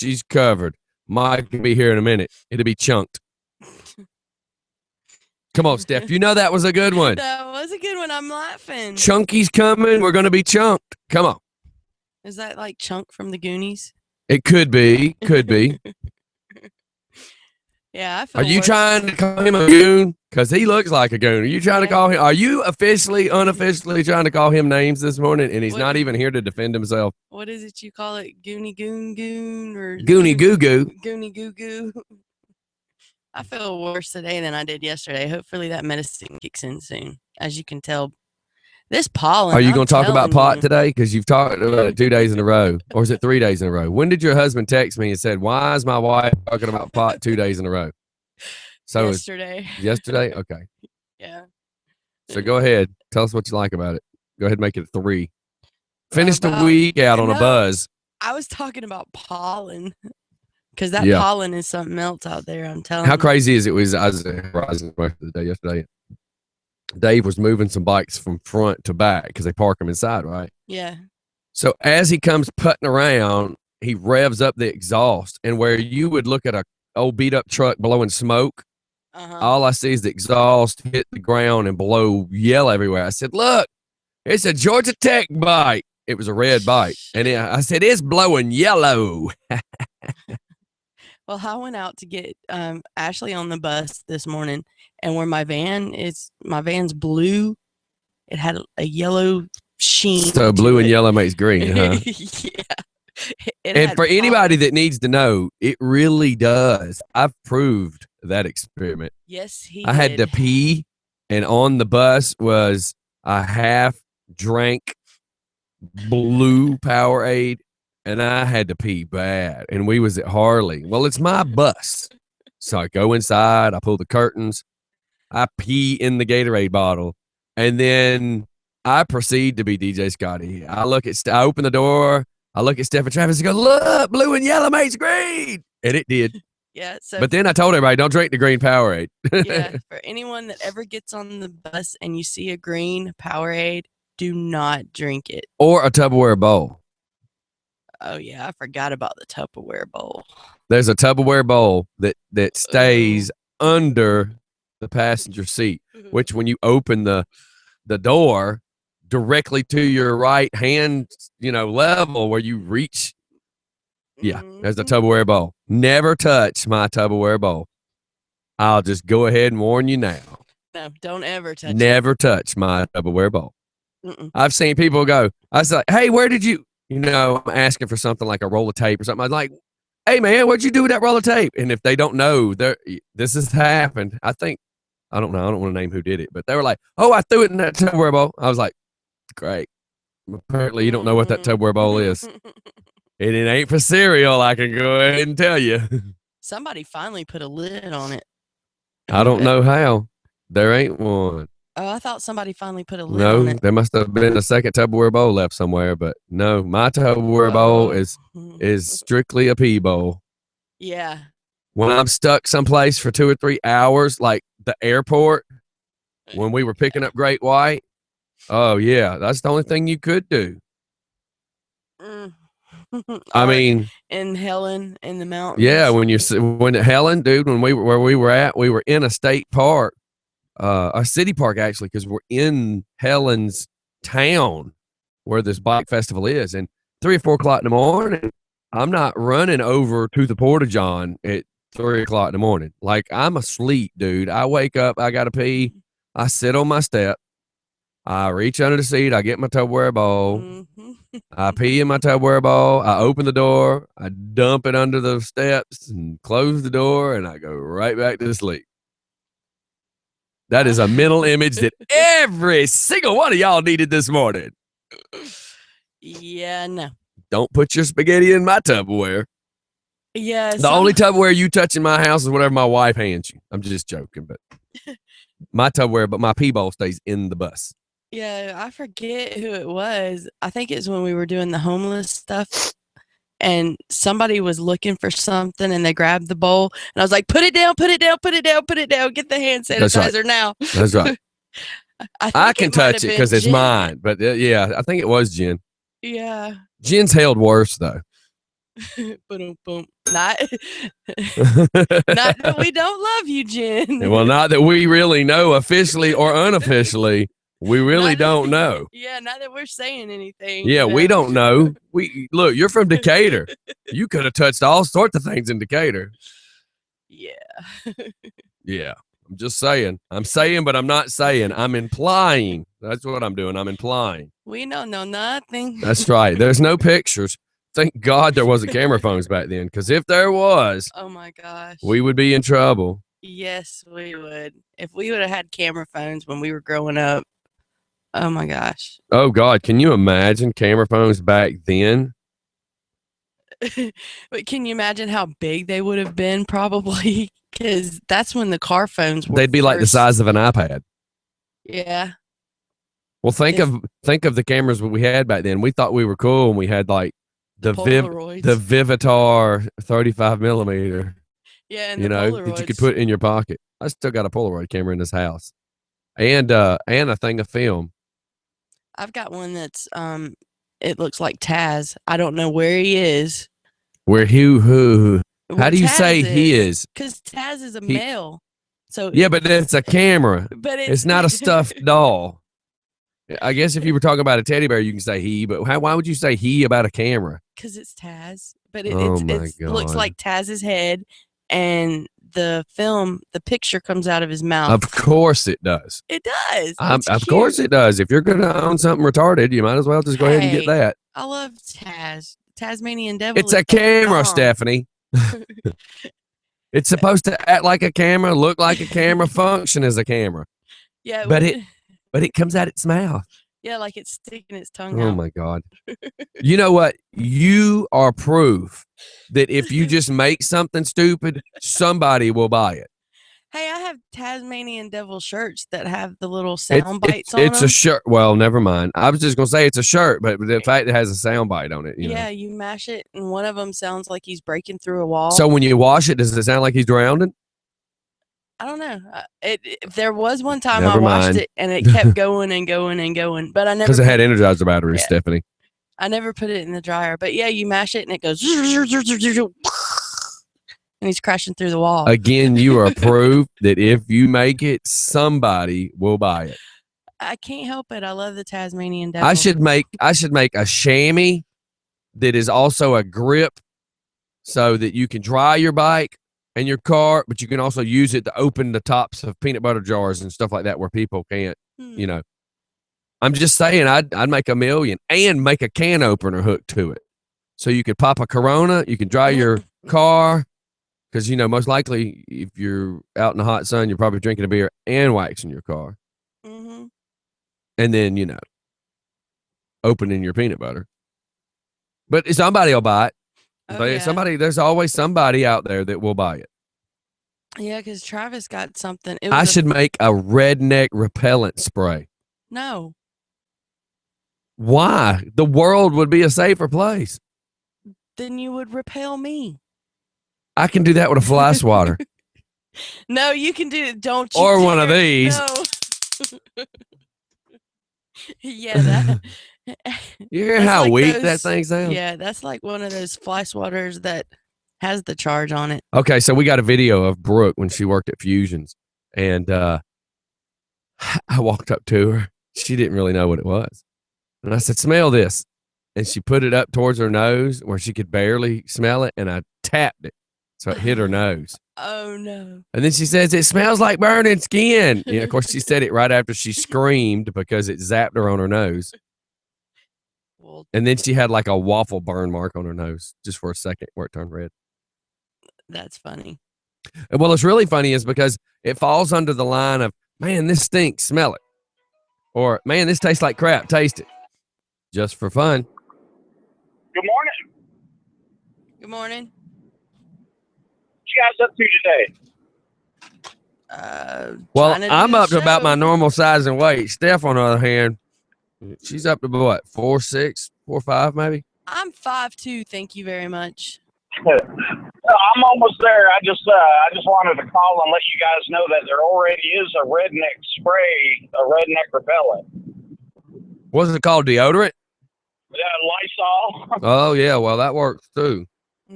she's covered. Mike will be here in a minute. It'll be chunked. Come on, Steph. You know that was a good one. That was a good one. I'm laughing. Chunky's coming. We're going to be chunked. Come on. Is that like Chunk from the Goonies? It could be. Could be. Yeah, I feel Are you trying to call him a goon? Because he looks like a goon. Are you trying to call him? Are you unofficially trying to call him names this morning? And he's not even here to defend himself. What is it you call it? Goonie goon or Goonie goo goo? Goonie goo goo. I feel worse today than I did yesterday. Hopefully that medicine kicks in soon. As you can tell, this pollen. Are you going to talk about pot today? Because you've talked about it 2 days in a row. Or is it 3 days in a row? When did your husband text me and said, why is my wife talking about pot 2 days in a row? So yesterday. Yesterday? Okay. Yeah. So go ahead. Tell us what you like about it. Go ahead and make it 3. Finish the week out on a buzz. I was talking about pollen. Because that pollen is something else out there, I'm telling you. How crazy is it? I was at Horizon most of the day yesterday. Dave was moving some bikes from front to back because they park them inside, right? Yeah. So as he comes putting around, he revs up the exhaust. And where you would look at a old beat up truck blowing smoke, all I see is the exhaust hit the ground and blow yell everywhere. I said, look, it's a Georgia Tech bike. It was a red bike. And I said, it's blowing yellow. Well, I went out to get Ashley on the bus this morning, and where my van's blue. It had a yellow sheen. So blue and yellow makes green, huh? Yeah. And for anybody that needs to know, it really does. I've proved that experiment. Yes, I had to pee, and on the bus was a half drank blue Powerade. And I had to pee bad. And we was at Harley. Well, it's my bus. So I go inside. I pull the curtains. I pee in the Gatorade bottle. And then I proceed to be DJ Scotty. I open the door. I look at Steph and Travis and go, look, blue and yellow makes green. And it did. Yeah. But then I told everybody, don't drink the green Powerade. Yeah. For anyone that ever gets on the bus and you see a green Powerade, do not drink it. Or a Tupperware bowl. Oh, yeah. I forgot about the Tupperware bowl. There's a Tupperware bowl that stays under the passenger seat, which when you open the door directly to your right hand, level where you reach. Yeah, there's a Tupperware bowl. Never touch my Tupperware bowl. I'll just go ahead and warn you now. No, don't ever touch Never touch my Tupperware bowl. I've seen people go, I was like, hey, where did you... I'm asking for something like a roll of tape or something. I'm like, hey, man, what'd you do with that roll of tape? And if they don't know, this has happened. I don't know. I don't want to name who did it. But they were like, oh, I threw it in that Tupperware bowl. I was like, great. Apparently, you don't know what that Tupperware bowl is. And it ain't for cereal, I can go ahead and tell you. Somebody finally put a lid on it. I don't know how. There ain't one. Oh, I thought somebody finally put a lid on it. No, there must have been a second Tupperware bowl left somewhere, but no, my Tupperware bowl is strictly a pee bowl. Yeah. When I'm stuck someplace for 2 or 3 hours, like the airport, when we were picking up Great White, oh yeah, that's the only thing you could do. I mean, in Helen, in the mountains. Yeah, when Helen, dude, where we were at, we were in a state park. A city park actually, because we're in Helen's town where this bike festival is, and 3 or 4 o'clock in the morning, I'm not running over to the Porta-John at 3 o'clock in the morning. Like, I'm asleep, dude. I wake up, I gotta pee, I sit on my step, I reach under the seat, I get my Tupperware bowl, I pee in my Tupperware bowl, I open the door, I dump it under the steps and close the door, and I go right back to sleep. That is a mental image that every single one of y'all needed this morning. Yeah, no. Don't put your spaghetti in my Tupperware. Yeah. The only Tupperware you touch in my house is whatever my wife hands you. I'm just joking, but my Tupperware, but my pee bowl stays in the bus. Yeah, I forget who it was. I think it's when we were doing the homeless stuff. And somebody was looking for something and they grabbed the bowl. And I was like, put it down, put it down, put it down, put it down. Get the hand sanitizer now. That's right. I can touch it because it's mine. But yeah, I think it was Jen. Yeah. Jen's held worse, though. Boom, boom. Not, not that we don't love you, Jen. Well, not that we really know officially or unofficially. We really Not that- don't know. Yeah, not that we're saying anything. Yeah, you we know. don't know. We look, you're from Decatur. You could have touched all sorts of things in Decatur. Yeah. Yeah. I'm just saying. I'm saying, but I'm not saying. I'm implying. That's what I'm doing. I'm implying. We don't know nothing. That's right. There's no pictures. Thank God there wasn't camera phones back then, because if there was, Oh my gosh. we would be in trouble. Yes, we would. If we would have had camera phones when we were growing up. Oh my gosh. Oh God, can you imagine camera phones back then? But can you imagine how big they would have been? Probably because that's when the car phones were. They'd be like the first. size of an iPad. Yeah. Well, think of the cameras we had back then. We thought we were cool, and we had like the Polaroids. Vivitar 35 millimeter. Yeah, and You the know Polaroids. that you could put in your pocket. I still got a Polaroid camera in this house, and a thing of film. I've got one that's it looks like Taz. I don't know where he is. Where who? How Where do you Taz say he is? Because Taz is a male. So Yeah, but it's a camera. but It's not a stuffed doll. I guess if you were talking about a teddy bear, you can say he, but why would you say he about a camera? because it's Taz. But Oh it my looks God. like Taz's head, and the picture comes out of his mouth. Of course it does. It does. Of course it does. If you're going to own something retarded, you might as well just go ahead and get Hey, that. I love Taz. Tasmanian Devil. It's a is the camera, bomb. Stephanie. It's supposed to act like a camera, look like a camera, function as a camera, Yeah, but it comes out its mouth. yeah, like it's sticking its tongue Oh out. my God. You know what? You are proof that if you just make something stupid, somebody will buy it. Hey, I have Tasmanian Devil shirts that have the little sound bites on It's them. a shirt. Well, never mind. I was just going to say it's a shirt, but the fact it has a sound bite on it. You Yeah, know. you mash it, and one of them sounds like he's breaking through a wall. So when you wash it, does it sound like he's drowning? I don't know. There was one time Never I washed mind. it, and it kept going and going and going, but I never Because it had Energizer batteries, Yeah. Stephanie. I never put it in the dryer. But yeah, you mash it, and it goes, and he's crashing through the wall. Again, you are proof that if you make it, somebody will buy it. I can't help it. I love the Tasmanian Devil. I should make a chamois that is also a grip, so that you can dry your bike and your car, but you can also use it to open the tops of peanut butter jars and stuff like that where people can't. You know, I'm just saying I'd make $1 million and make a can opener hook to it, so you could pop a Corona, you can dry your car, because you know most likely if you're out in the hot sun, you're probably drinking a beer and waxing your car, Mm-hmm. and then opening your peanut butter. But somebody will buy it. Oh, yeah. There's always somebody out there that will buy it. Yeah, because Travis got something. I should make a redneck repellent spray. No. Why? The world would be a safer place. Then you would repel me. I can do that with a fly swatter. No, you can do it. Don't you? Or one of dare. these. No. Yeah, that. You hear That's how like weak those- that thing sounds? Yeah, that's like one of those fly swatters that has the charge on it. Okay, so we got a video of Brooke when she worked at Fusions, and I walked up to her. She didn't really know what it was, and I said, "Smell this," and she put it up towards her nose where she could barely smell it, and I tapped it so it hit her nose. Oh no. And then she says, "It smells like burning skin." Yeah, of course, she said it right after she screamed because it zapped her on her nose. Well, And then she had like a waffle burn mark on her nose just for a second where it turned red. that's funny. And well, it's really funny is because it falls under the line of, man, this stinks, smell it. Or, man, this tastes like crap, taste it. Just for fun. Good morning. Good morning. What you guys up to today? Well, Trying to I'm do the up to about my show. normal size and weight. Steph, on the other hand, she's up to what, 4'6", 4'5", maybe? I'm 5'2". Thank you very much. I'm almost there. I just wanted to call and let you guys know that there already is a redneck spray, a redneck repellent. What's it called, deodorant? Lysol. Oh, yeah, well, that works too.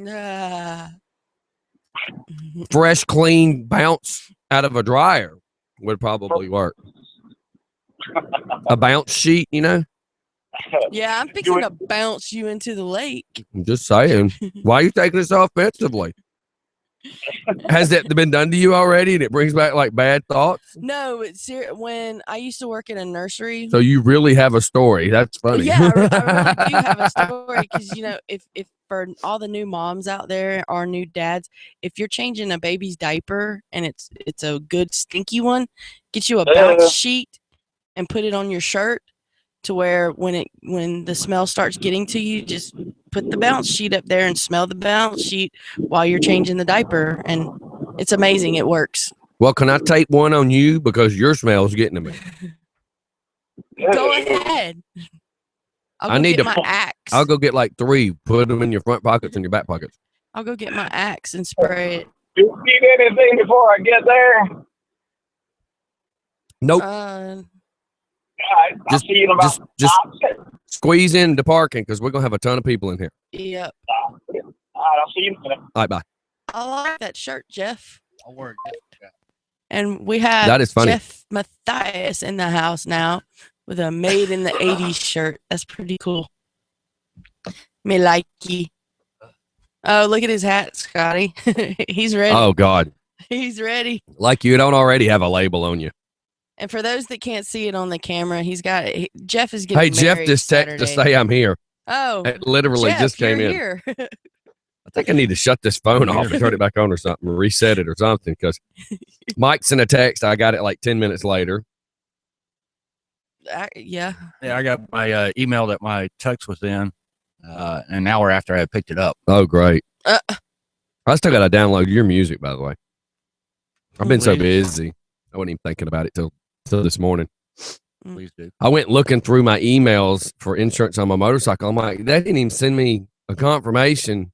Ah. Fresh, clean bounce out of a dryer would probably work. A bounce sheet, you know? Yeah, I'm fixing to bounce you into the lake. I'm just saying. Why are you taking this offensively? Has that been done to you already and it brings back like bad thoughts? No, it's when I used to work in a nursery. So you really have a story. That's funny. Yeah, I really do have a story because, you know, if for all the new moms out there or new dads, if you're changing a baby's diaper and it's a good stinky one, get you a bounce sheet and put it on your shirt to where when the smell starts getting to you, just put the bounce sheet up there and smell the bounce sheet while you're changing the diaper, and it's amazing. It works. Well, can I take one on you because your smell's getting to me? Go ahead. I need get to- my axe. I'll go get like 3. Put them in your front pockets and your back pockets. I'll go get my axe and spray it. Do you need anything before I get there? Nope. All right, I'll see you in about just 5 seconds. squeeze into parking because we're gonna have a ton of people in here. Yep. All right, I'll see you in a minute. All right, bye. I like that shirt, Jeff. I'll work. And we have That is funny. Jeff Matthias in the house now with a made in the 80s shirt. That's pretty cool. Me likey. Oh, look at his hat, Scotty. He's ready. Oh God, He's ready. like you don't already have a label on you. And for those that can't see it on the camera, Jeff is getting Hey, Jeff married just texted to Saturday. say I'm here. Oh, It literally Jeff, just came you're in. here. I think I need to shut this phone off and turn it back on or something, or reset it or something. Because Mike sent a text. I got it like 10 minutes later. Yeah. Yeah, I got my email that my text was in an hour after I picked it up. Oh, great. Uh, I still got to download your music, by the way. I've been so Please. busy. I wasn't even thinking about it till this morning. Please do. I went looking through my emails for insurance on my motorcycle. I'm like, they didn't even send me a confirmation.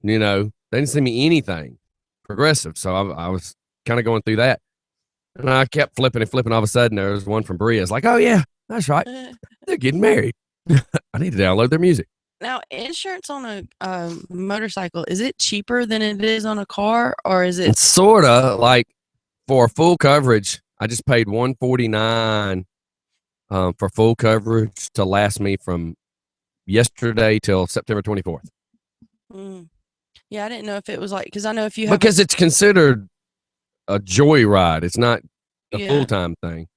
You know, they didn't send me anything progressive. So I was kind of going through that. And I kept flipping and flipping. All of a sudden, there was one from Bria. It's like, oh, yeah, that's right. They're getting married. I need to download their music. Now, insurance on a motorcycle, is it cheaper than it is on a car, or is it? It's sort of like for full coverage, I just paid $149 for full coverage to last me from yesterday till September 24th. Yeah, I didn't know if it was like, because I know if you have Because it's considered a joyride. It's not a Yeah. full-time thing.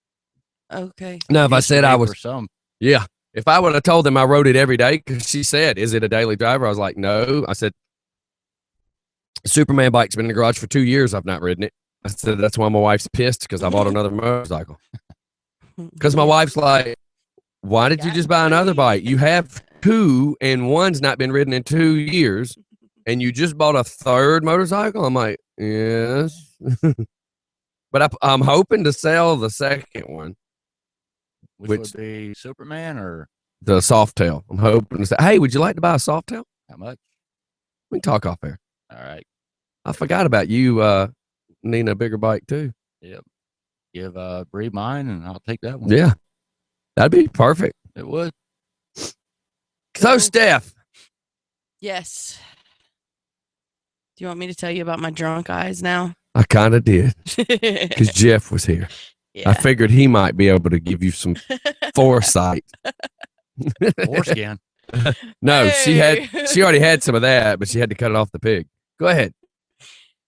okay. Now, if I Used to said be I for was, some. yeah, if I would have told them I rode it every day, because she said, is it a daily driver? I was like, no. I said, Superman bike's been in the garage for 2 years. I've not ridden it. I said, that's why my wife's pissed because I bought another motorcycle. Because my wife's like, why did you just buy another bike? You have 2 and one's not been ridden in 2 years and you just bought a third motorcycle? I'm like, yes. But I'm hoping to sell the second one, Which Which- would be Superman or the Softail. I'm hoping to say, hey, would you like to buy a Softail? how much? We can talk off there. All right. I forgot about you needing a bigger bike too. Give Bree mine and I'll take that one. Yeah. That'd be perfect. It would. So, Cool. Steph, Yes. Do you want me to tell you about my drunk eyes now? I kind of did because Jeff was here. I Yeah. figured he might be able to give you some foresight. Foreskin. No, she Hey. already had some of that, but she had to cut it off the pig. Go ahead.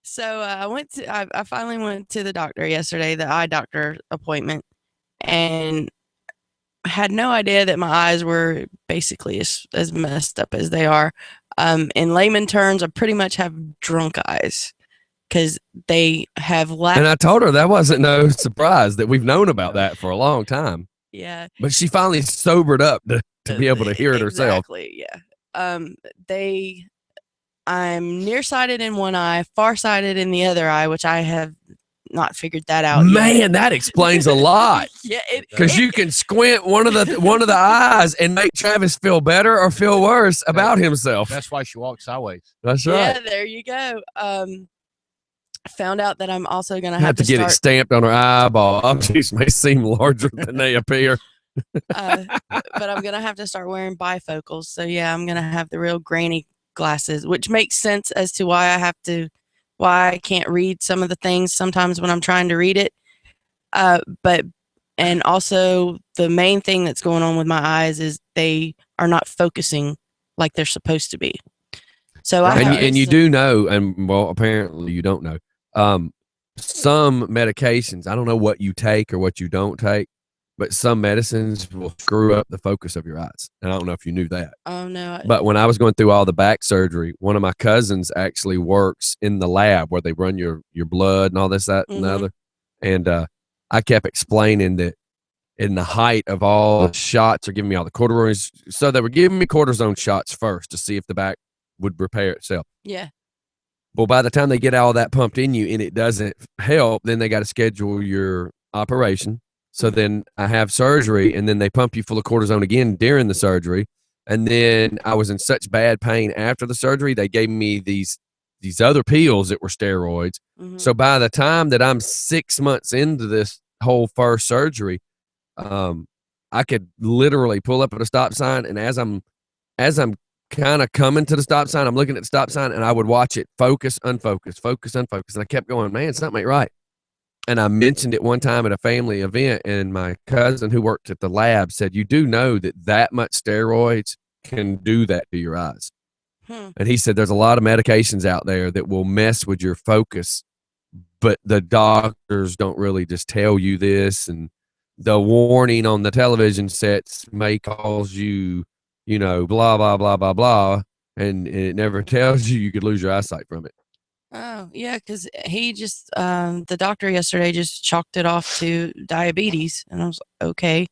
So I finally went to the doctor yesterday, the eye doctor appointment, and had no idea that my eyes were basically as messed up as they are. In layman terms, I pretty much have drunk eyes because they have lack. And I told her that wasn't no surprise, that we've known about that for a long time. Yeah. But she finally sobered up to be able to hear it herself. Exactly. Yeah. I'm nearsighted in one eye, farsighted in the other eye, which I have not figured that out yet. Man, that explains a lot. Yeah. Because you can squint one of the eyes and make Travis feel better or feel worse about himself. That's why she walks sideways. That's Yeah, right. there you go. Found out that I'm also gonna Have to get it start. stamped on her eyeball. Objects may seem larger than they appear. But I'm gonna have to start wearing bifocals. So yeah, I'm gonna have the real grainy glasses, which makes sense as to why I can't read some of the things sometimes when I'm trying to read it. And also the main thing that's going on with my eyes is they are not focusing like they're supposed to be. So and you do know, and well, apparently you don't know. Some medications, I don't know what you take or what you don't take, but some medicines will screw up the focus of your eyes. And I don't know if you knew that. Oh no. But when I was going through all the back surgery, one of my cousins actually works in the lab where they run your blood and all this, that, and the other. And I kept explaining that in the height of all the shots, they're giving me all the cortisone. So they were giving me cortisone shots first to see if the back would repair itself. Yeah. Well, by the time they get all that pumped in you and it doesn't help, then they got to schedule your operation. So then I have surgery, and then they pump you full of cortisone again during the surgery. And then I was in such bad pain after the surgery, they gave me these other pills that were steroids. So by the time that I'm 6 months into this whole first surgery, I could literally pull up at a stop sign, and as I'm kind of coming to the stop sign, I'm looking at the stop sign, and I would watch it focus, unfocus, focus, unfocus. And I kept going, man, something ain't right. And I mentioned it one time at a family event, and my cousin who worked at the lab said, you do know that much steroids can do that to your eyes. And he said, there's a lot of medications out there that will mess with your focus, but the doctors don't really just tell you this. And the warning on the television sets may cause you, blah, blah, blah, blah, blah. And it never tells you could lose your eyesight from it. Oh, yeah, because he just, the doctor yesterday just chalked it off to diabetes. And I was like, okay.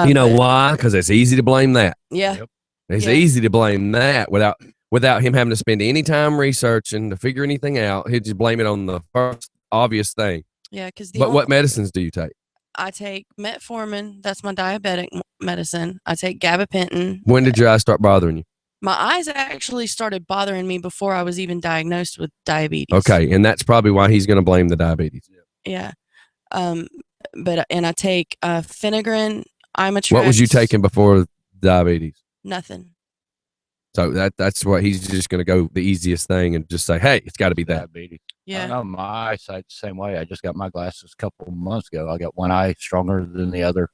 You know why? Because it's easy to blame that. Yeah. Yep. It's easy to blame that without him having to spend any time researching to figure anything out. He'd just blame it on the first obvious thing. Yeah, because what medicines do you take? I take metformin. That's my diabetic medicine. I take gabapentin. When did your eyes start bothering you? My eyes actually started bothering me before I was even diagnosed with diabetes. Okay, and that's probably why he's going to blame the diabetes. Yeah. And I take Phenagrin, Imitrex. What was you taking before diabetes? Nothing. So that's what he's just going to go the easiest thing and just say, hey, it's got to be that. Diabetes. Yeah. I know my eyesight's the same way. I just got my glasses a couple of months ago. I got one eye stronger than the other,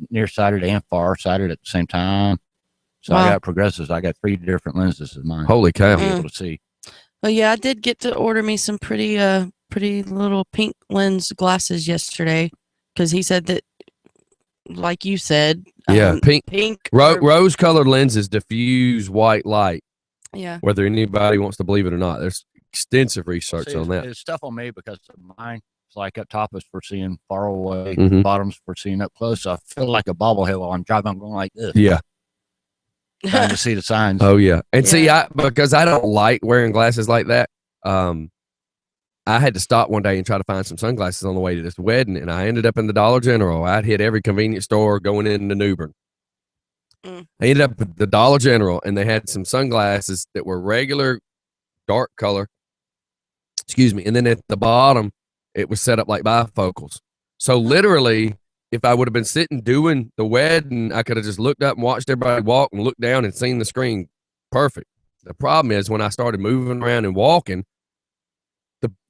nearsighted and farsighted at the same time. So I got progressives. I got 3 different lenses of mine. Holy cow. To be able to see. Well, yeah, I did get to order me some pretty little pink lens glasses yesterday because he said that, like you said, pink rose-colored lenses diffuse white light. Yeah. Whether anybody wants to believe it or not, there's extensive research on that. It's tough on me because mine, it's like up top is for seeing far away, Mhm. bottom's for seeing up close. So I feel like a bobblehead while I'm driving. I'm going like this. Yeah. Trying to see the signs. Oh yeah. And see, because I don't like wearing glasses like that. I had to stop one day and try to find some sunglasses on the way to this wedding, and I ended up in the Dollar General. I'd hit every convenience store going into New Bern. I ended up at the Dollar General, and they had some sunglasses that were regular dark color. Excuse me. And then at the bottom, it was set up like bifocals. So literally, if I would have been sitting doing the wedding, I could have just looked up and watched everybody walk and looked down and seen the screen. Perfect. The problem is when I started moving around and walking,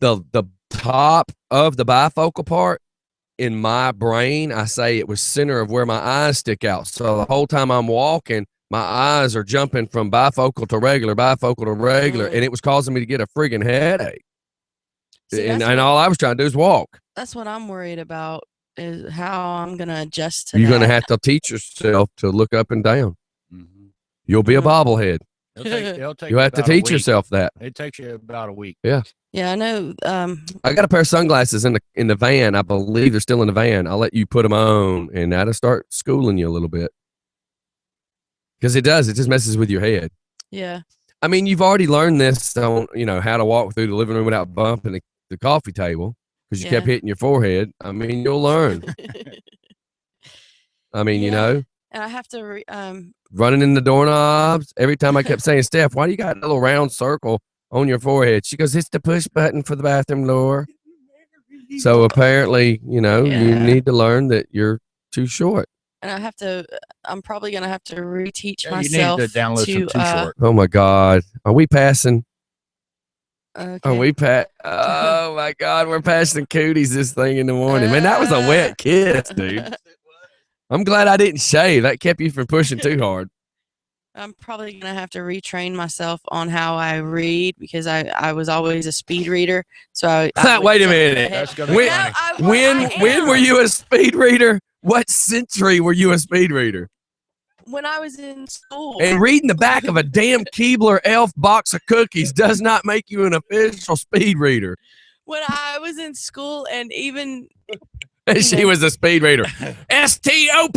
the top of the bifocal part in my brain, I say it was center of where my eyes stick out. So the whole time I'm walking, my eyes are jumping from bifocal to regular, and it was causing me to get a friggin' headache. See, and all I was trying to do is walk. That's what I'm worried about is how I'm going to adjust to You're going to that. have to teach yourself to look up and down. Mm-hmm. You'll be a bobblehead. It'll take You have to about a teach week. yourself that. It takes you about a week. Yeah, I know. I got a pair of sunglasses in the van. I believe they're still in the van. I'll let you put them on, and that'll start schooling you a little bit. Because it does. It just messes with your head. Yeah. I mean, you've already learned this on, how to walk through the living room without bumping the coffee table because you kept hitting your forehead. I mean, you'll learn. I mean, And I have to running in the doorknobs. Every time I kept saying, Steph, why do you got a little round circle on your forehead? She goes, it's the push button for the bathroom door. So apparently, you need to learn that you're too short. And I'm probably gonna have to reteach Yeah, you myself need to download some Too Short. Oh my God. Are we passing? Okay. Oh, oh my God, we're passing cooties this thing in the morning. Man, that was a wet kiss, dude. I'm glad I didn't shave. That kept you from pushing too hard. I'm probably gonna have to retrain myself on how I read because I was always a speed reader. So I Wait a jump minute. ahead. That's gonna be When, funny. when were you a speed reader? What century were you a speed reader? When I was in school. And reading the back of a damn Keebler Elf box of cookies does not make you an official speed reader. When I was in school, and even She was a speed reader. STOP.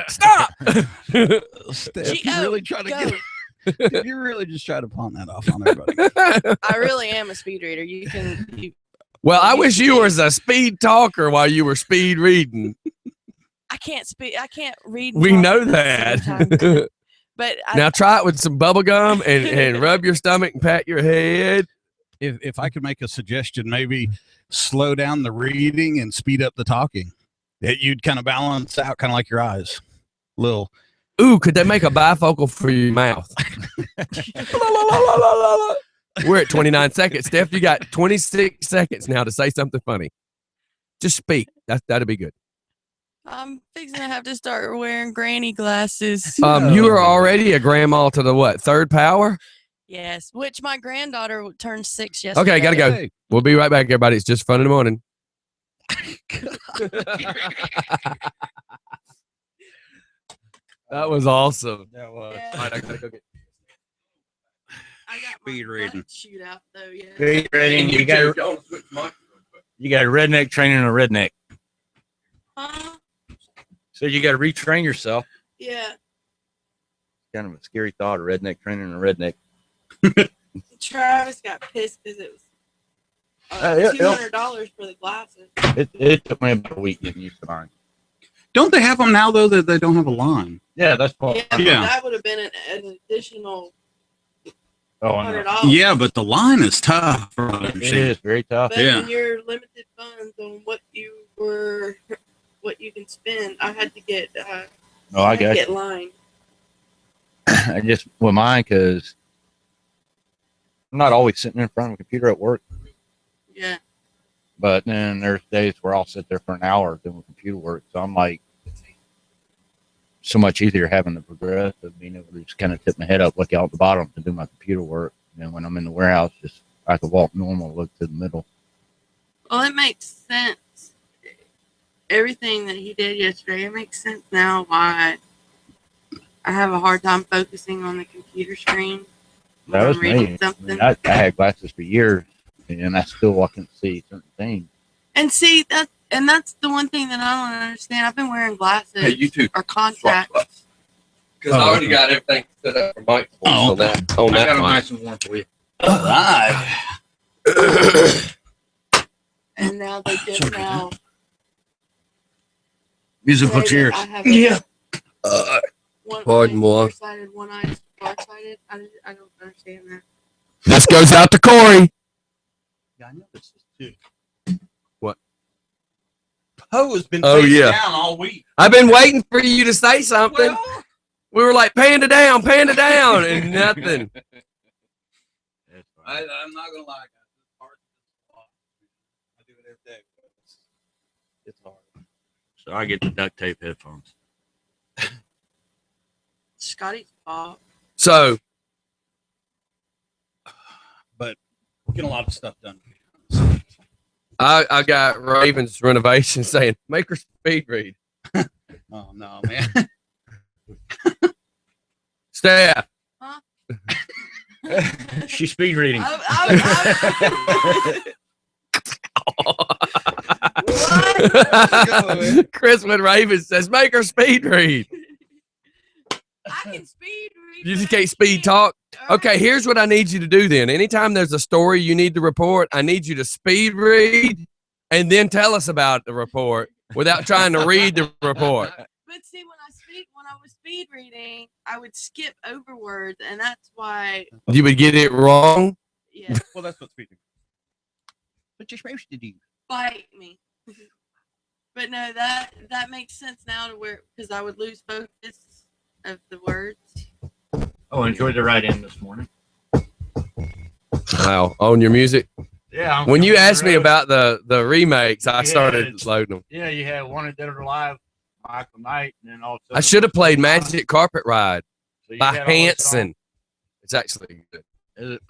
Stop. Steph, you really try to go. get. You really just try to pawn that off on everybody. I really am a speed reader. Well, I wish you was a speed talker while you were speed reading. I can't speak. I can't read. We and know talk at the same that. time. But Now try it with some bubble gum and rub your stomach and pat your head. If I could make a suggestion, maybe slow down the reading and speed up the talking. That you'd kind of balance out, kind of like your eyes. Little. Ooh, could they make a bifocal for your mouth? We're at 29 seconds. Steph, you got 26 seconds now to say something funny. Just speak. That'd be good. I'm fixing to have to start wearing granny glasses. You are already a grandma to the what? Third power? Yes, which my granddaughter turned 6 yesterday. Okay, gotta go. Hey. We'll be right back, everybody. It's just fun in the morning. That was awesome. That was. Yeah. All right, I gotta go get. I got Speed my reading. butt chewed out though. Yeah. Speed reading. You got a redneck training a redneck. So you got to retrain yourself. Yeah. Kind of a scary thought, a redneck training a redneck. Travis got pissed because it was $200 for the glasses. It took me about a week getting used to mine. Don't they have them now though that they don't have a line? Yeah, that's part. Yeah, but Yeah. that would have been an additional Oh, I know. $100. Yeah, but the line is tough. For other It machines. is very tough. But Yeah. when you're limited funds on what you can spend, I had to get Oh, I got get you. line. I just with mine because I'm not always sitting in front of a computer at work. Yeah. But then there's days where I'll sit there for an hour doing computer work. So I'm like, so much easier having the progressive, being able to just kind of tip my head up, look out at the bottom to do my computer work. And then when I'm in the warehouse, just I can walk normal, look to the middle. Well, it makes sense. Everything that he did yesterday, it makes sense now why I have a hard time focusing on the computer screen. when That I'm was reading me. something. I had glasses for years, and I still couldn't see certain things. And see that's the one thing that I don't understand. I've been wearing glasses Hey, you two. or contacts. Because I already got everything set up for Mike. Oh, on that. On that mic. and warm for you. All right. And now they just now Musical say that cheers. I have a- one Pardon, eye boy. nearsighted, one eye farsighted. I don't understand that. This goes out to Corey. Yeah, I know this is too. What? Poe has been Oh, face yeah. down all week. I've been waiting for you to say something. Well, We were like, panda down, and nothing. I'm not gonna lie, guys. It's hard. I do it every day. It's hard. So I get the duct tape headphones. Scotty's fault. So, But get a lot of stuff done. I got Ravens renovation saying, make her speed read. Oh no, man. Staff. Huh? She's speed reading. What? Chrisman Ravens says, make her speed read. I can speed read. You just but I can't speed talk. All Okay, right. here's what I need you to do then. Anytime there's a story you need to report, I need you to speed read and then tell us about the report without trying to read the report. But see, when I was speed reading, I would skip over words, and that's why. You would get it wrong. Yeah, Well, that's what speaking. But you're supposed to do. bite me. But no, that makes sense now to where because I would lose focus of the words. Oh, enjoyed the ride in this morning. Wow, on your music. Yeah. When you asked me about the remakes, I started loading them. Yeah, you had Wanted Dead or Alive, Michael Knight, and then also. I should have played Magic Carpet Ride So you by had all this Hanson. It's actually good. Is it?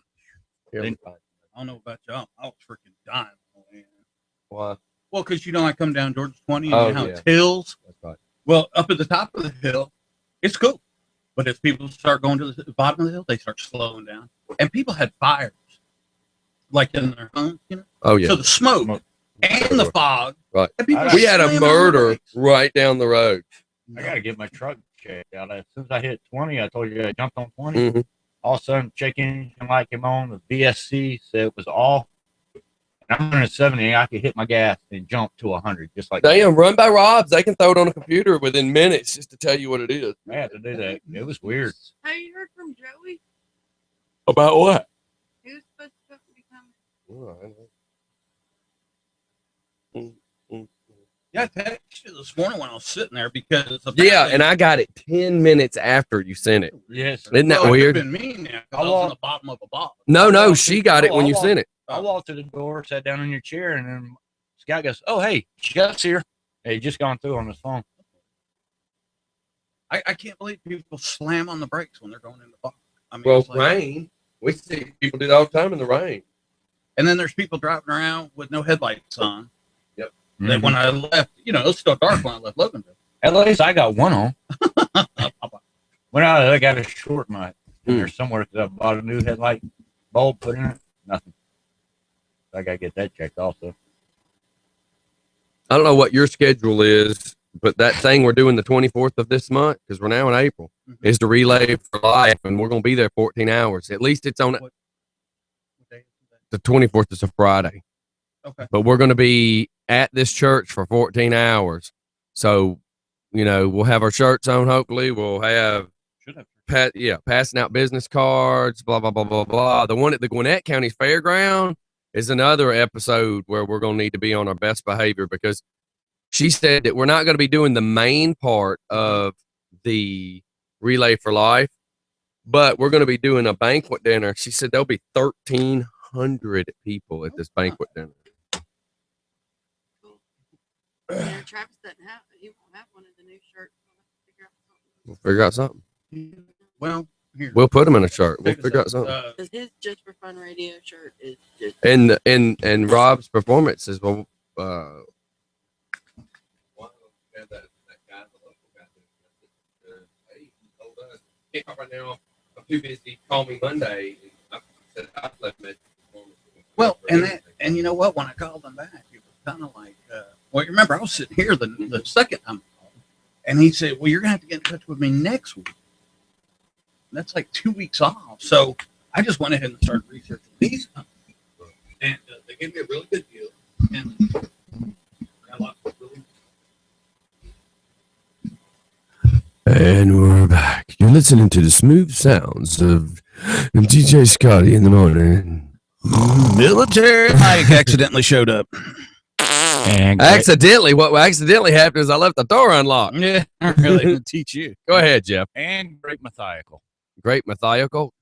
Here, Then- I don't know about y'all. I was freaking dying. why? Well, because you know I come down Georgia 20 and Oh, you know how yeah. it's hills. That's right. Well, up at the top of the hill, it's cool. But as people start going to the bottom of the hill, they start slowing down. And people had fires, like in their homes, you know. Oh yeah, So the smoke and the fog. Right. And people we had a slamming on the murder brakes. right down the road. I gotta get my truck checked out. As soon as I hit 20, I told you I jumped on 20. Mhm. All of a sudden, check engine light came on. The VSC said it was off. And I'm 170. I could hit my gas and jump to 100, just like Damn, run by Rob's. They can throw it on a computer within minutes just to tell you what it is. I had to do that. It was weird. Have you heard from Joey? About what? He was supposed to be coming. Yeah, I texted you this morning when I was sitting there because Yeah, and I got it 10 minutes after you sent it. Yes. Isn't that Well, it could've weird? been me now. I was in the bottom of a box. No, she got it when you sent it. I walked to the door, sat down in your chair, and then Scott goes, "Oh, hey, Scott's here. Hey, he just gone through on his phone." I can't believe people slam on the brakes when they're going in the box. I mean, Well, it's like- rain. We see people do that all the time in the rain. and then there's people driving around with no headlights on. Yep. That when I left, you know, it was still dark when I left Loganville. At least I got one on. When I got a short nut in Hmm. there somewhere because I bought a new headlight bulb, put in it, nothing. I gotta get that checked also. I don't know what your schedule is, but that thing we're doing the 24th of this month, because we're now in April, Mhm. is the Relay for Life, and we're going to be there 14 hours. At least it's on What day is that? the 24th is a Friday. Okay. But we're going to be at this church for 14 hours. So, you know, we'll have our shirts on, hopefully. We'll have, Should have. passing out business cards, blah, blah, blah, blah, blah. The one at the Gwinnett County Fairground is another episode where we're going to need to be on our best behavior because she said that we're not going to be doing the main part of the Relay for Life, but we're going to be doing a banquet dinner. She said there'll be 1,300 people at this banquet dinner. Yeah, Travis doesn't have. He won't have one of the new shirts. We'll figure out something. Well, here. We'll put them in a shirt. We'll Check this figure out out. something. Because his Just for Fun radio shirt is just. And Rob's performance is well. Right now, I'm too busy. Call me Monday. Well, and you know what? When I called them back, it was kind of like, well, you remember I was sitting here the second time, I called him, and he said, "Well, you're gonna have to get in touch with me next week." And that's like 2 weeks off. So I just went ahead and started researching these companies, and they gave me a really good deal. And got lots of really And we're back. You're listening to the smooth sounds of DJ Scotty in the morning. military Mike accidentally showed up. And Accidentally, what accidentally happened is I left the door unlocked. Yeah, I'm really gonna teach you. Go ahead, Jeff. and great methodical. Great methodical.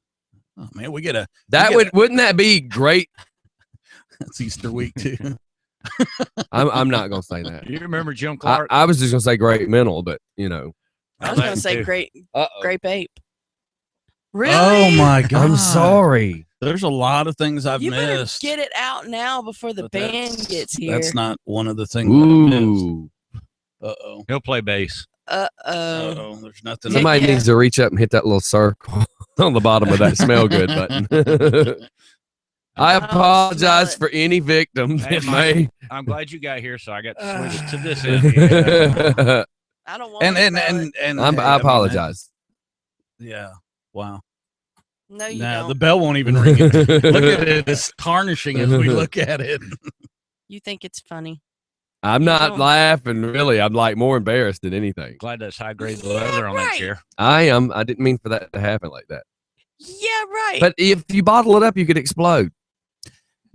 Oh man, we get a That You would wouldn't that be great? that's Easter week too. I'm not gonna say that. You remember Jim I, Clark? I was just gonna say great mental, but you know. I was gonna say grape ape. Really? Oh my god! I'm sorry. There's a lot of things I've You better missed. get it out now before the But band that's- gets here. That's not one of the things. That I missed. Ooh. Uh-oh. He'll play bass. Uh-oh. There's nothing. Somebody Yeah. needs to reach up and hit that little circle on the bottom of that smell good button. I Oh, apologize smell for any victim Hey, that may. I'm glad you got here, so I got to switch it to this end. Yeah. I don't want And to and smell and it. and I hey, mean, apologize. yeah. Wow. No, you Nah, don't. the bell won't even ring. Look at it. It's tarnishing as we look at it. You think it's funny. I'm You not don't. laughing, really. I'm like more embarrassed than anything. Glad that's high grade leather on that right. chair. I am. I didn't mean for that to happen like that. Yeah, right. But if you bottle it up, you could explode.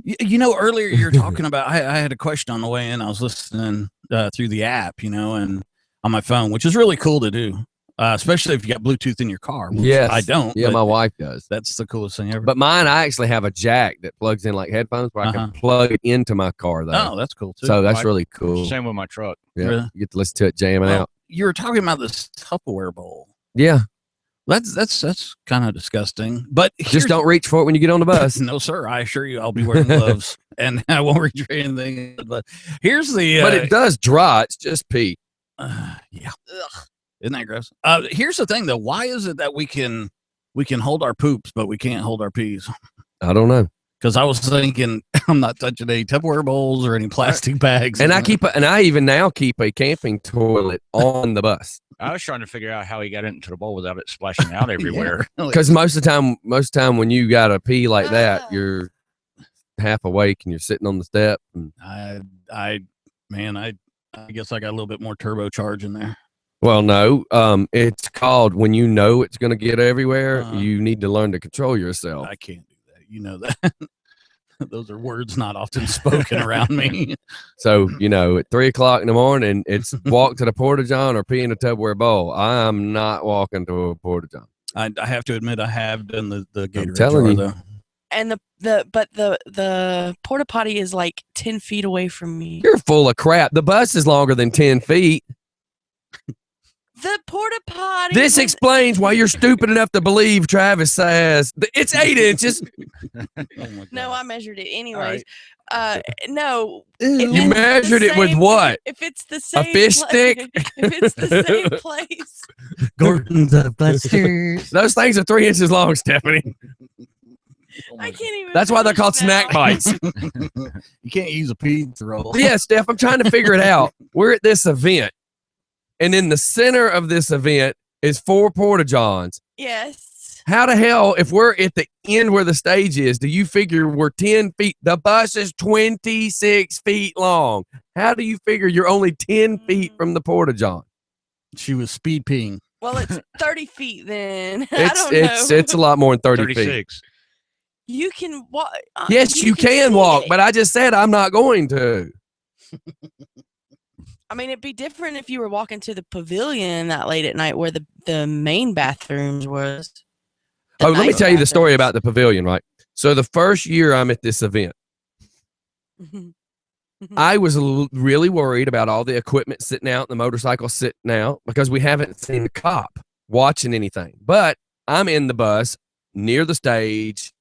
You know, earlier you were talking about, I had a question on the way in. I was listening through the app, you know, and on my phone, which is really cool to do, especially if you got Bluetooth in your car. Which Yes. I don't. Yeah, but my wife does. that's the coolest thing ever. But mine, I actually have a jack that plugs in like headphones where I can plug it into my car, though. Oh, that's cool, too. So that's really cool. Same with my truck. Yeah. Really? You get to listen to it jamming Well, out. you were talking about this Tupperware bowl. Yeah. That's kind of disgusting. But Just don't reach for it when you get on the bus. No, sir. I assure you, I'll be wearing gloves and I won't reach for anything. But here's the. But it does dry. It's just pee. Yeah. Ugh. Isn't that gross? Here's the thing, though. Why is it that we can hold our poops, but we can't hold our peas? I don't know. Because I was thinking, I'm not touching any Tupperware bowls or any plastic bags. And I even now keep a camping toilet on the bus. I was trying to figure out how he got into the bowl without it splashing out everywhere. Because most of the time when you got to pee like that, you're half awake and you're sitting on the step. And, I guess I got a little bit more turbocharge in there. well, no, it's called when you know it's going to get everywhere. You need to learn to control yourself. I can't do that. You know that. Those are words not often spoken around me. So, you know, at 3:00 in the morning, it's walk to the Porta-John or pee in a Tupperware bowl. I'm not walking to a Porta-John. I have to admit, I have done the Gatorade telling jar, you. though. And the porta potty is like 10 feet away from me. You're full of crap. The bus is longer than 10 feet. The porta potty. This explains why you're stupid enough to believe Travis says it's 8 inches. Oh my No, God. I measured it anyways. No. You measured it with what? If it's the same fish stick? If it's the same place. Gordon the Busters. Those things are 3 inches long, Stephanie. I can't even. That's why they're finish called that. snack bites. You can't use a pizza roll. Yeah, Steph, I'm trying to figure it out. We're at this event, and in the center of this event is 4 Porta-Johns. Yes. How the hell, if we're at the end where the stage is, do you figure we're 10 feet? The bus is 26 feet long. How do you figure you're only 10 feet from the Porta-John? She was speed peeing. Well, it's 30 feet then. I don't know. It's a lot more than 30 feet. 36. You can walk. Yes, you can see walk, it. but I just said I'm not going to. I mean, it'd be different if you were walking to the pavilion that late at night where the main bathrooms was. The Oh, let me nice tell you the story bathrooms. about the pavilion, right? So the first year I'm at this event, I was really worried about all the equipment sitting out, the motorcycle sitting out, because we haven't seen the cop watching anything. But I'm in the bus near the stage,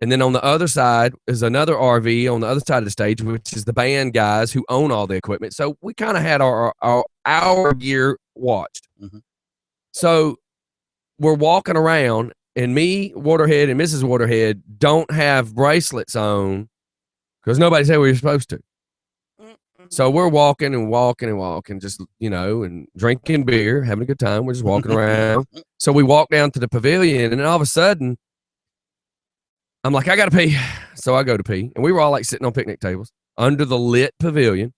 and then on the other side is another RV on the other side of the stage, which is the band guys who own all the equipment. So we kind of had our gear watched. Mhm. So we're walking around, and me, Waterhead, and Mrs. Waterhead don't have bracelets on because nobody said we were supposed to. So we're walking and walking and walking, just, you know, and drinking beer, having a good time. We're just walking around. So we walk down to the pavilion, and then all of a sudden, I'm like, I got to pee. So I go to pee. And we were all like sitting on picnic tables under the lit pavilion.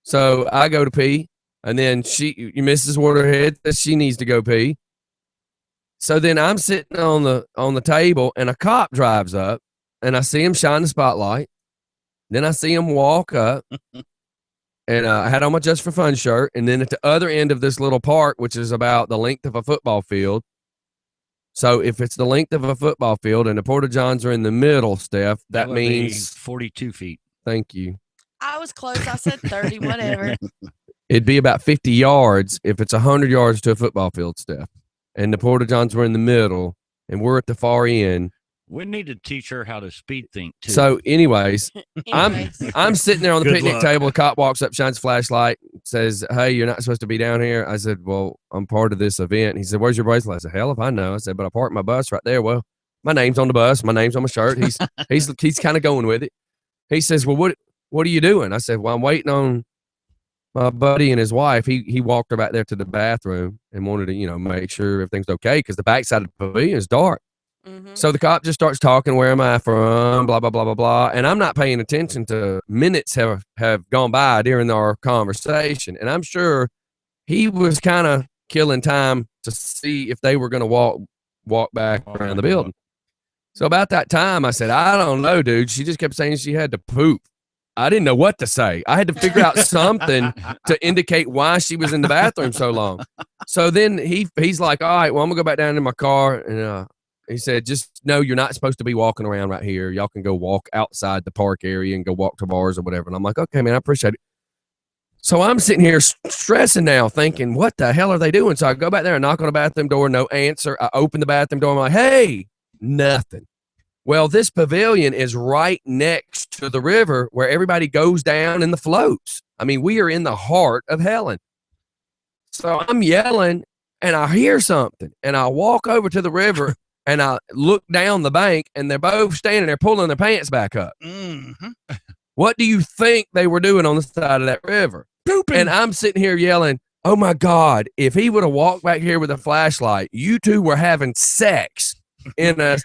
So I go to pee, and then Mrs. Waterhead says she needs to go pee. So then I'm sitting on the table, and a cop drives up, and I see him shine the spotlight. Then I see him walk up. And I had on my Just for Fun shirt. And then at the other end of this little park, which is about the length of a football field. So if it's the length of a football field and the Porta-Johns are in the middle, Steph, that would be means, 42 feet. thank you. I was close. I said 30, whatever. It'd be about 50 yards if it's 100 yards to a football field, Steph. And the Porta-Johns were in the middle, and we're at the far end. We need to teach her how to speed think too. So anyways, Anyways. I'm sitting there on the Good picnic luck. table. A cop walks up, shines a flashlight, says, "Hey, you're not supposed to be down here." I said, "Well, I'm part of this event." He said, "Where's your bracelet?" I said, "Hell if I know." I said, "But I parked my bus right there." Well, my name's on the bus. My name's on my shirt. He's kind of going with it. He says, "Well, what are you doing?" I said, "Well, I'm waiting on my buddy and his wife." He walked her back there to the bathroom and wanted to, you know, make sure everything's okay because the backside of the pavilion is dark. Mhm. So the cop just starts talking, where am I from, blah, blah, blah, blah, blah. And I'm not paying attention to minutes have gone by during our conversation. And I'm sure he was kind of killing time to see if they were going to walk back around the building. So about that time, I said, I don't know, dude. She just kept saying she had to poop. I didn't know what to say. I had to figure out something to indicate why she was in the bathroom so long. So then he's like, all right, well, I'm gonna go back down in my car. And he said, just know you're not supposed to be walking around right here. Y'all can go walk outside the park area and go walk to bars or whatever. And I'm like, okay, man, I appreciate it. So I'm sitting here stressing now, thinking, what the hell are they doing? So I go back there and knock on the bathroom door, no answer. I open the bathroom door. I'm like, hey, nothing. Well, this pavilion is right next to the river where everybody goes down in the floats. I mean, we are in the heart of Helen. So I'm yelling and I hear something and I walk over to the river and I look down the bank and they're both standing there pulling their pants back up. Mm-hmm. What do you think they were doing on the side of that river? Pooping. And I'm sitting here yelling, oh my God, if he would have walked back here with a flashlight, you two were having sex in a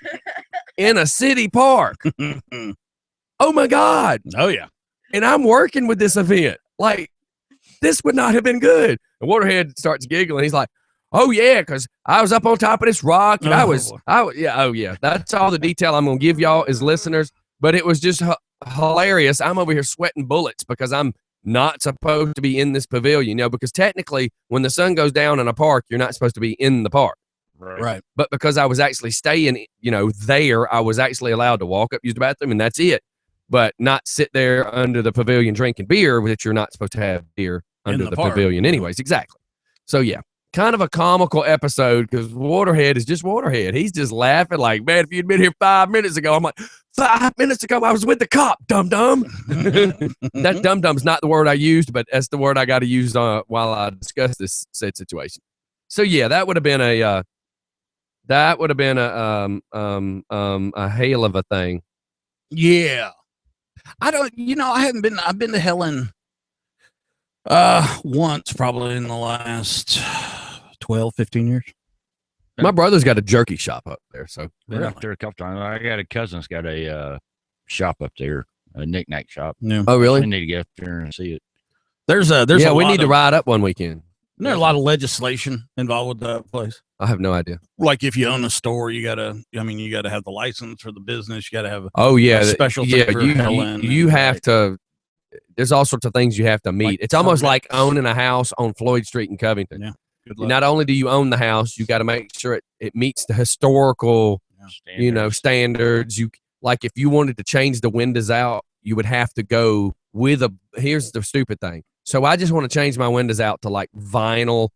city park. Oh my God. Oh, yeah. And I'm working with this event. Like, this would not have been good. And Waterhead starts giggling. He's like, oh yeah, because I was up on top of this rock and I was, yeah, oh yeah. That's all the detail I'm going to give y'all as listeners. But it was just hilarious. I'm over here sweating bullets because I'm not supposed to be in this pavilion, because technically when the sun goes down in a park, you're not supposed to be in the park. Right. But because I was actually staying, there, I was actually allowed to walk up, use the bathroom, and that's it. But not sit there under the pavilion drinking beer, which you're not supposed to have beer under the pavilion anyways. Exactly. So yeah, kind of a comical episode because Waterhead is just Waterhead. He's just laughing like, man, if you'd been here 5 minutes ago, I'm like, 5 minutes ago, I was with the cop, dum-dum. That dum-dum's not the word I used, but that's the word I got to use while I discuss this said situation. So yeah, that would have been a hail of a thing. Yeah. I've been to Helen once probably in the last 12, 15 years. My brother's got a jerky shop up there, so Been up there a couple times. I got a cousin that's got a shop up there, a knick-knack shop. Yeah. oh I really? need to get up there and see it. There's We need to ride up one weekend. There's a lot of legislation involved with that place. I have no idea. Like if you own a store, you gotta have the license for the business. You gotta have Oh yeah, a special thing for Helen. You have to. There's all sorts of things you have to meet. It's almost like owning a house on Floyd Street in Covington. Yeah. Good luck. Not only do you own the house, you got to make sure it meets the historical, standards. You like if you wanted to change the windows out, you would have to go with here's the stupid thing. So I just want to change my windows out to like vinyl,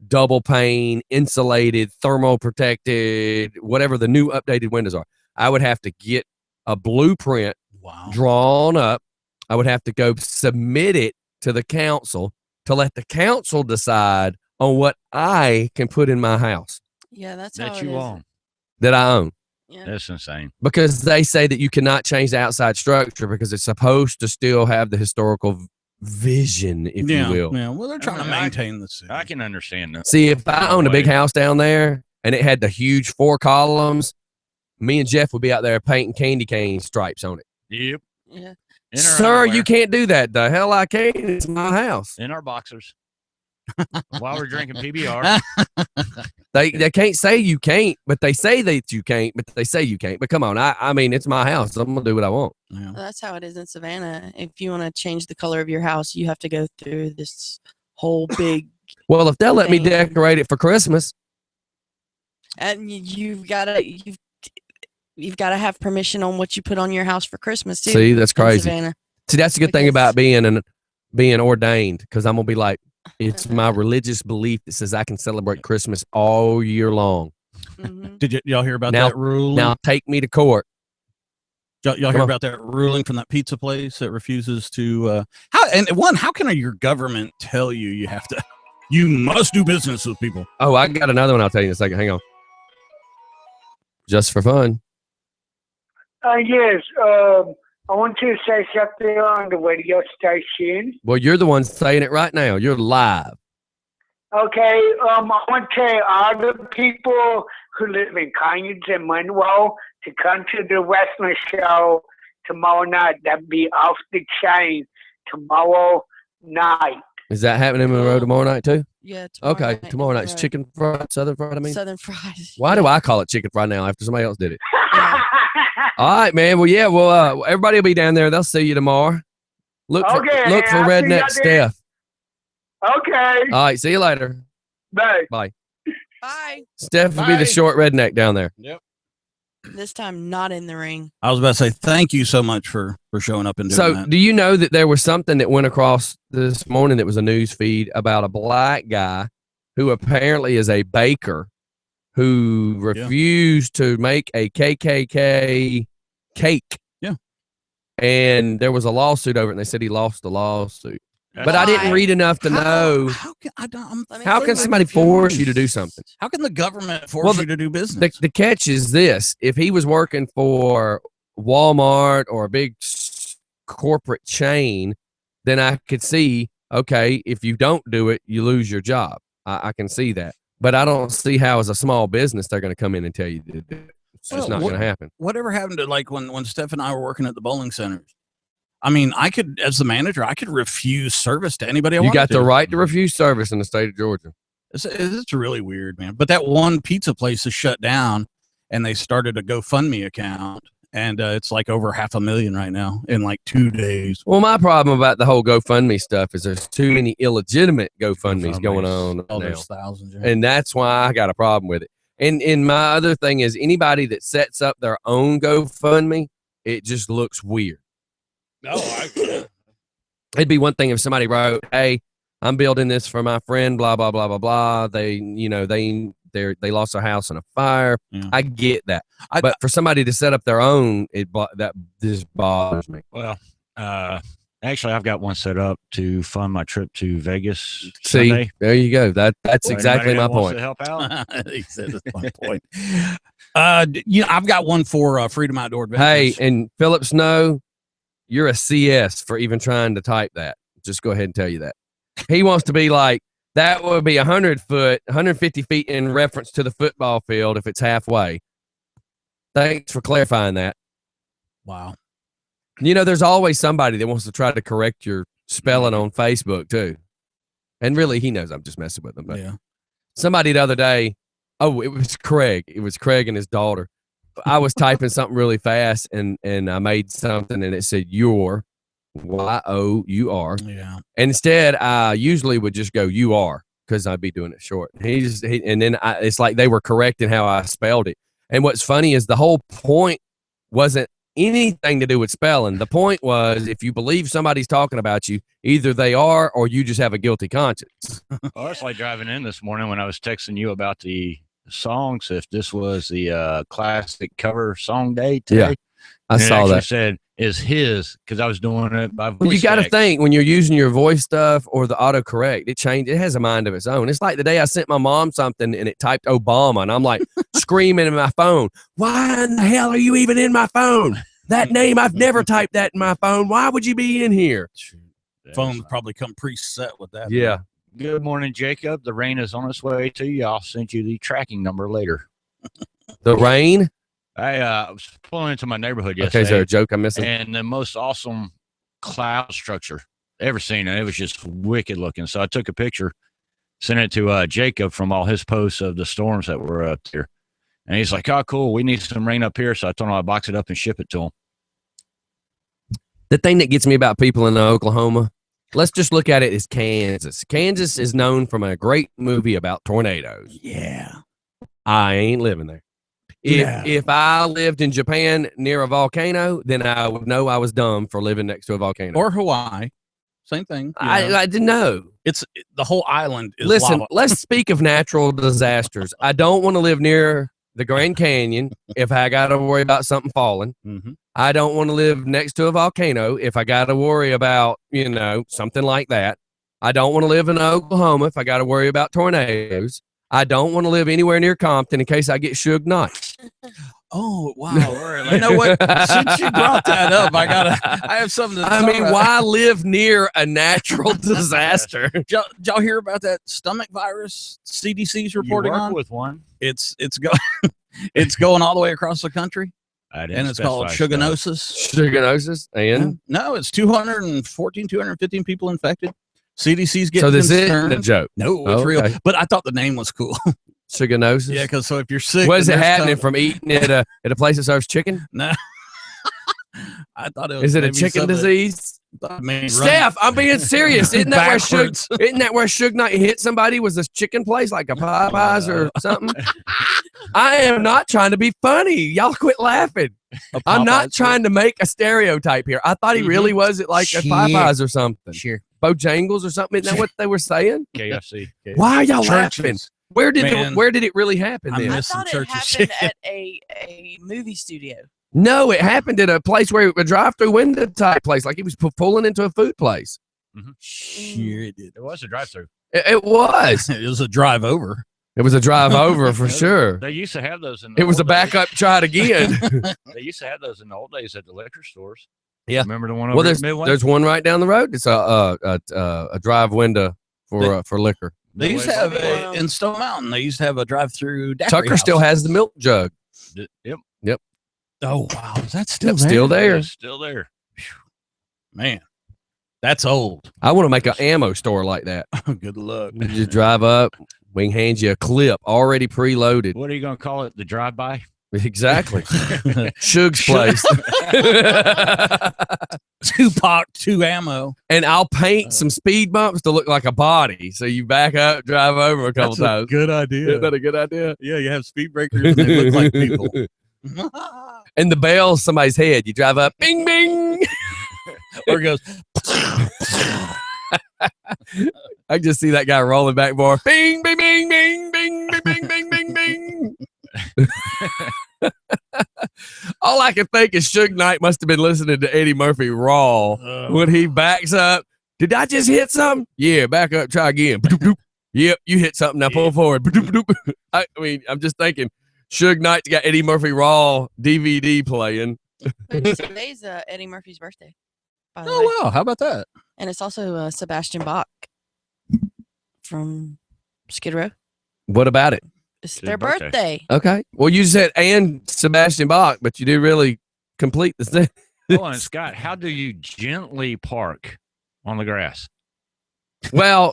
double pane, insulated, thermal protected, whatever the new updated windows are. I would have to get a blueprint drawn up. I would have to go submit it to the council to let the council decide on what I can put in my house. Yeah, that's That how you it is. own. That I own. Yeah. That's insane. Because they say that you cannot change the outside structure because it's supposed to still have the historical vision, if you will. Yeah, well, they're trying to maintain the city. I can understand that. See, if I owned a big house down there and it had the huge 4 columns, me and Jeff would be out there painting candy cane stripes on it. Yep. Yeah. In our Sir, underwear, you can't do that. The hell I can. It's my house. in our boxers while we're drinking PBR. They can't say you can't, but they say that you can't, but they say you can't. But come on, I mean, it's my house. I'm gonna do what I want. Yeah. Well, that's how it is in Savannah. If you want to change the color of your house, you have to go through this whole big, Well, if they'll let me Thing. decorate it for Christmas, and you've got to have permission on what you put on your house for Christmas too. see, that's in crazy. Savannah. See, that's the good thing Because- about being ordained, because I'm gonna be like, it's my religious belief that says I can celebrate Christmas all year long. Mhm. Did y'all hear about Now- that ruling? Now take me to court. Y'all Come hear on. about that ruling from that pizza place that refuses to how can your government tell you you must do business with people? Oh, I got another one. I'll tell you in a second. Hang on. Just for fun. Yes, I want to say something on the radio station. Well, you're the one saying it right now. You're live. Okay, I want to tell all the people who live in Conyers and Monroe to come to the wrestling show tomorrow night. That'll be off the chain tomorrow night. Is that happening in Monroe tomorrow night too? Yeah. Okay, night, tomorrow night's right. chicken fried, southern fried. I mean, Southern fries. why do I call it chicken fried now after somebody else did it? Yeah. All right, man. Well, yeah. Well, everybody will be down there. They'll see you tomorrow. Look for Okay, look for I'll see Redneck y'all there. Steph. Okay. All right. See you later. Bye. Bye. Steph will be the Bye. short redneck down there. This time not in the ring. I was about to say thank you so much for showing up and doing So, that. do you know that there was something that went across this morning that was a news feed about a black guy who apparently is a baker who refused to make a KKK cake? Yeah. And there was a lawsuit over it, and they said he lost the lawsuit. But I didn't Why? read enough to know. How can I don't? Let me How see can what somebody you can force do. you to do something? How can the government force Well, you to do business? The catch is this: if he was working for Walmart or a big corporate chain, then I could see, okay, if you don't do it, you lose your job. I can see that. But I don't see how, as a small business, they're going to come in and tell you to do it. It's just Well, not going to happen. Whatever happened to like when Steph and I were working at the bowling centers? I mean, I could, as the manager, I could refuse service to anybody I You wanted got to. the right to refuse service in the state of Georgia. It's really weird, man. But that one pizza place is shut down, and they started a GoFundMe account, and it's like over 500,000 right now in like 2 days. Well, my problem about the whole GoFundMe stuff is there's too many illegitimate GoFundMes going on Oh, now. there's thousands. Yeah. And that's why I got a problem with it. And my other thing is anybody that sets up their own GoFundMe, it just looks weird. It'd be one thing if somebody wrote, "Hey, I'm building this for my friend, blah blah blah blah blah." They lost their house in a fire. Yeah. I get that, but for somebody to set up their own, that just bothers me. Well, actually, I've got one set up to fund my trip to Vegas See, Sunday. there you go. That's So exactly anybody my that wants point. to help out. He said that's my point. I've got one for Freedom Outdoor Hey, Adventures. and Philip Snow, you're a CS for even trying to type that. Just go ahead and tell you that. He wants to be like, that would be 150 feet in reference to the football field if it's halfway. Thanks for clarifying that. Wow. You know, there's always somebody that wants to try to correct your spelling on Facebook too. And really, he knows I'm just messing with him. But Yeah. somebody the other day, it was Craig. It was Craig and his daughter. I was typing something really fast and I made something and it said your, Y-O-U-R. Yeah. And instead, I usually would just go you are because I'd be doing it short. And then it's like they were correcting how I spelled it. And what's funny is the whole point wasn't anything to do with spelling. The point was if you believe somebody's talking about you, either they are or you just have a guilty conscience. Well, it's like driving in this morning when I was texting you about the songs. If this was the classic cover song day today, Yeah, I and it saw actually that. said is his because I was doing it by voice. Well, you got to text. think when you're using your voice stuff or the autocorrect, it has a mind of its own. It's like the day I sent my mom something and it typed Obama, and I'm like screaming in my phone, "Why in the hell are you even in my phone? That name, I've never typed that in my phone. Why would you be in here?" Phone probably come preset with that. Yeah. Good morning, Jacob. The rain is on its way to you. I'll send you the tracking number later. The rain. I was pulling into my neighborhood Okay, yesterday. is there a joke I'm missing? And the most awesome cloud structure ever seen. And it was just wicked looking. So I took a picture, sent it to Jacob from all his posts of the storms that were up there. And he's like, "Oh, cool. We need some rain up here." So I told him I'd box it up and ship it to him. The thing that gets me about people in Oklahoma, let's just look at it as Kansas. Kansas is known from a great movie about tornadoes. Yeah. I ain't living there. If I lived in Japan near a volcano, then I would know I was dumb for living next to a volcano. Or Hawaii. Same thing. you know. I didn't know. The whole island is Listen, lava. let's speak of natural disasters. I don't want to live near the Grand Canyon if I got to worry about something falling. Mm-hmm. I don't want to live next to a volcano if I got to worry about, something like that. I don't want to live in Oklahoma if I got to worry about tornadoes. I don't want to live anywhere near Compton in case I get Suge Knight. Oh, wow. You know what? Since you brought that up, I have something to talk about. Why live near a natural disaster? Did y'all hear about that stomach virus CDC's reporting you work on? with one. It's going all the way across the country, I didn't and it's called specify stuff. Shuganosis. Sugarnosis and No, it's 215 people infected. CDC's getting So this isn't a concerned. joke. No, it's Oh, real. okay. But I thought the name was cool. Suganosis. Yeah, because so if you're sick, Was and it there's happening from eating at a place that serves chicken? No. I thought it was Is it a maybe chicken something- disease? thought maybe Steph, I'm being serious. Isn't that where Backwards. Suge Knight hit somebody? Was this chicken place like a Popeyes or something? I am not trying to be funny. Y'all quit laughing. I'm not trying to make a stereotype here. I thought he really was at like a Shit. Popeyes or something. Sure. Bojangles or something. Isn't that what they were saying? KFC. Why are y'all laughing? Churches. Where did Man. it really happen I'm then? I missing thought it church and happened shit. at a movie studio. No, it happened at a place where a drive-through window type place, like he was pulling into a food place. Sure, it did. It was a drive-through. It was. It was a drive over. It was a drive over for sure. They used to have those in the It was a old days. backup. Try it again. They used to have those in the old days at the liquor stores. Yeah. Remember the one over Well, at Midway? there's one right down the road. It's a drive window for liquor. They used to have Wow. in Stone Mountain. They used to have a drive-through. Tucker still has the milk jug. Yep. Oh wow, is that still That's there? still there. It's still there. Man, that's old. I want to make an ammo store like that. Good luck. You just drive up. We can hand you a clip already preloaded. What are you going to call it? The drive-by? Exactly. Suge's place. Tupac, 2 ammo. And I'll paint some speed bumps to look like a body. So you back up, drive over a couple times. good idea. Isn't that a good idea? Yeah, you have speed breakers and they look like people. And the bell's somebody's head. You drive up, bing, bing. Or it goes, I just see that guy rolling back more. Bing, bing, bing, bing, bing, bing, bing, bing, bing, bing. All I can think is Suge Knight must have been listening to Eddie Murphy Raw when he backs up. Did I just hit something? Yeah, back up, try again. Yep, you hit something. Now pull forward. I mean, I'm just thinking Suge Knight's got Eddie Murphy Raw DVD playing. But today's Eddie Murphy's birthday, by the way. oh, wow. How about that? And it's also Sebastian Bach from Skid Row. What about it? It's His their birthday. birthday. Okay. Well, you said and Sebastian Bach, but you did really complete the thing. Hold on, Scott. How do you gently park on the grass? Well,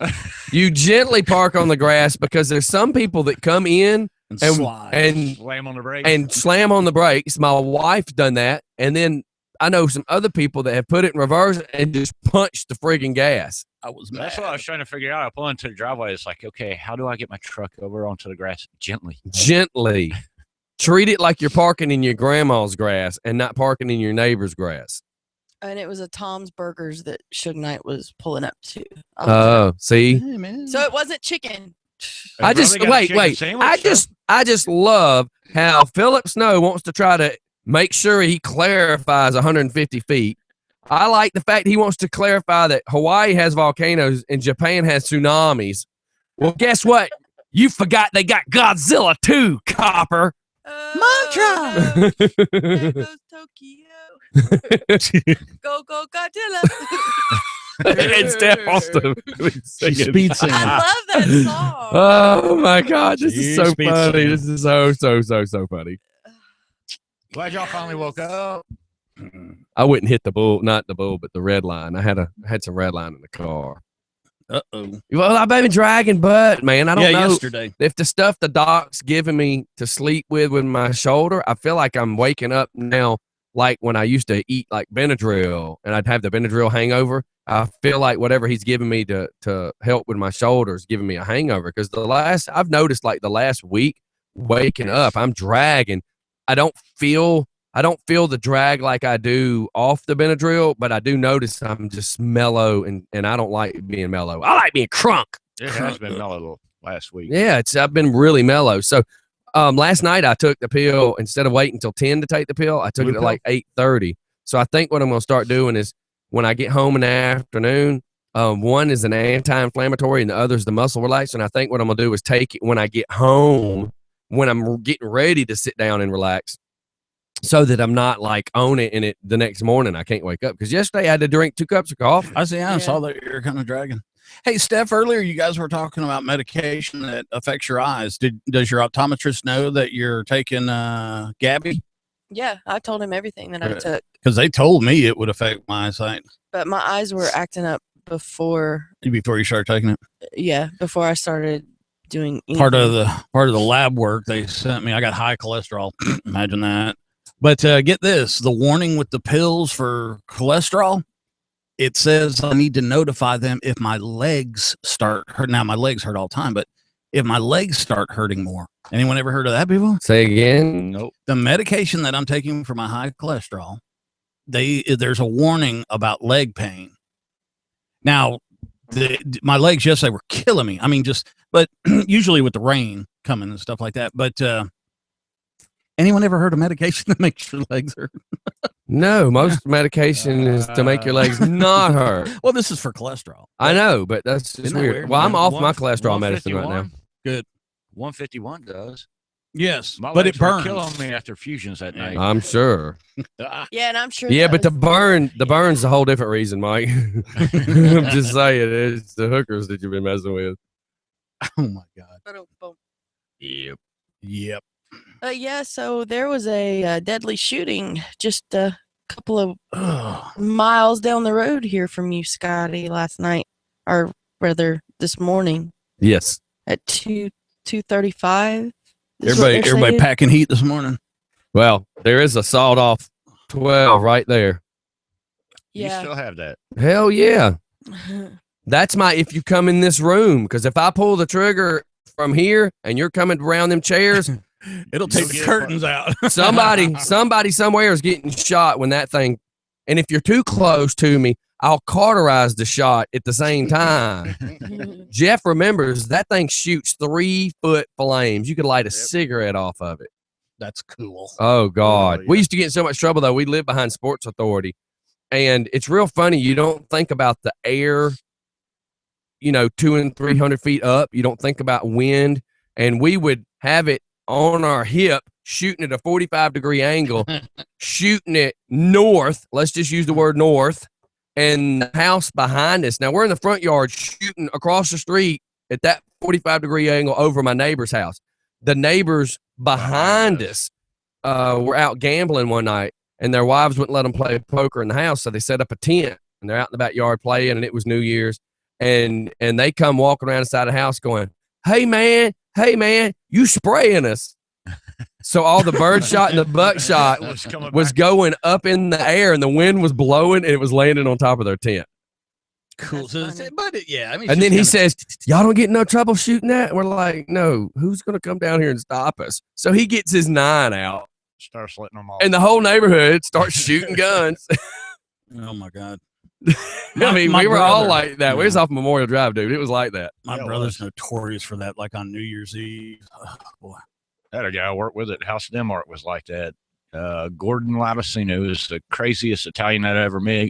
you gently park on the grass because there's some people that come in And, and slide. and Slam on the brakes. and slam on the brakes. My wife's done that, and then I know some other people that have put it in reverse and just punched the friggin' gas. I was mad. That's what I was trying to figure out. I pull into the driveway. It's like, okay, how do I get my truck over onto the grass gently? Gently. Treat it like you're parking in your grandma's grass and not parking in your neighbor's grass. And it was a Tom's Burgers that Suge Knight was pulling up to. Oh, see? Hey, man. So it wasn't chicken. They I just probably got a chicken wait. sandwich, I just love how Philip Snow wants to try to make sure he clarifies 150 feet. I like the fact he wants to clarify that Hawaii has volcanoes and Japan has tsunamis. Well, guess what? You forgot they got Godzilla too, copper. Mantra. There goes Tokyo. Go, go, Godzilla. And Steph wants to sing She's it. speed singing. I love that song. Oh my God, this is so Speed funny. singing. This is so funny. Glad y'all finally woke up. I wouldn't hit the bull, not the bull, but the red line. I had some red line in the car. Uh-oh. Well, I've been dragging butt, man. I don't know yesterday. if the stuff the doc's giving me to sleep with my shoulder. I feel like I'm waking up now, like when I used to eat like Benadryl, and I'd have the Benadryl hangover. I feel like whatever he's giving me to help with my shoulders, giving me a hangover. Because I've noticed like the last week, waking up, I'm dragging. I don't feel the drag like I do off the Benadryl, but I do notice I'm just mellow, and I don't like being mellow. I like being crunk. It has been mellow last week. Yeah, I've been really mellow. So last night I took the pill instead of waiting until 10 to take the pill. I took Blue it at like 8:30. So I think what I'm going to start doing is when I get home in the afternoon, one is an anti-inflammatory and the other is the muscle relaxer. And I think what I'm going to do is take it when I get home, when I'm getting ready to sit down and relax, so that I'm not like on it and it the next morning I can't wake up. Because yesterday I had to drink 2 cups of coffee. I see. I Yeah. saw that you're kind of dragging. Hey, Steph, earlier you guys were talking about medication that affects your eyes. Does your optometrist know that you're taking Gabby? Yeah, I told him everything that I took, Because they told me it would affect my eyesight. but my eyes were acting up before. Before you start taking it. Yeah, before I started doing Part of anything. the lab work they sent me. I got high cholesterol. Imagine that. But get this, the warning with the pills for cholesterol, it says I need to notify them if my legs start hurt. Now my legs hurt all the time, but if my legs start hurting more. Anyone ever heard of that before? Say again. Nope. The medication that I'm taking for my high cholesterol, there's a warning about leg pain. Now, my legs yesterday were killing me. I mean, but usually with the rain coming and stuff like that. But anyone ever heard of medication that makes your legs hurt? No, most medication is to make your legs not hurt. Well, this is for cholesterol. I know, but that's just Isn't that weird. weird? Well, I'm off One- my cholesterol medicine right now. 151? Good. 151 does. Yes, My but legs it were burns. killing me after fusions that night. I'm sure. Yeah, and I'm sure. Yeah, that but the was- burn's a whole different reason, Mike. I'm just saying, it's the hookers that you've been messing with. Oh my God. Ba-dum-bum. Yep. Yep. Yeah, so there was a deadly shooting just a couple of Ugh. miles down the road here from you, Scotty, last night, or rather this morning Yes. at 2:35. is what Everybody they're saying. packing heat this morning. Well, there is a sawed off 12 right there. You Yeah. still have that. Hell yeah. That's if you come in this room, because if I pull the trigger from here and you're coming around them chairs, It'll take the get- curtains out. somebody somewhere is getting shot when that thing. And if you're too close to me, I'll cauterize the shot at the same time. Jeff remembers that thing shoots 3-foot flames. You could light a cigarette off of it. That's cool. Oh God. Oh, We yeah. used to get in so much trouble though. We lived behind Sports Authority. And it's real funny. You don't think about the air, 200 and 300 feet up. You don't think about wind. And we would have it on our hip, shooting at a 45-degree angle, shooting it north. Let's just use the word north. And the house behind us. Now we're in the front yard shooting across the street at that 45-degree angle over my neighbor's house. The neighbors behind us were out gambling one night, and their wives wouldn't let them play poker in the house, so they set up a tent, and they're out in the backyard playing, and it was New Year's, and they come walking around inside the house going, hey man, you spraying us. So all the birdshot and the buckshot was going up in the air, and the wind was blowing, and it was landing on top of their tent. Cool. That's funny. I mean, And then he says, y'all don't get in no trouble shooting that? And we're like, no, who's going to come down here and stop us? So he gets his 9 out, Starts letting them all. and the whole neighborhood starts shooting guns. oh my God. I mean, My we were all brother- like that. We was off Memorial Drive, dude. It was like that. My Yeah, it brother's notorious for that, like on New Year's Eve. Oh, boy. I had a guy I worked with at House of Denmark was like that. Gordon Latticino is the craziest Italian I'd ever met.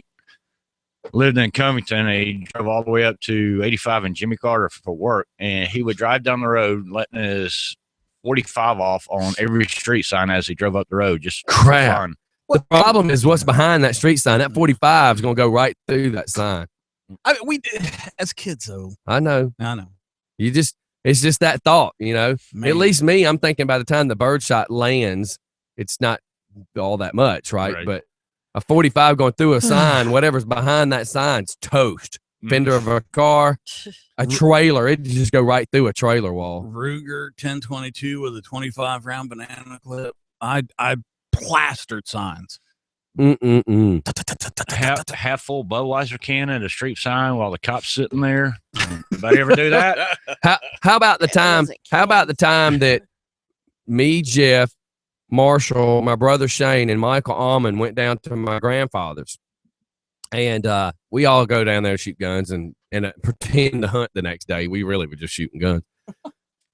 Lived in Covington. He drove all the way up to 85 and Jimmy Carter for work, and he would drive down the road, letting his 45 off on every street sign as he drove up the road. Just for Crap. fun. The problem is what's behind that street sign. That 45 is going to go right through that sign. I mean, we did as kids, though. I know. I know. It's just that thought, Man. At least me, I'm thinking by the time the birdshot lands, it's not all that much, right? Right. But a 45 going through a sign, whatever's behind that sign's toast. Fender of a car, a trailer, it just go right through a trailer wall. Ruger 1022 with a 25 round banana clip. I plastered signs. Mm-mm-mm. Half full Budweiser can at a street sign while the cop's sitting there. Anybody ever do that? How about the It time? wasn't How about the cans. time that me, Jeff, Marshall, my brother Shane, and Michael Almond went down to my grandfather's, and we all go down there to shoot guns and pretend to hunt the next day. We really were just shooting guns.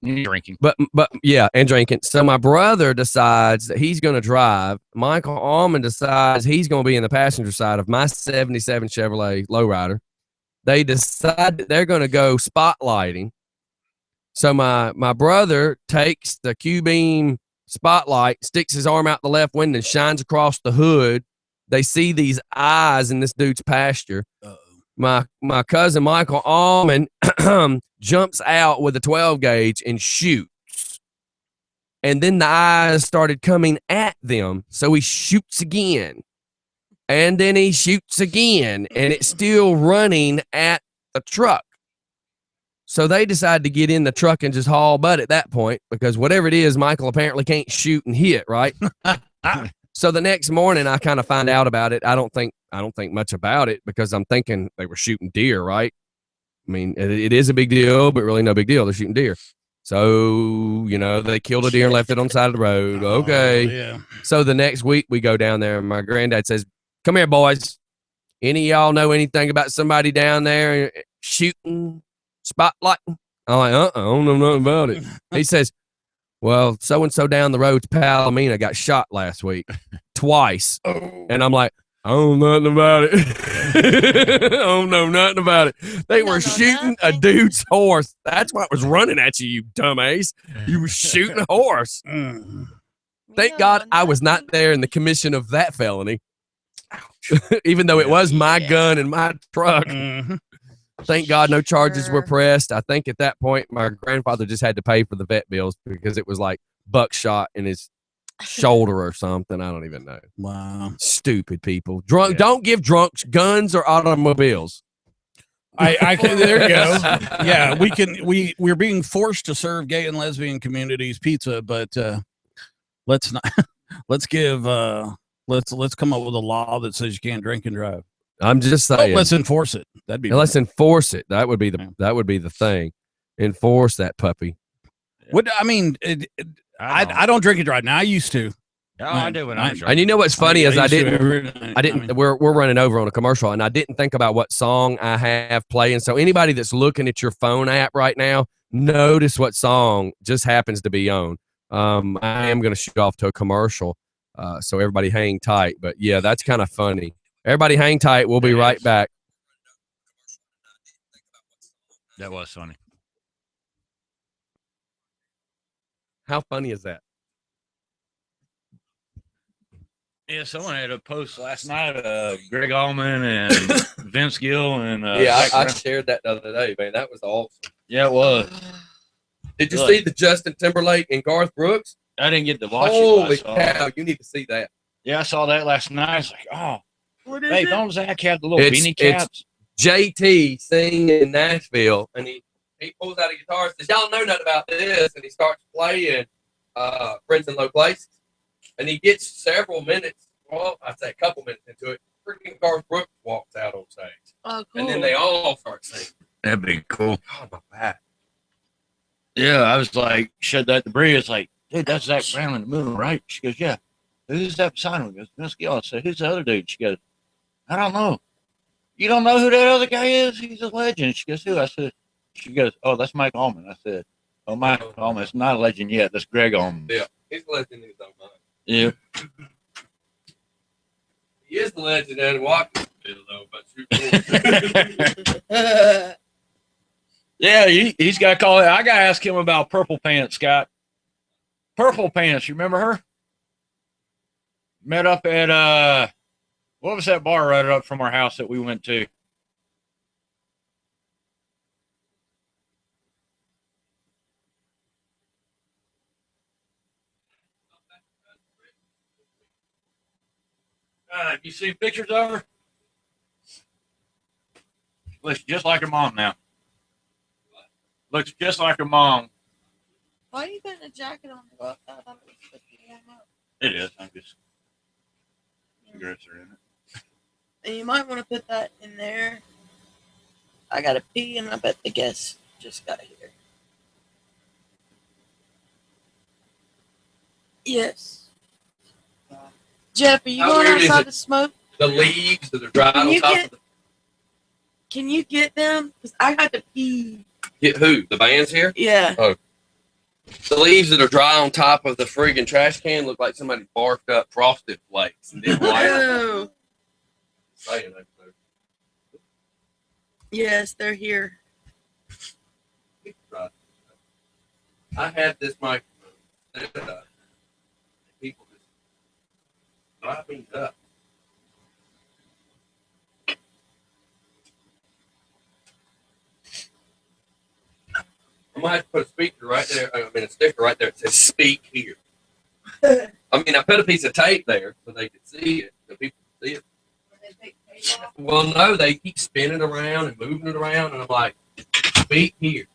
Drinking. But yeah, and drinking. So my brother decides that he's going to drive. Michael Almond decides he's going to be in the passenger side of my 77 Chevrolet lowrider. They decide that they're going to go spotlighting. So my brother takes the Q-beam spotlight, sticks his arm out the left window, and shines across the hood. They see these eyes in this dude's pasture. Uh-oh. My cousin Michael Almond jumps out with a 12 gauge and shoots. And then the eyes started coming at them. So he shoots again. And then he shoots again, and it's still running at the truck. So they decide to get in the truck and just haul butt at that point, because whatever it is, Michael apparently can't shoot and hit, right? So the next morning I kind of find out about it. I don't think much about it, because I'm thinking they were shooting deer, right? I mean, it is a big deal, but really no big deal. They're shooting deer. So, they killed a deer and left it on the side of the road. Okay. Yeah. So the next week we go down there, and my granddad says, "Come here, boys. Any of y'all know anything about somebody down there shooting, spotlighting?" I'm like, I don't know nothing about it. He says, "Well, so-and-so down the road to Palomino got shot last week twice." Oh. And I'm like, I don't know nothing about it. I don't know nothing about it. They were shooting a dude's horse. That's what was running at you, you dumbass. You were shooting a horse. Thank God I was not there in the commission of that felony. Even though it was my gun and my truck. Thank God no charges were pressed. I think at that point my grandfather just had to pay for the vet bills, because it was like buckshot in his shoulder or something. I don't even know. Wow. Stupid people. Don't give drunks guns or automobiles. I can, there you go. Yeah, we're being forced to serve gay and lesbian communities pizza, but let's not let's come up with a law that says you can't drink and drive. I'm just saying. Let's enforce it. That'd be let's enforce it. That would be the thing. Enforce that puppy. What I mean, I don't drink and drive now. I used to. Oh, I do when I was And you know what's funny is I didn't. mean, We're running over on a commercial, and I didn't think about what song I have playing. So anybody that's looking at your phone app right now, notice what song just happens to be on. I am going to shoot off to a commercial, so everybody hang tight. But yeah, that's kind of funny. Everybody hang tight. We'll be right back. That was funny. How funny is that? Yeah, someone had a post last night. Greg Allman and Vince Gill and I shared that the other day, man. That was awesome. Yeah, it was. Did you see the Justin Timberlake and Garth Brooks? I didn't get to watch it. Holy cow! You need to see that. Yeah, I saw that last night. I was like, oh, What is hey, it? don't Zach have the little beanie it's caps? JT singing in Nashville, and he pulls out a guitar and says, "Y'all know nothing about this," and he starts playing "Friends in Low Places," and he gets several minutes. Well, I'd say a couple minutes into it. Freaking Garth Brooks walks out on stage, Oh, cool. and then they all start singing. That'd be cool. Oh my back! Yeah, I was like, shut that debris. It's like, dude, that's Zach Brown in the middle, right? She goes, yeah. Who's that beside him? He goes, Vince Gill. I said, who's the other dude? She goes, I don't know. You don't know who that other guy is? He's a legend. She goes, who? I said, she goes, oh, that's Mike Allman. I said, oh, Mike Allman. It's not a legend yet. That's Greg Allman. Yeah, he's a legend in his own mind. Yeah. He is the legend in Watkins, though. But Yeah, he's got to call it. I got to ask him about Purple Pants, Scott. Purple Pants, you remember her? Met up at, what was that bar right up from our house that we went to? You see pictures of her? Looks just like her mom now. Looks just like her mom. Why are you putting a jacket on? I thought it was supposed to warm up. It is. I'm just. Cigarettes are in it. And you might want to put that in there. I gotta pee, and I bet the guests just got here. Yes. Jeff, are you How going weird is outside it? to smoke? the leaves that are dry on top of the. Can you get them? Because I got to pee. Get who? The bands here? Yeah. The leaves that are dry on top of the friggin' trash can look like somebody barked up frosted flakes and didn't light them. Oh. Saying that, though. Yes, they're here. I had this microphone. People just drive me up. I might have to put a speaker right there. A sticker right there that says "Speak Here." I put a piece of tape there so they could see it, so people could see it. Well, no, they keep spinning around and moving it around, and I'm like, beat here.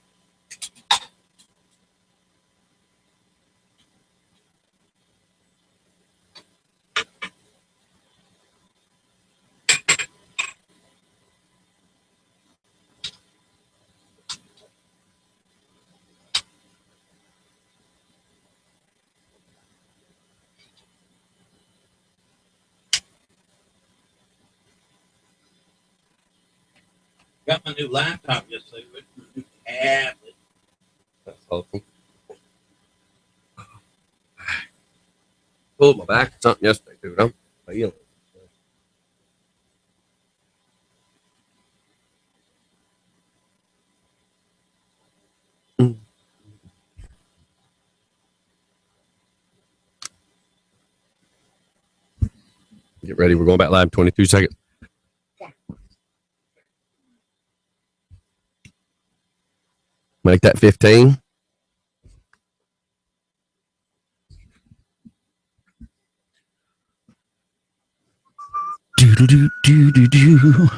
Got my new laptop yesterday with my new tablet. That's awesome. Pulled my back or something yesterday, dude. I'm feeling it. Get ready. We're going back live in 22 seconds. Make that 15. Do.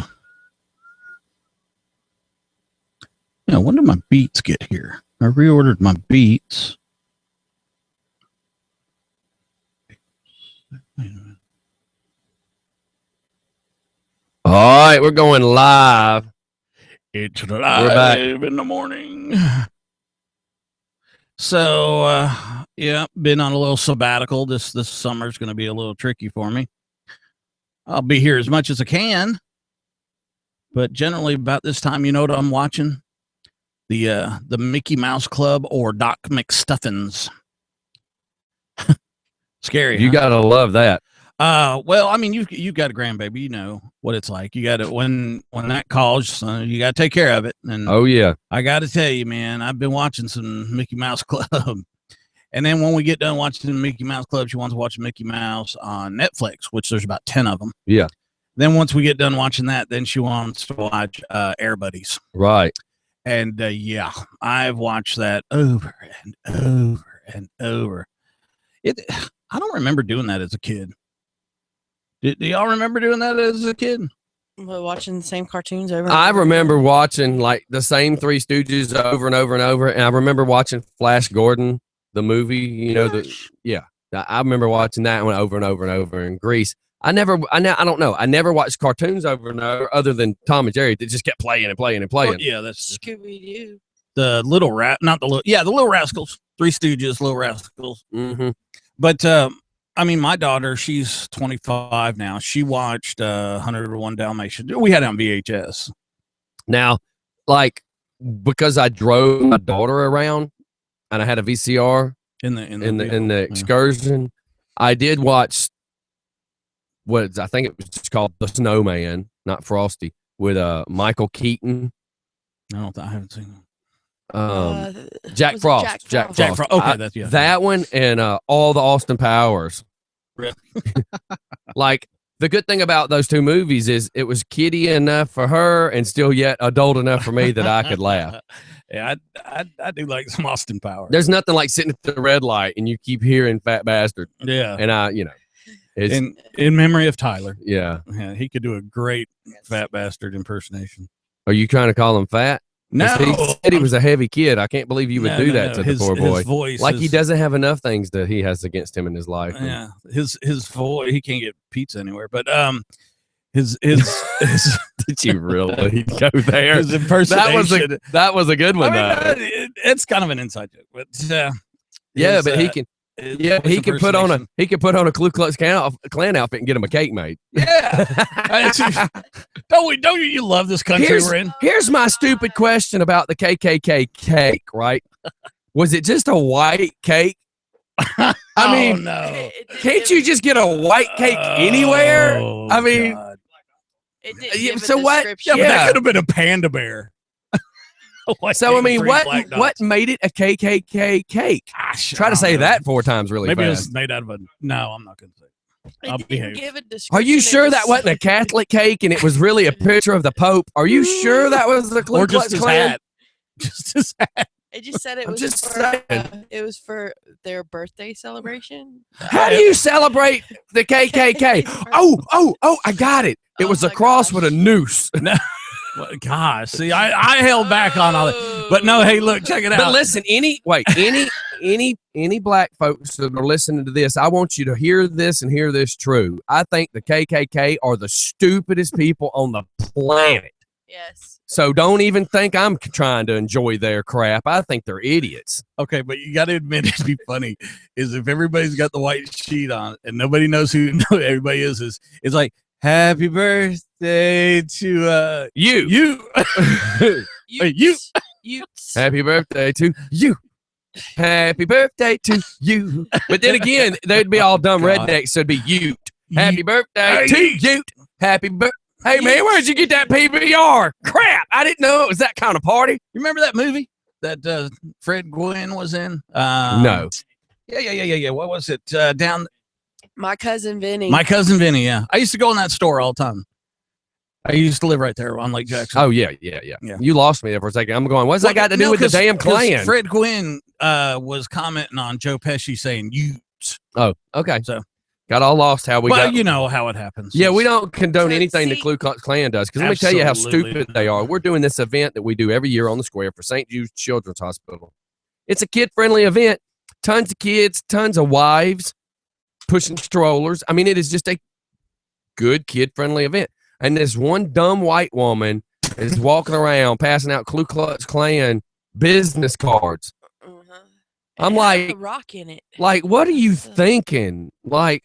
Yeah, when did my beats get here? I reordered my beats. All right, we're going live. It's We're back. live in the morning. So, yeah, been on a little sabbatical. This summer's going to be a little tricky for me. I'll be here as much as I can, but generally about this time, you know what I'm watching? The Mickey Mouse Club or Doc McStuffins. Scary. You huh? gotta love that. Well, I mean, you got a grandbaby, you know what it's like. You got to when that calls, you got to take care of it. And Oh yeah. I got to tell you, man, I've been watching some Mickey Mouse Club, and then when we get done watching the Mickey Mouse Club, she wants to watch Mickey Mouse on Netflix, which there's about 10 of them. Yeah. Then once we get done watching that, then she wants to watch Air Buddies, Right. and yeah, I've watched that over and over and over. I don't remember doing that as a kid. Do y'all remember doing that as a kid? We're watching the same cartoons over. and I over remember watching like the same Three Stooges over and over and over, and I remember watching Flash Gordon, the movie. You know I remember watching that one over and over and over. And Grease. I don't know. I never watched cartoons over and over other than Tom and Jerry that just kept playing and playing and playing. Oh, yeah, that's Scooby Doo. the Little Rat, not the Little Rascals, Three Stooges, Little Rascals. Mm-hmm. But I mean, my daughter, she's 25 now. She watched 101 Dalmatians. We had it on VHS. Now, like because I drove my daughter around and I had a VCR in the excursion, I did watch I think it was just called The Snowman, not Frosty, with Michael Keaton. I haven't seen Jack was it Frost. Jack Jack Frost. Okay, that one and all the Austin Powers. Really? Like the good thing about those two movies is it was kiddie enough for her and still yet adult enough for me that I could laugh. Yeah, I do like some Austin Powers. There's nothing like sitting at the red light and you keep hearing "Fat Bastard." Yeah, And it's in memory of Tyler. yeah. Yeah, he could do a great Fat Bastard impersonation. Are you trying to call him fat? No, He said he was a heavy kid. I can't believe you would do that to the poor boy. His voice, Like he doesn't have enough things that he has against him in his life. Yeah, his voice. He can't get pizza anywhere. But his did you really go there? His impersonation. That was a good one. I mean, it's kind of an inside joke, but yeah, but he can. Yeah, he can put on a Ku Klux Klan outfit and get him a cake made. Yeah, don't you love this country we're in? Here's my stupid question about the KKK cake. Right? Was it just a white cake? I mean, no. Can't you just get a white cake anywhere? Oh, I mean, God. It didn't give a so what? Yeah, but Yeah. that could have been a panda bear. So I mean, what made it a KKK cake? Try to say that 4 times really Maybe it fast. was made out of a. No, I'm not going to say. It I'll didn't behave. give a Are description, you it sure that just- wasn't a Catholic cake and it was really a picture of the Pope? Are you sure that was the Ku Or Klux just his Klan? hat. Just his hat. It just said it I'm was just for, saying. it was for their birthday celebration. How do you celebrate the KKK? Oh, I got it. It Oh was a my cross with a gosh. noose. Well, gosh, see, I held back on all that. But no, hey, look, check it out. But listen, any black folks that are listening to this, I want you to hear this and hear this true. I think the KKK are the stupidest people on the planet. Yes. So don't even think I'm trying to enjoy their crap. I think they're idiots. Okay, but you got to admit it'd be funny is if everybody's got the white sheet on and nobody knows who everybody is it's like happy birthday to You. You. Utes. Happy birthday to you. Happy birthday to you. But then again, they'd be all dumb God. rednecks, so it'd be Ute. Happy birthday Hey. to Ute. Happy birthday. Hey, man, where'd you get that PBR? Crap. I didn't know it was that kind of party. You remember that movie that Fred Gwynn was in? No. Yeah. What was it? Down My cousin Vinny. My Cousin Vinny, yeah. I used to go in that store all the time. I used to live right there on Lake Jackson. Oh, yeah. Yeah. You lost me there for a second. I'm going, what's that got to do with the damn 'cause Klan? Fred Gwynn was commenting on Joe Pesci saying Utes. Oh, okay. So Got all lost how we well, got. you know how it happens. Yeah, we don't condone So, anything the see- Ku Klux Klan does. Because let me tell you how Absolutely stupid they are. We're doing this event that we do every year on the square for St. Jude's Children's Hospital. It's a kid-friendly event. Tons of kids, tons of wives pushing strollers. I mean, it is just a good kid-friendly event. And this one dumb white woman is walking around passing out Ku Klux Klan business cards. Uh-huh. I'm It had like- a rock in it. Like, what are you thinking? Like,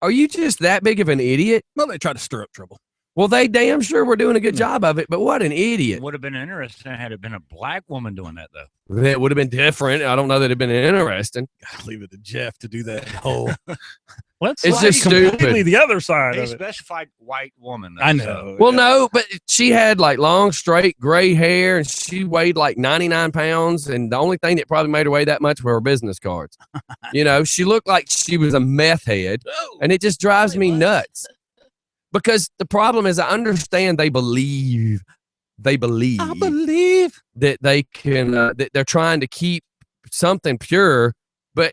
are you just that big of an idiot? Well, they try to stir up trouble. Well, they damn sure were doing a good job of it, but what an idiot. Would have been interesting had it been a black woman doing that though. That would have been different. I don't know that it'd been interesting. Gotta leave it to Jeff to do that whole. Let's It's like just stupid. completely the other side They of it. specified white woman. Though, I so- know. Well, no, but she had like long, straight, gray hair, and she weighed like 99 pounds. And the only thing that probably made her weigh that much were her business cards. You know, she looked like she was a meth head, Oh, and it just drives me Really was. nuts. Because the problem is, I understand they believe I believe. that they can that they're trying to keep something pure, but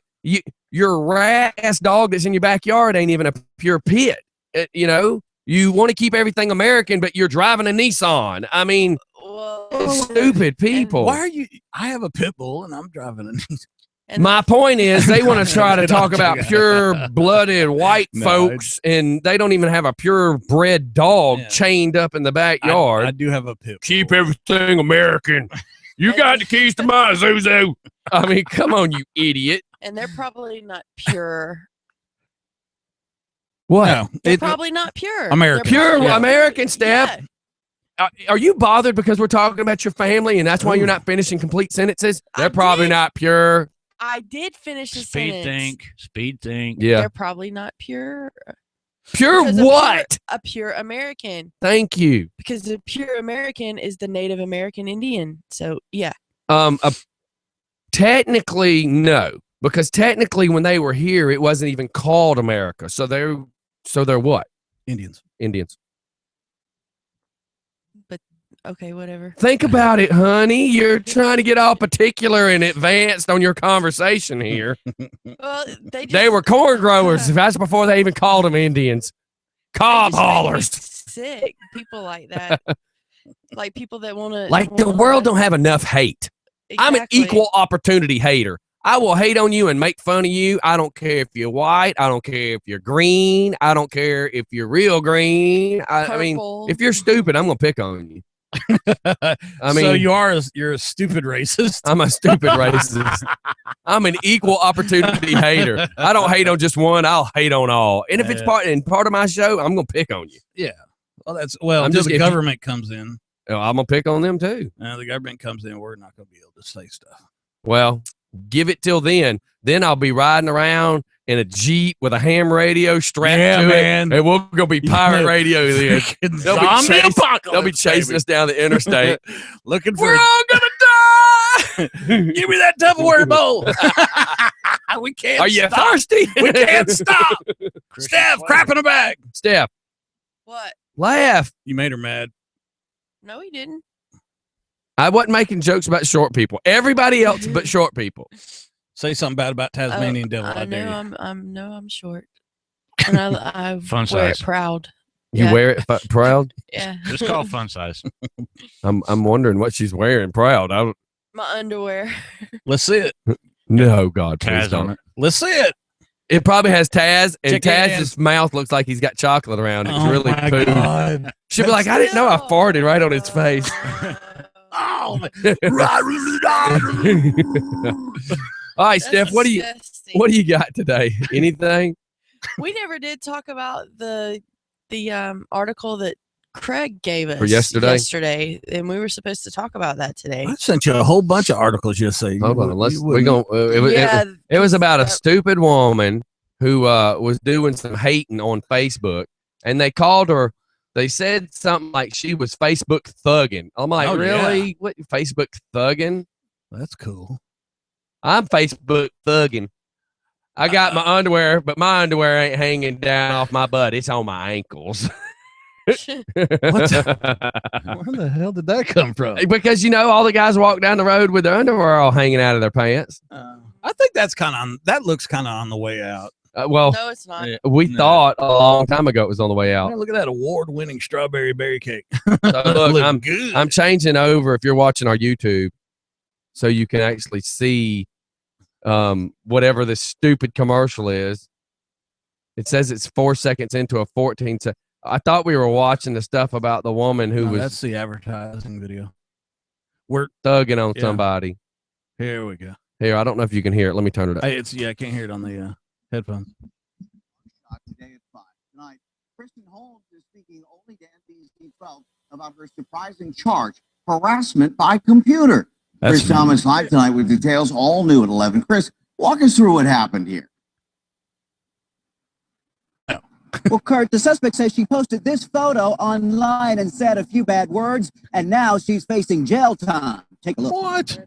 your rat ass dog that's in your backyard ain't even a pure pit. You know, you want to keep everything American, but you're driving a Nissan. I mean, Well, stupid people. Why are you? I have a pit bull and I'm driving a. and My point is, they want to try to No, talk about I'm pure-blooded white No, folks, and they don't even have a pure-bred dog Yeah. chained up in the backyard. I do have a pit bull. Keep everything American. You got the keys to my Zuzu. I mean, come on, you idiot. and they're probably not pure. What? No, They're it, probably not pure. American. They're Pure probably- Yeah. American, Steph. Yeah. Are you bothered because we're talking about your family and that's why you're not finishing complete sentences? I They're probably did. not pure. I did finish the Speed sentence. think. Yeah. They're probably not pure. Pure Because a what? A pure American. Thank you. Because the pure American is the Native American Indian. So yeah. Technically, no. Because technically when they were here, it wasn't even called America. So they're what? Indians. Indians. Okay, whatever. Think about it, honey. You're trying to get all particular and advanced on your conversation here. Well, they just, They were corn growers. That's before they even called them Indians. they Cob just make me haulers. sick. People like that. Like people that want to. Like the world don't have enough hate. I'm an equal opportunity hater. I will hate on you and make fun of you. I don't care if you're white. I don't care if you're green. I don't care if you're real green. I mean, if you're stupid, I'm gonna pick on you. I mean, so you're a stupid racist. I'm a stupid racist. I'm an equal opportunity hater. I don't hate on just one. I'll hate on all. And if it's part of my show, I'm gonna pick on you. Well, that's I'm until just- the if you- government comes in. I'm gonna pick on them too. The government comes in, we're not going to be able to say stuff. Well, give it till then. Then I'll be riding around in a Jeep with a ham radio strapped Yeah, to man. it, and we're gonna be pirate Yeah. radio then. Freaking They'll be zombie chasing- apocalypse. They'll be chasing baby. us down the interstate. Looking for. We're all gonna die. Give me that Tupperware bowl. We can't. Are you stop. thirsty? We can't stop. Steph, crap in a bag. Steph, What? laugh. You made her mad. No, he didn't. I wasn't making jokes about short people. Everybody else but short people. Say something bad about Tasmanian devil. I dare know you. I'm short, and I Fun wear it size. proud. You Yeah. wear it proud? Yeah, Just call fun size. I'm wondering what she's wearing proud. I don't my underwear. Let's see it. No, God, please Taz on don't. it. Let's see it. It probably has Taz, and Check it Taz's mouth looks like he's got chocolate around it. It's Oh really my poo. God. She'll be like, I didn't know I farted right on his face. Oh, All right, That's Steph, what do you got today? Anything? We never did talk about the article that Craig gave us For yesterday? and we were supposed to talk about that today. I sent you a whole bunch of articles yesterday. Hold on, we're going. gonna. It was about a Yep. stupid woman who was doing some hating on Facebook, and they called her. They said something like she was Facebook thugging. I'm like, Oh, really? yeah. What Facebook thugging? That's cool. I'm Facebook thugging. I got my underwear, but my underwear ain't hanging down off my butt. It's on my ankles. Where the hell did that come from? Because all the guys walk down the road with their underwear all hanging out of their pants. I think that's that looks kind of on the way out. Well, No, it's not. we No. thought a long time ago it was on the way out. Man, look at that award-winning strawberry berry cake. So look, Look good. I'm changing over if you're watching our YouTube, so you can actually see whatever this stupid commercial is. It says it's 4 seconds into a 14 second. I thought we were watching the stuff about the woman who No, was that's the advertising video. We're thugging on Yeah. somebody. here. We go. Here, I don't know if you can hear it. Let me turn it up. Hey, I can't hear it on the headphones. Today at 5. Tonight, Kristen Holmes is speaking only to NBC 12 about her surprising charge, harassment by computer. Chris Thomas live tonight with details all new at 11. Chris, walk us through what happened here. Well, Kurt, the suspect says she posted this photo online and said a few bad words, and now she's facing jail time. Take a look. What?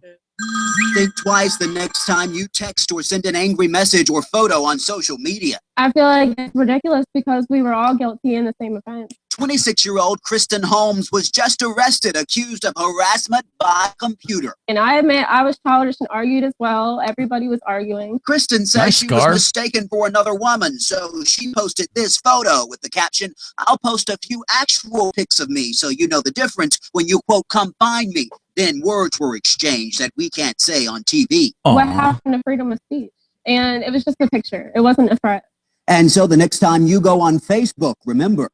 Think twice the next time you text or send an angry message or photo on social media. I feel like it's ridiculous because we were all guilty in the same offense. 26-year-old Kristen Holmes was just arrested, accused of harassment by computer. And I admit I was childish and argued as well. Everybody was arguing. Kristen says Nice she scar. was mistaken for another woman, so she posted this photo with the caption, "I'll post a few actual pics of me so you know the difference when you, quote, come find me." Then words were exchanged that we can't say on TV. What Aw. happened to freedom of speech? And it was just a picture. It wasn't a threat. And so the next time you go on Facebook, remember,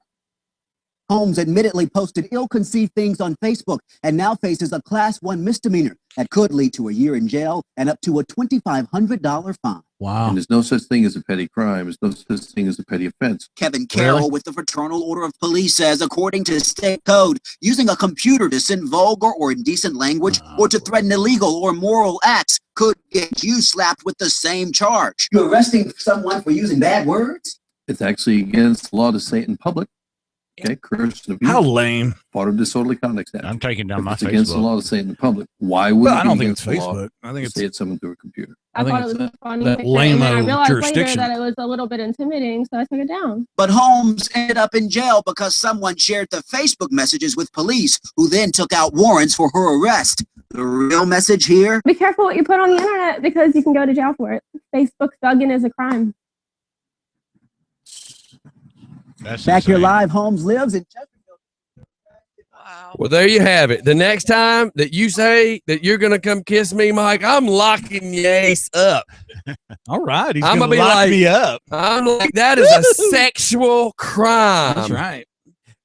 Holmes admittedly posted ill-conceived things on Facebook and now faces a Class 1 misdemeanor that could lead to a year in jail and up to a $2,500 fine. Wow. And there's no such thing as a petty crime. There's no such thing as a petty offense. Kevin Carroll with the Fraternal Order of Police says, according to state code, using a computer to send vulgar or indecent language or to threaten illegal or immoral acts could get you slapped with the same charge. You're arresting someone for using bad words? It's actually against the law to say it in public. Okay, Christian abuse, How lame. part of disorderly conduct statute. I'm taking down If my it's against the Facebook. law to say it in public. Why would Well, it I be don't think it's against the law Facebook. I think to it's say it someone through a computer? I think thought it's it was a funny that picture. And then I lame-o realized later jurisdiction. that it was a little bit intimidating, so I took it down. But Holmes ended up in jail because someone shared the Facebook messages with police, who then took out warrants for her arrest. The real message here? Be careful what you put on the internet because you can go to jail for it. Facebook thugging is a crime. That's Back here insane. live, Holmes lives in Chesterfield. Wow. Well, there you have it. The next time that you say that you're gonna come kiss me, Mike, I'm locking your ace up. All right. He's I'm going gonna to be lock like- me up. I'm like, that is a sexual crime. That's right.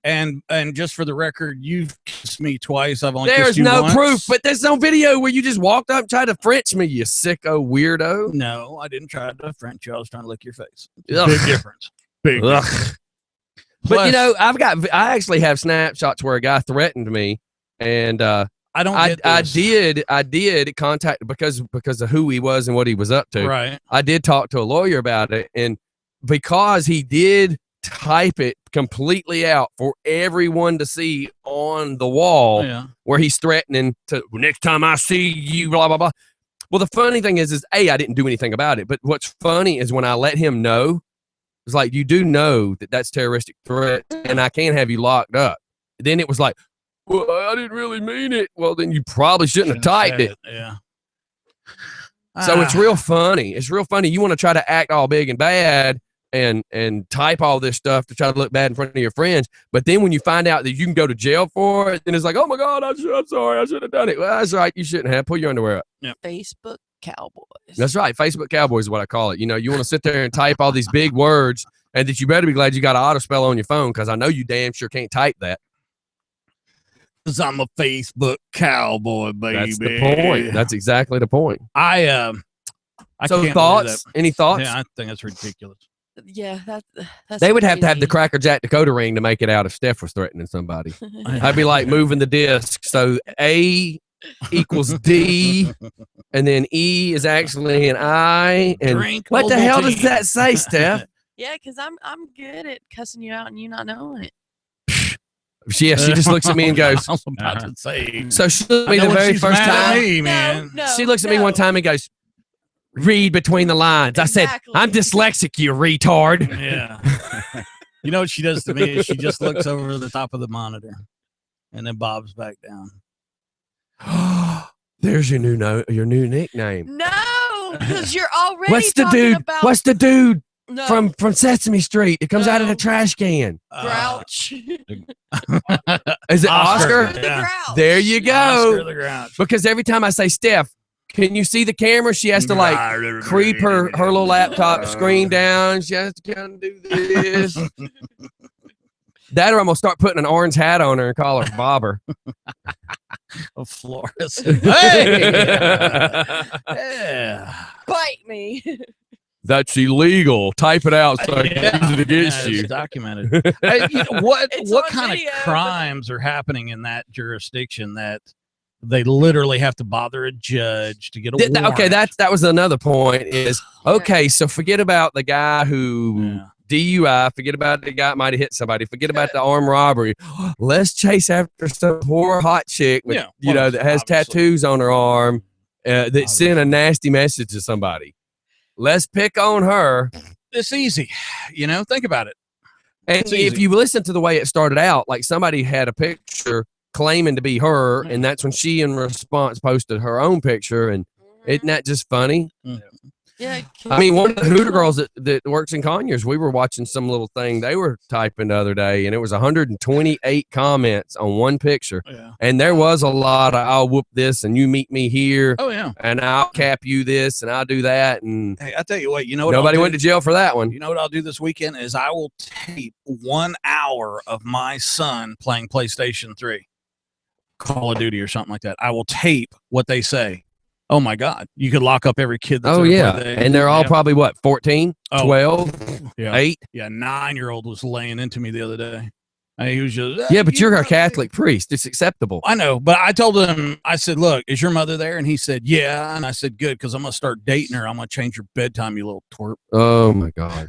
And just for the record, you've kissed me twice. I've only There's kissed you no once. proof, but there's no video where you just walked up and tried to French me, you sicko weirdo. No, I didn't try to French you. I was trying to lick your face. Ugh. Big difference. Big difference. Ugh. But I actually have snapshots where a guy threatened me, and I don't get I this. did contact because of who he was and what he was up to. Right. I did talk to a lawyer about it, and because he did type it completely out for everyone to see on the wall, Yeah. where he's threatening to, next time I see you, blah blah blah. Well, the funny thing is I didn't do anything about it, but what's funny is when I let him know, it's like, you do know that that's terroristic threat, and I can't have you locked up. Then it was like, well, I didn't really mean it. Well, then you probably shouldn't have typed it. Yeah. So it's real funny. It's real funny. You want to try to act all big and bad and type all this stuff to try to look bad in front of your friends. But then when you find out that you can go to jail for it, then it's like, oh my God, I'm sorry. I should have done it. Well, that's right. You shouldn't have. Pull your underwear up. Facebook cowboys. That's right. Facebook cowboys is what I call it. You know, you want to sit there and type all these big words, and that you better be glad you got an auto spell on your phone, because I know you damn sure can't type that. Because I'm a Facebook cowboy, baby. That's the point. That's exactly the point. I So can't thoughts? believe that. Any thoughts? Yeah, I think that's ridiculous. Yeah, that's They would have to have the crazy. Cracker Jack Dakota ring to make it out if Steph was threatening somebody. I'd be like moving the disc. So A equals D, and then E is actually an I. And Drink what the hell Ovaltine. does that say, Steph? Yeah, because I'm good at cussing you out and you not knowing it. She just looks at me and goes, I was about to say. so she looked at me I know the when very she's first mad at time. me, man. No, She looks at me one time and goes, read between the lines. I said, Exactly. I'm dyslexic, you retard. Yeah. You know what she does to me? She just looks over the top of the monitor and then bobs back down. There's your new nickname. No, because you're already What's the talking dude? about What's the dude no, from Sesame Street that comes out of the No. trash can? Grouch. Is it Oscar? The Yeah. Grouch. There you Oscar go. the Grouch. Because every time I say, Steph, can you see the camera? She has to like creep her little laptop screen down. She has to kind of do this. That, or I'm gonna start putting an orange hat on her and call her Bobber. Of Flores. Hey! Yeah. Bite me. That's illegal. Type it out so I can use it against Yeah, you. it's documented. Hey, you know, what It's what on kind video. of crimes are happening in that jurisdiction that they literally have to bother a judge to get a warrant? Okay, that was another point. Is okay. So forget about the guy who Yeah. DUI. Forget about the guy that might have hit somebody. Forget about the armed robbery. Let's chase after some poor hot chick with, Yeah, that has obviously. tattoos on her arm that sent a nasty message to somebody. Let's pick on her. It's easy. You know, think about it. And It's if easy. you listen to the way it started out, like somebody had a picture claiming to be her, and that's when she, in response, posted her own picture. And isn't that just funny? Yeah. I mean, one of the Hooter girls that works in Conyers, we were watching some little thing they were typing the other day, and it was 128 comments on one picture. Yeah. And there was a lot of, I'll whoop this, and you meet me here, Oh yeah. and I'll cap you this, and I'll do that. And Hey, I tell you what. You know what? nobody I'll went do? to jail for that one. You know what I'll do this weekend is I will tape 1 hour of my son playing PlayStation 3, Call of Duty or something like that. I will tape what they say. Oh my God. You could lock up every kid that's Oh, ever yeah. played And they're all Yeah. probably, what, 14, Oh. 12, Yeah. 8? Yeah, 9-year-old was laying into me the other day. And he was just Yeah, but you you're a know, Catholic priest. It's acceptable. I know, but I told him, I said, look, is your mother there? And he said, yeah. And I said, good, because I'm gonna start dating her. I'm gonna change your bedtime, you little twerp. Oh, my God.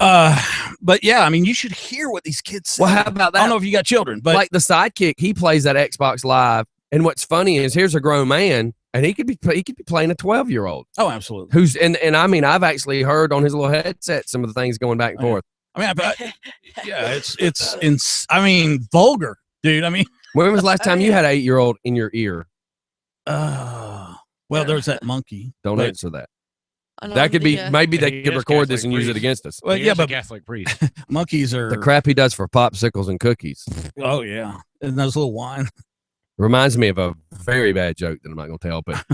But yeah, I mean, you should hear what these kids say. Well, how about I don't that? know if you got children, but Like the sidekick, he plays that Xbox Live. And what's funny is here's a grown man, and he could be playing a 12-year-old oh, absolutely. who's and I mean, I've actually heard on his little headset some of the things going back and Oh, yeah. forth. I mean, yeah, I mean, vulgar, dude. I mean, When was the last time you had an 8-year-old in your ear? well, there's that monkey. Don't But- answer that. I know That could be the, maybe they He could is record this Catholic and use it priest. against us. Well, He yeah, is a but Catholic priest. monkeys are. The crap he does for popsicles and cookies Oh yeah, and those little wine. reminds me of a very bad joke that I'm not going to tell. But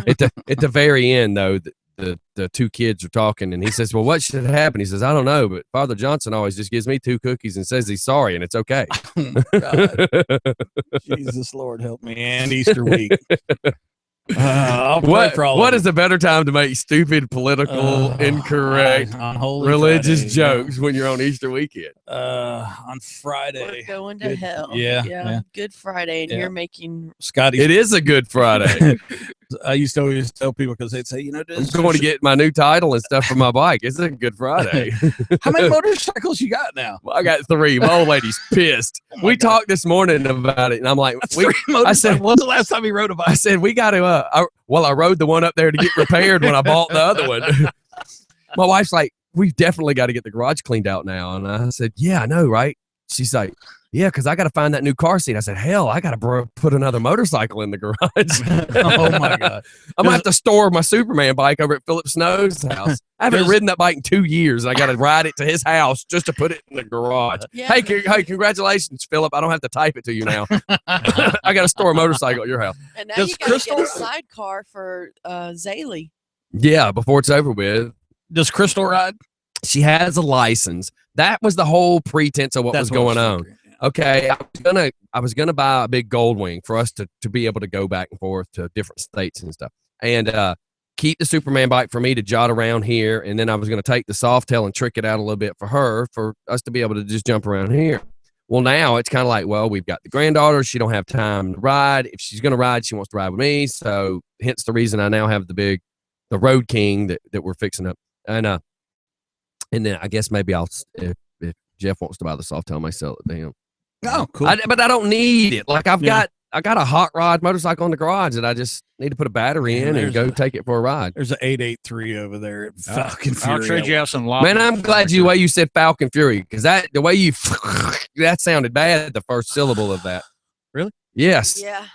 at the very end, though, the two kids are talking, and he says, "Well, what should happen?" He says, "I don't know, but Father Johnson always just gives me 2 cookies and says he's sorry, and it's okay." Oh, God. Jesus Lord help me, and Easter week. I'll pray for all What of is a better time to make stupid, political, incorrect, on Holy religious Friday, jokes when you're on Easter weekend? on we're Friday. going to Good- hell. yeah. Good Friday, and Yeah. you're making Scotty, It is a Good Friday. I used to always tell people because they'd say, you know, I'm this going to get my new title and stuff for my bike. It's a Good Friday. how many motorcycles you got now? Well, I got 3. My old lady's pissed. Oh my We God. talked this morning about it, and I'm like, That's we, 3 motorcycles. said- When's the last time you rode a I bike? said, we got to, I rode the one up there to get repaired when I bought the other one. My wife's like, we've definitely got to get the garage cleaned out now. And I said, yeah, I know, right? she's like, yeah, because I got to find that new car seat. I said, hell, I got to put another motorcycle in the garage. Oh my God. I'm gonna have to store my Superman bike over at Philip Snow's house. I haven't ridden that bike in 2 years, and I got to ride it to his house just to put it in the garage. Yeah. Hey, congratulations, Philip. I don't have to type it to you now. I got to store a motorcycle at your house. And now Does you got to get a Crystal- sidecar for Zaylee. Yeah, before it's over with. Does Crystal ride? She has a license. That was the whole pretense of what was going on. Okay, I was gonna buy a big Gold Wing for us to be able to go back and forth to different states and stuff, and keep the Superman bike for me to jot around here, and then I was gonna take the Softail and trick it out a little bit for her, for us to be able to just jump around here. Well, now it's kind of like, well, we've got the granddaughter. She don't have time to ride. If she's gonna ride, she wants to ride with me. So hence the reason I now have the Road King that we're fixing up, and then I guess maybe I'll if Jeff wants to buy the Softail, I might sell it to him. Oh, cool. But I don't need it. Like I got a hot rod motorcycle in the garage that I just need to put a battery in and go take it for a ride. There's an 883 over there at Falcon Fury. I'll trade you out some Man, I'm glad the way you said Falcon Fury, because the way you that sounded bad, the first syllable of that. Really? Yes. Yeah.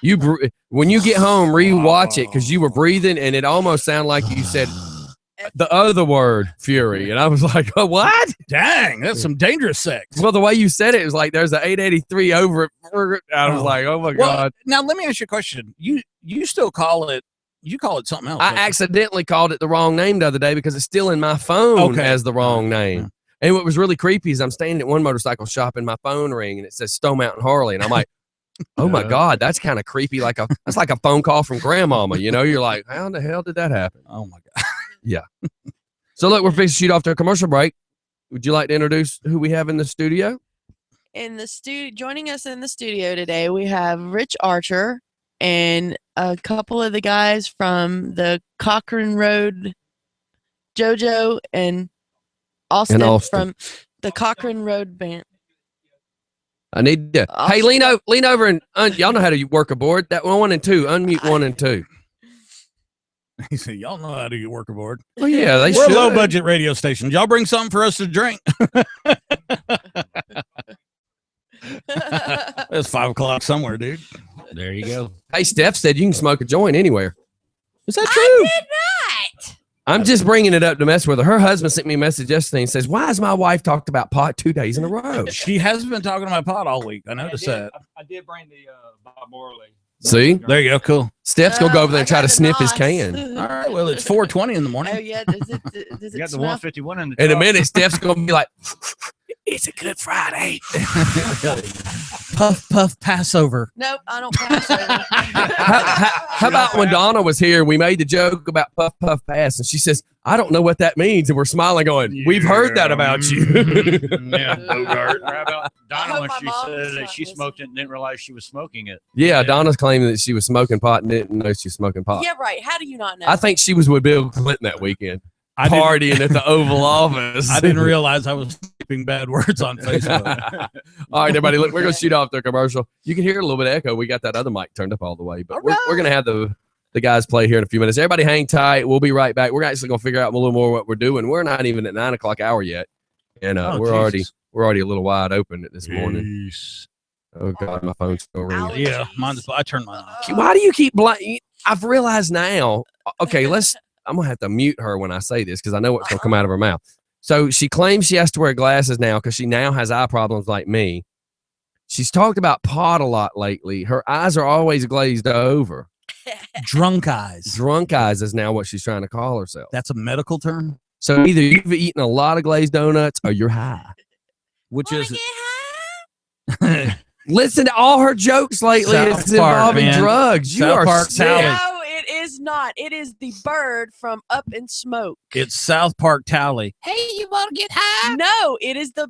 When you get home, rewatch it, because you were breathing and it almost sounded like you said the other word, Fury. And I was like, oh, what? Dang, that's some dangerous sex. Well, the way you said it was like there's an 883 over it. I was like, oh my God. Now let me ask you a question. You still call it something else? I accidentally called it the wrong name the other day because it's still in my phone as the wrong name. Yeah. And what was really creepy is I'm standing at one motorcycle shop and my phone ring and it says Stone Mountain Harley. And I'm like, oh my God, that's kind of creepy. That's like a phone call from grandmama. You know, you're like, how in the hell did that happen? Oh my God. Yeah. So look, we're fixing to shoot off to a commercial break. Would you like to introduce who we have in the studio? In the studio, joining us in the studio today, we have Rich Archer and a couple of the guys from the Cochrane Road, JoJo and Austin, from the Cochrane Road band. I need to. Hey, lean over and y'all know how to work a board. That 1 and 2. Unmute 1 and 2. He said, y'all know how to work a board. Well, yeah, We're a low budget radio station. Y'all bring something for us to drink. It's 5 o'clock somewhere, dude. There you go. Hey, Steph said you can smoke a joint anywhere. Is that true? I did not. I'm just bringing it up to mess with her. Her husband sent me a message yesterday and says, why has my wife talked about pot 2 days in a row? She has been talking about pot all week. I noticed that. I did bring the Bob Morley. See? There you go. Cool. Steph's going to go over there and try to sniff his can. All right. Well, it's 4:20 in the morning. Oh, yeah. Does it You got the smell? 151 in the In a truck. minute, Steph's going to be like, it's a Good Friday. Puff, puff, Passover. Nope, I don't pass over. How about when Donna was here, we made the joke about puff, puff, pass, and she says, I don't know what that means. And we're smiling going, we've heard that about you. Yeah, Bogart. How about Donna hope when my she mom's said that not she smoked it and didn't realize she was smoking it? Yeah, Donna's claiming that she was smoking pot and didn't know she was smoking pot. Yeah, right. How do you not know? I think she was with Bill Clinton that weekend, I didn't- partying at the Oval Office. I didn't realize I was typing bad words on Facebook. All right, everybody, look, we're going to shoot off the commercial. You can hear a little bit of echo. We got that other mic turned up all the way, but we're going to have the guys play here in a few minutes. Everybody hang tight. We'll be right back. We're actually going to figure out a little more what we're doing. We're not even at 9 o'clock hour yet, and we're already a little wide open at this morning. Oh God, my phone's still ringing. Yeah, I turned mine off. Why do you keep I've realized now. Okay, I'm gonna have to mute her when I say this because I know what's gonna come out of her mouth. So she claims she has to wear glasses now because she now has eye problems like me. She's talked about pot a lot lately. Her eyes are always glazed over. Drunk eyes. Drunk eyes is now what she's trying to call herself. That's a medical term. So either you've eaten a lot of glazed donuts or you're high. Which Wanna is get high? Listen to all her jokes lately. South It's Park, involving man. drugs. You South are Park sick. Tally. No, it is not. It is the bird from Up in Smoke. It's South Park Tally. Hey, you want to get high? No, it is the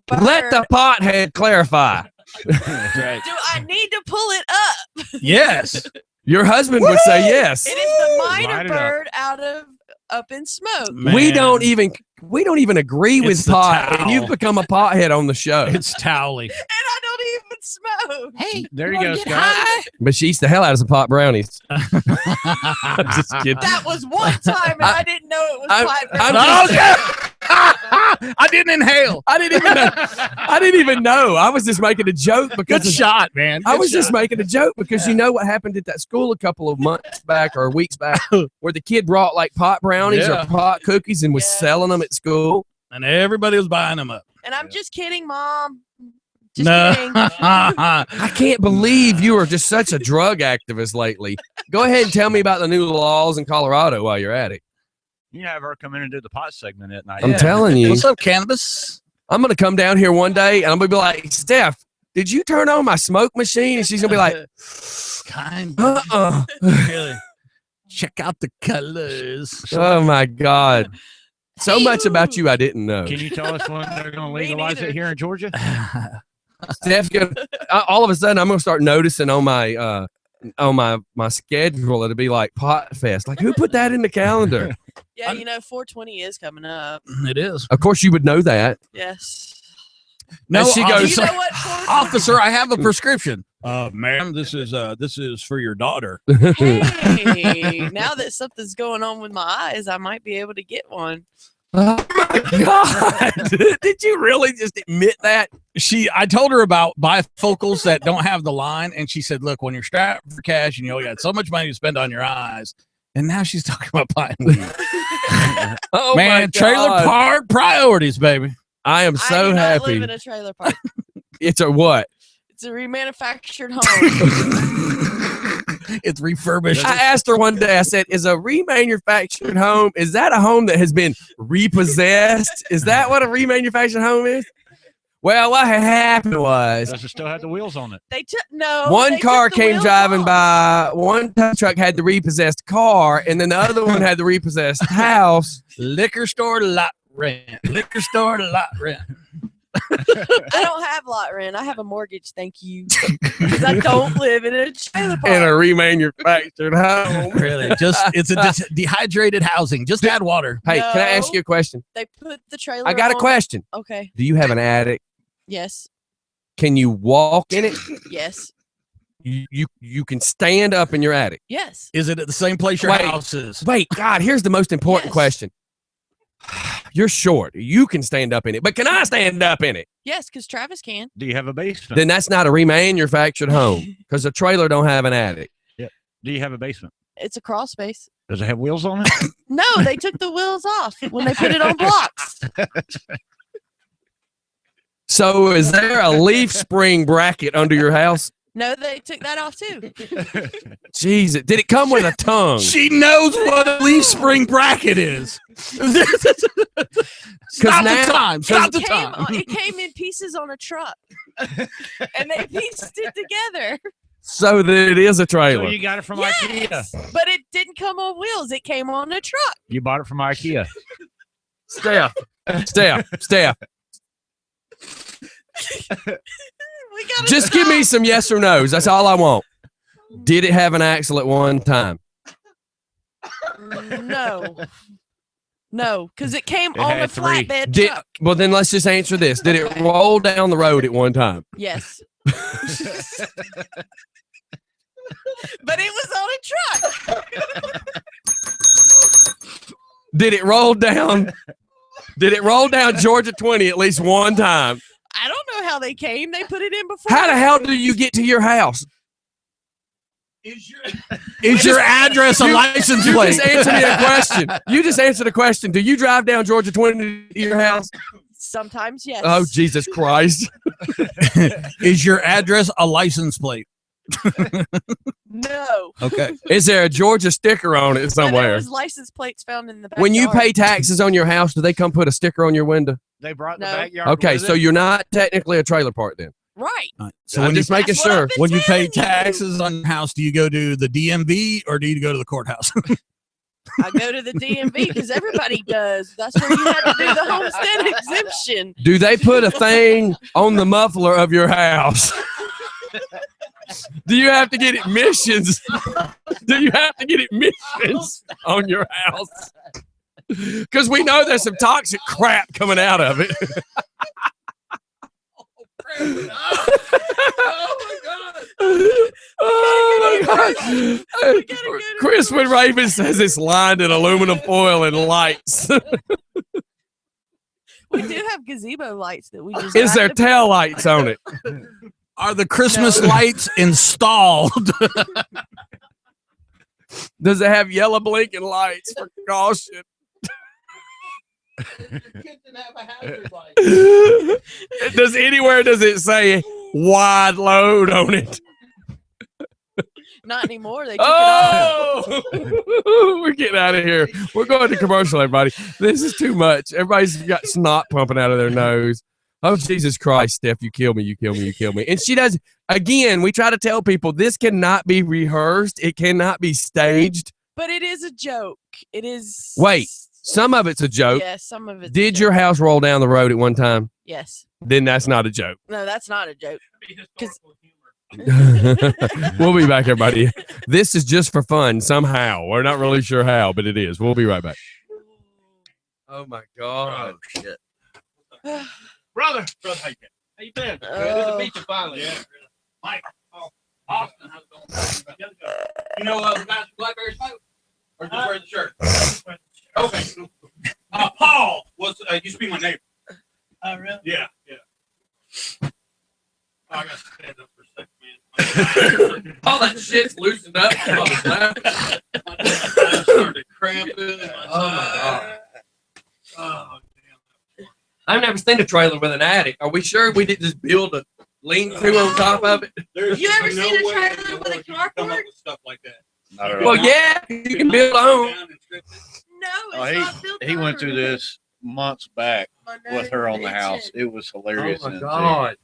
bird. Let the pothead clarify. That's right. Do I need to pull it up? Yes. Your husband would say yes. It is the Light minor it up. bird out of Up in Smoke. Man. We don't even agree It's with the pot, towel. and you've become a pothead on the show. It's Towley. And I don't even smoke. Hey, There you go, Scott. But she eats the hell out of some pot brownies. I'm just kidding. that was one time, and I didn't know it was I'm- five. I'm minutes. I didn't inhale. I didn't even know. I didn't even know. I was just making a joke because Good shot, man. I Good was just shot. making a joke because you know what happened at that school a couple of months back or weeks back where the kid brought like pot brownies Yeah. or pot cookies and was selling them at school. And everybody was buying them up. And I'm just kidding, Mom. Just No. kidding. I can't believe you are just such a drug activist lately. Go ahead and tell me about the new laws in Colorado while you're at it. You have her come in and do the pot segment at night. I'm telling you. What's up, cannabis? I'm going to come down here one day and I'm going to be like, Steph, did you turn on my smoke machine? And she's going to be like, Kind uh-uh. Really? Check out the colors. Oh, my God. So much about you I didn't know. Can you tell us when they're going to Me legalize neither. it here in Georgia? Steph's gonna, all of a sudden, I'm going to start noticing on my schedule, it'll be like Pot Fest. Like, who put that in the calendar? Yeah, you know, 420 is coming up. It is. Of course, you would know that. Yes. No, And she goes, You know what? 420 officer, I have a prescription. Ma'am, this is for your daughter. Hey, now that something's going on with my eyes, I might be able to get one. Oh my God. Did you really just admit that? I told her about bifocals that don't have the line, and she said, look, when you're strapped for cash and you only got so much money to spend on your eyes, and now she's talking about buying weed. Oh Man, my trailer God. park priorities, baby. I am I so do not happy. live in a trailer park. It's a what? It's a remanufactured home. It's refurbished. I asked her one day, I said, is a remanufactured home, is that a home that has been repossessed? Is that what a remanufactured home is? Well, what had happened was Does it still have the wheels on it? They took no. one they car took the came wheels driving off. by, one tow truck had the repossessed car, and then the other one had the repossessed house. Liquor store lot rent. Liquor store lot rent. I don't have lot rent. I have a mortgage. Thank you. Because I don't live in a trailer park. In a remanufactured home. Really? It's a dehydrated housing. Just add water. Hey, can I ask No. you a question? They put the trailer. I got a on- question. Okay. Do you have an attic? Yes. Can you walk in it? Yes. You can stand up in your attic. Yes. Is it at the same place your Wait. house is? Wait, God, here's the most important Yes. question. You're short. You can stand up in it, but can I stand up in it? Yes, because Travis can. Do you have a basement? Then that's not a remanufactured home because a trailer don't have an attic. Do you have a basement? It's a crawl space. Does it have wheels on it? No, they took the wheels off when they put it on blocks. So is there a leaf spring bracket under your house? No, they took that off too. Jesus, did it come with a tongue? She knows what a leaf spring bracket is. Stop now- the time. Stop the It came, time. it came in pieces on a truck, and they pieced it together. So that it is a So trailer. you got it from Yes, IKEA. but it didn't come on wheels. It came on a truck. You bought it from IKEA. Steph. We gotta Just give me some yes or no's. That's all I want. Did it have an axle at one time? No, because it came It on a had three. flatbed Did, truck. well, then let's just answer this. Did it roll down the road at one time? Yes. But it was on a truck. Did it roll down? Did it roll down Georgia 20 at least one time? I don't know how they came. They put it in before. How the hell do you get to your house? Is your address a license You plate? just answered me a question. You just answered a question. Do you drive down Georgia 20 to your house? Sometimes, yes. Oh, Jesus Christ. Is your address a license plate? No. Okay. Is there a Georgia sticker on it But somewhere? there was license plates found in the backyard. When you pay taxes on your house, do they come put a sticker on your window? They brought the No. backyard. Okay, with so it? you're not technically a trailer park then. Right. So I'm when you, just making That's what sure. I've been when you pay telling you. taxes on your house, do you go to the DMV or do you go to the courthouse? I go to the DMV because everybody does. That's where you have to do the homestead exemption. Do they put a thing on the muffler of your house? Do you have to get admissions? Do you have to get admissions on your house? Because we know there's some toxic crap coming out of it. Oh my God. Crispin Raven says it's lined in aluminum foil and lights. We do have gazebo lights that we just. Is there have to- tail lights on it? Are the Christmas No. lights installed? Does it have yellow blinking lights for caution? Does it say wide load on it? Not anymore. They took it off. Oh, we're getting out of here. We're going to commercial, everybody. This is too much. Everybody's got snot pumping out of their nose. Oh, Jesus Christ, Steph, you kill me, you kill me, you kill me. And she does, again, we try to tell people this cannot be rehearsed. It cannot be staged. But it is a joke. It is. Wait, some of it's a joke. Yes, some of it. Did your house roll down the road at one time? Yes. Then that's not a joke. No, that's not a joke. 'Cause- We'll be back, everybody. This is just for fun somehow. We're not really sure how, but it is. We'll be right back. Oh my God. Oh shit. Brother, how you been? Good to meet you finally. Yeah. Mike, Austin, how's it going? You know the guys from Blackberry Smoke? Or just wearing the shirt? Okay. Paul was used to be my neighbor. Oh, really? Yeah. Oh, I got to stand up for a second, man. All that shit's loosened up. My started cramping. Oh my God. Oh, I've never seen a trailer with an attic. Are we sure we didn't just build a lean-to on top of it? There's You ever no seen a way trailer in the with a world you can come up carport? with stuff like that. Not at all. Well, yeah, you can build a home. No, it's Oh, not built he went through over. this months back with her on the house. It was hilarious. Oh my and God.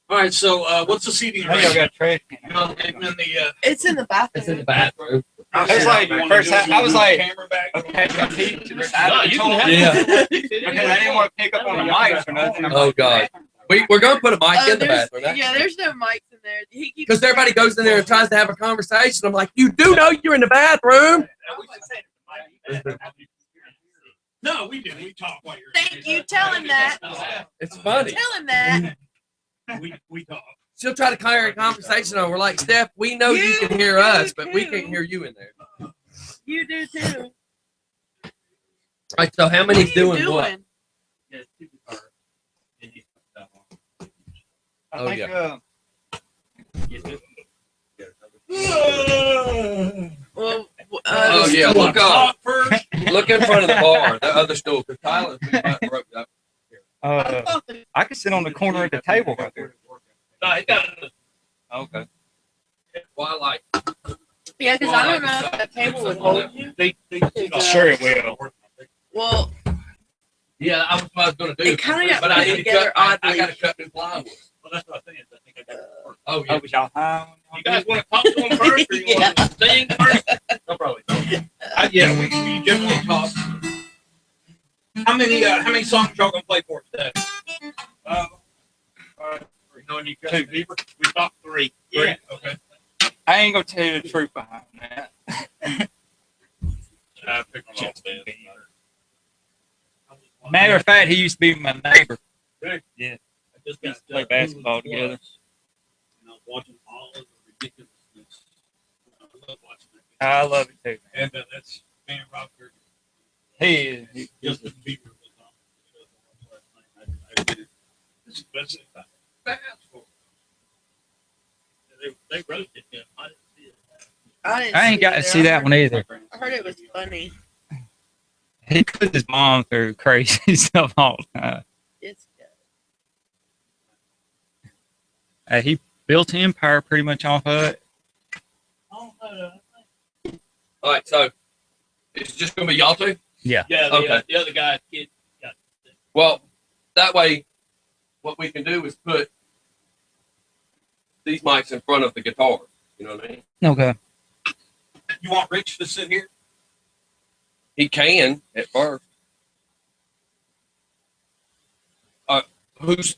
All right, so what's the seating Hey, y'all got trash. You know, in the, It's in the bathroom. It's in the bathroom. I was like, first I was like, camera back. Okay, Yeah. because I didn't want to pick up on the mics or nothing. I'm Oh like, God. We're going to put a mic in the there's- bathroom. Yeah, there's no mics in there. Because everybody goes in there and tries to have a conversation. I'm like, you do know you're in the bathroom. No, we do. We talk while you're. Thank you. Tell him that. It's funny. Tell him that. We talk. She'll try to carry a conversation on. We're like, Steph, we know you You can hear do us, but we too. can't hear you in there. You do too. All right, so how many's What are you doing what? I Oh, think, yeah. Well, Oh, yeah, look up. Look in front of the bar, the other stool, because Tyler's broke up. I could sit on the corner of the table right there. No, it got Okay. Well, like, yeah, because I don't know if that table would hold you. Sure it will. Well, yeah, I was what I was going to do. It kinda got but I put need to together cut. I oddly. got to cut new plywood. Well, that's what I think. I think I got it. Oh, yeah. Was y'all high on You guys want to talk to him first, or you want to sing first? No, probably. Yeah, we generally talk. How many songs y'all gonna play for us today? Two. We talked three. Yeah. Okay. I ain't gonna tell you the truth behind that. Matter of fact, he used to be my neighbor. Yeah. I just got Play basketball together. You know, watching all of the ridiculousness. I love watching that. I love it too. And that's man, Rob Kirby. He is. Justin Bieber was on last night. I did it. Especially if I fast for they roasted him. I didn't see it. I ain't got to see that one either. I heard it was funny. He put his mom through crazy stuff all the time. It's good. He built an empire pretty much off of it. All right, so it's just going to be y'all two? Yeah. Yeah, Okay. the other guy, kid. Well, that way, what we can do is put these mics in front of the guitar. You know what I mean? Okay. You want Rich to sit here? He can at first. Who's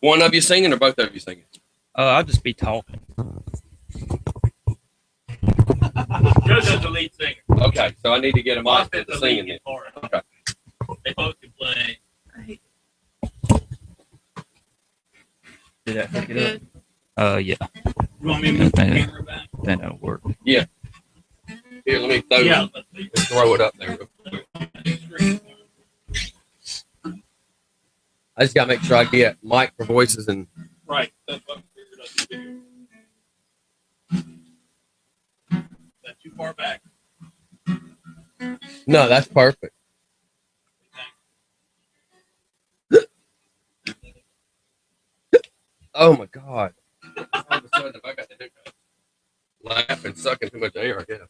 one of you singing or both of you singing? I'll just be talking. Joe's the lead singer. Okay, so I need to get a mic for Boston's the the singing lead then. guitarist. Okay. They both can play. Did that pick it up? Good. Yeah. You want me to move the camera back? Then it'll work. Here, let me throw, Yeah. throw it up there real quick. I just got to make sure I get mic for voices and. Right. That's what I figured I'd do. That's too far back. No, that's perfect. Oh my God. All of a sudden, if I got the hiccup, laughing, sucking too much air, I guess.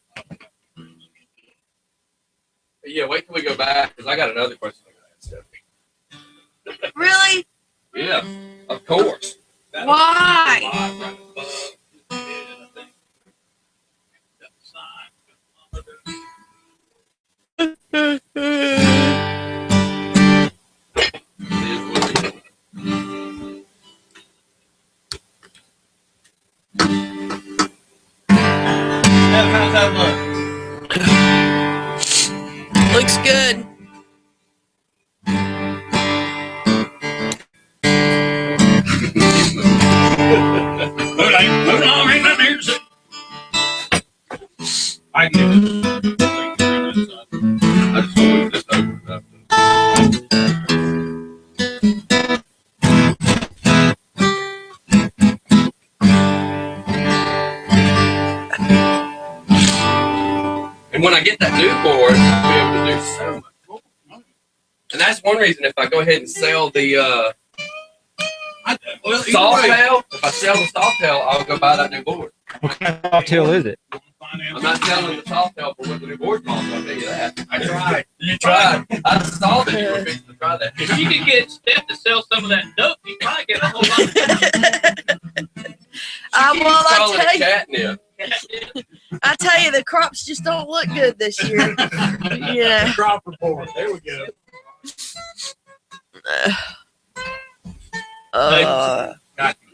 Yeah, wait till we go back, because I got another question I got to ask. Really? Yeah, of course. Why? How's that look? Looks good. Hold on, ain't nothing here to see. I can do it. I just want to just open it up. And when I get that new board, I'll be able to do so much more. And that's one reason if I go ahead and sell the Softail, if I sell the Softail, I'll go buy that new board. What kind of cocktail is it? I'm not selling the Softail for what the new board costs, I'll tell you that. I tried. You tried. I saw that you were fixing to try that. If you could get Steph to sell some of that dope, you might get a whole lot of Well, Calling it I catnip. tell you, the crops just don't look good this year. Yeah. crop report. There we go.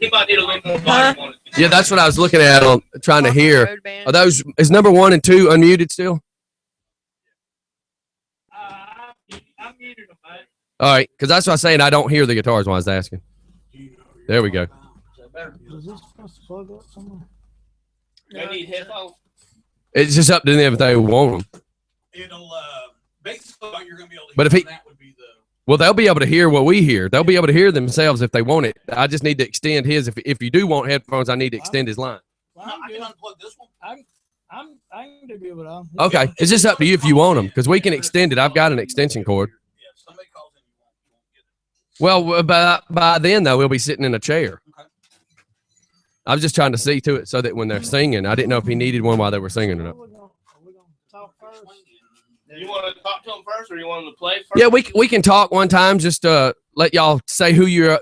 He might need a little more volume on it. Yeah, that's what I was looking at on trying to hear. Road band. Are those is number 1 and 2 unmuted still? I'm muted them, mate. All right, because that's what I was saying. I don't hear the guitars when I was asking. There we go. Is this supposed to plug up somewhere? They need headphones. It's just up to them if they want them. It'll basically what you're gonna be able to But if hear he- that would be the Well, they'll be able to hear what we hear. They'll be able to hear themselves if they want it. I just need to extend his. If you do want headphones, I need to extend his line. Well, I can unplug this one. I can do it without. Okay, it's just up to you if you want them because we can extend it. I've got an extension cord. Yeah, if somebody calls in, you won't get it. Well, by then though, we'll be sitting in a chair. I was just trying to see to it so that when they're singing, I didn't know if he needed one while they were singing or not. Are we gonna talk first? You want to talk to them first, or you want them to play first? Yeah, we can talk one time. Just let y'all say who you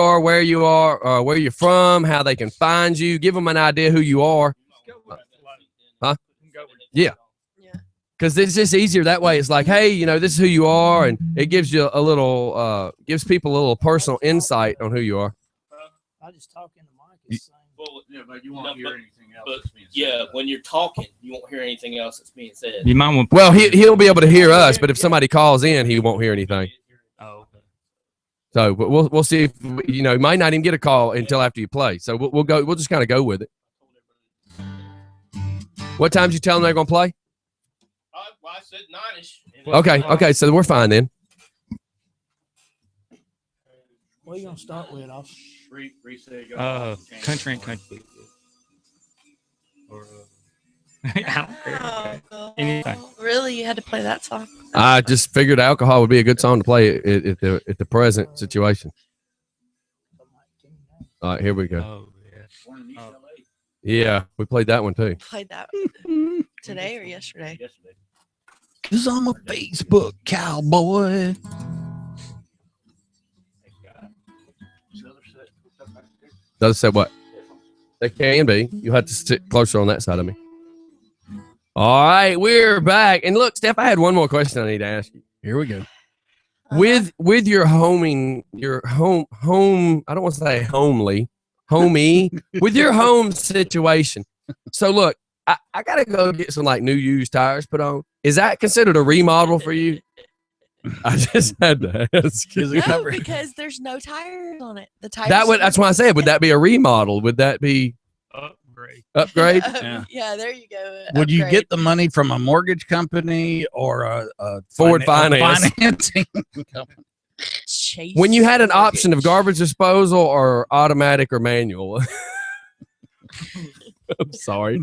are, where you are, where you're from, how they can find you. Give them an idea who you are. Huh? Yeah. Because it's just easier that way. It's like, hey, this is who you are, and it gives you a little, gives people a little personal insight on who you are. I just talk in the mic. It's the same. Well, Yeah, but you won't hear anything else. but that's being said. yeah, when you're talking, you won't hear anything else that's being said. You might want. Well, he'll be able to hear us, but if somebody calls in, he won't hear anything. Oh, okay. So, but we'll see if you might not even get a call until after you play. So we'll go. We'll just kind of go with it. What time did you tell them they're gonna play? Well, I said 9-ish. Okay. So we're fine then. What are you gonna start with? Country and country. Or, I don't care. Anything. Really, you had to play that song? I just figured alcohol would be a good song to play at the present situation. All right, here we go. Oh, yeah. Yeah, we played that one too. Played that today or yesterday? Cause I'm a Facebook cowboy. Does say what? They can be. You have to sit closer on that side of me. All right, we're back. And look, Steph, I had one more question I need to ask you. Here we go. With your home, I don't want to say homely, homie, with your home situation. So look, I gotta go get some like new used tires put on. Is that considered a remodel for you? I just had to ask. No, because there's no tires on it. The tires. That's why I said, would that be a remodel? Would that be upgrade? Yeah, there you go. Would you Upgrade. get the money from a mortgage company or a Ford financing Finance. company? chase. When you had an option of garbage. garbage disposal or automatic or manual. I'm sorry.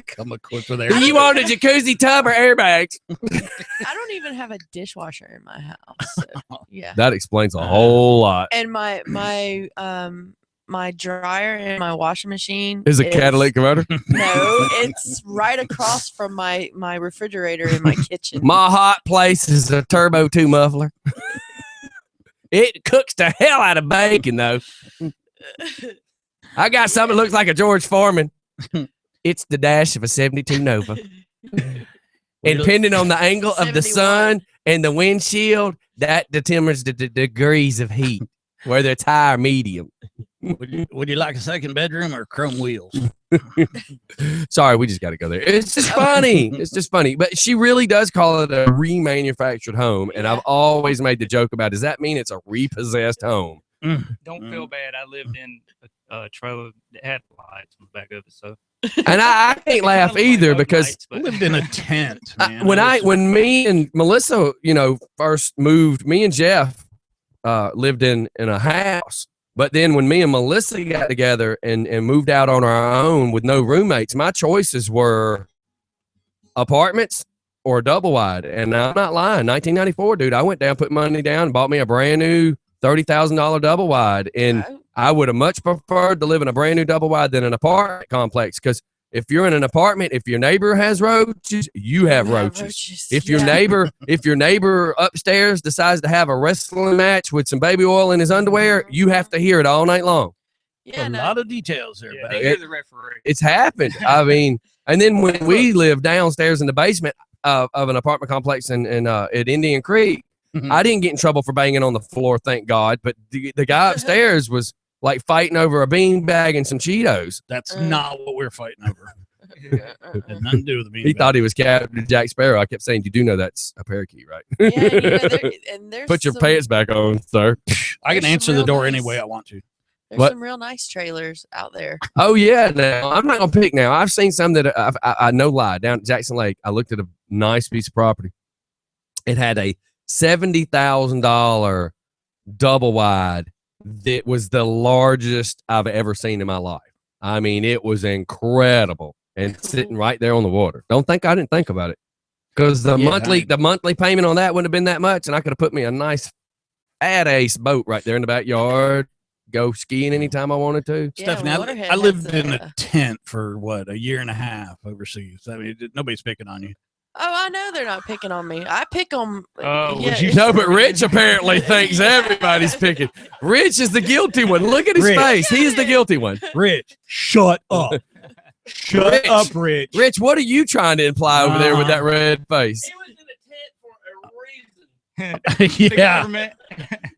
Come a quicker there. Do you want a jacuzzi tub or airbags? I don't even have a dishwasher in my house. So, yeah. That explains a whole lot. And my dryer and my washing machine Is a catalytic converter? No, it's right across from my refrigerator in my kitchen. My hot place is a Turbo 2 muffler. It cooks the hell out of bacon, though. I got something that looks like a George Foreman. It's the dash of a 72 Nova. And depending on the angle of the 71. sun and the windshield, that determines the degrees of heat, whether it's high or medium. Would you like a second bedroom or chrome wheels? Sorry, we just got to go there. It's just funny. It's just funny. But she really does call it a remanufactured home. And I've always made the joke about, does that mean it's a repossessed home? Don't feel bad. I lived in a trailer that had lights on the back of it, so. And I can't laugh either because I lived in a tent, man. when me and Melissa, first moved, me and Jeff lived in a house. But then when me and Melissa got together and moved out on our own with no roommates, my choices were apartments or double wide. And I'm not lying. 1994, dude, I went down, put money down, and bought me a brand new $30,000 double wide. And I would have much preferred to live in a brand new double wide than an apartment complex. Because if you're in an apartment, if your neighbor has roaches, you have roaches. If your neighbor upstairs decides to have a wrestling match with some baby oil in his underwear, you have to hear it all night long. A lot of details there. They hear the referee. It's happened. I mean, and then when we lived downstairs in the basement of an apartment complex at Indian Creek, I didn't get in trouble for banging on the floor, thank God. But the guy upstairs was like fighting over a beanbag and some Cheetos. That's not what we're fighting over. Had nothing to do with the beanbag. He thought he was Captain Jack Sparrow. I kept saying, "You do know that's a parakeet, right?" And Put your pants back on, sir. I can There's answer some the real door nice- any way I want to. There's some real nice trailers out there. Oh yeah, now I'm not gonna pick. Now I've seen some that I no lie down at Jackson Lake. I looked at a nice piece of property. It had a $70,000 double wide that was the largest I've ever seen in my life. I mean, it was incredible and sitting right there on the water. Don't think I didn't think about it because the monthly payment on that wouldn't have been that much, and I could have put me a nice fat ace boat right there in the backyard. Go skiing anytime I wanted to. Stephanie, I lived in a tent for a year and a half overseas. I mean, nobody's picking on you. Oh, I know they're not picking on me. I pick on. No, but Rich apparently thinks everybody's picking. Rich is the guilty one. Look at his face. He's the guilty one. Rich, shut up. Shut up, Rich. Rich, what are you trying to imply over there with that red face? Yeah.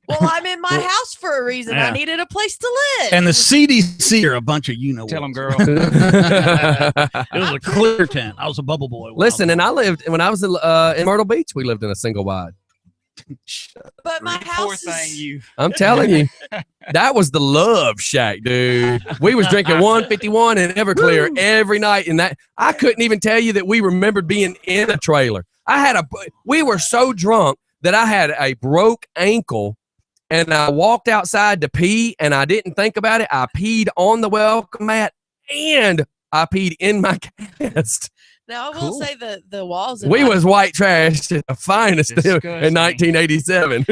Well, I'm in my house for a reason. Yeah. I needed a place to live. And the CDC are a bunch of Tell them, girl. It was a clear tent. I was a bubble boy. Listen, and I lived when I was in Myrtle Beach. We lived in a single wide. But my house I'm telling you, that was the love shack, dude. We was drinking 151 and Everclear every night, and that I couldn't even tell you that we remembered being in a trailer. We were so drunk that I had a broke ankle, and I walked outside to pee, and I didn't think about it. I peed on the welcome mat, and I peed in my cast. Now I will say the walls. We was white trash at the finest in 1987.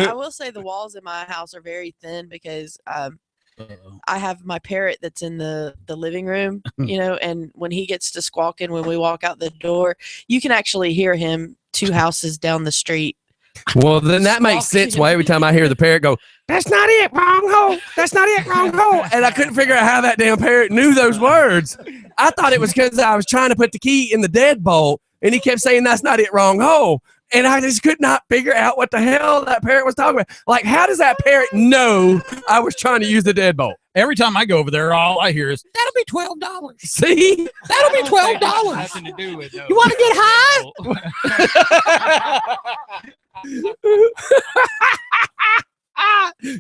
I will say the walls in my house are very thin because I have my parrot that's in the living room, and when he gets to squawking when we walk out the door, you can actually hear him 2 houses down the street. Well, then that makes sense. Why every time I hear the parrot go, "That's not it, wrong hole. That's not it, wrong hole," and I couldn't figure out how that damn parrot knew those words. I thought it was because I was trying to put the key in the deadbolt, and he kept saying, "That's not it, wrong hole." And I just could not figure out what the hell that parrot was talking about. Like, how does that parrot know I was trying to use the deadbolt? Every time I go over there, all I hear is, "That'll be $12." See? That'll be $12. Nothing to do with You want to get high?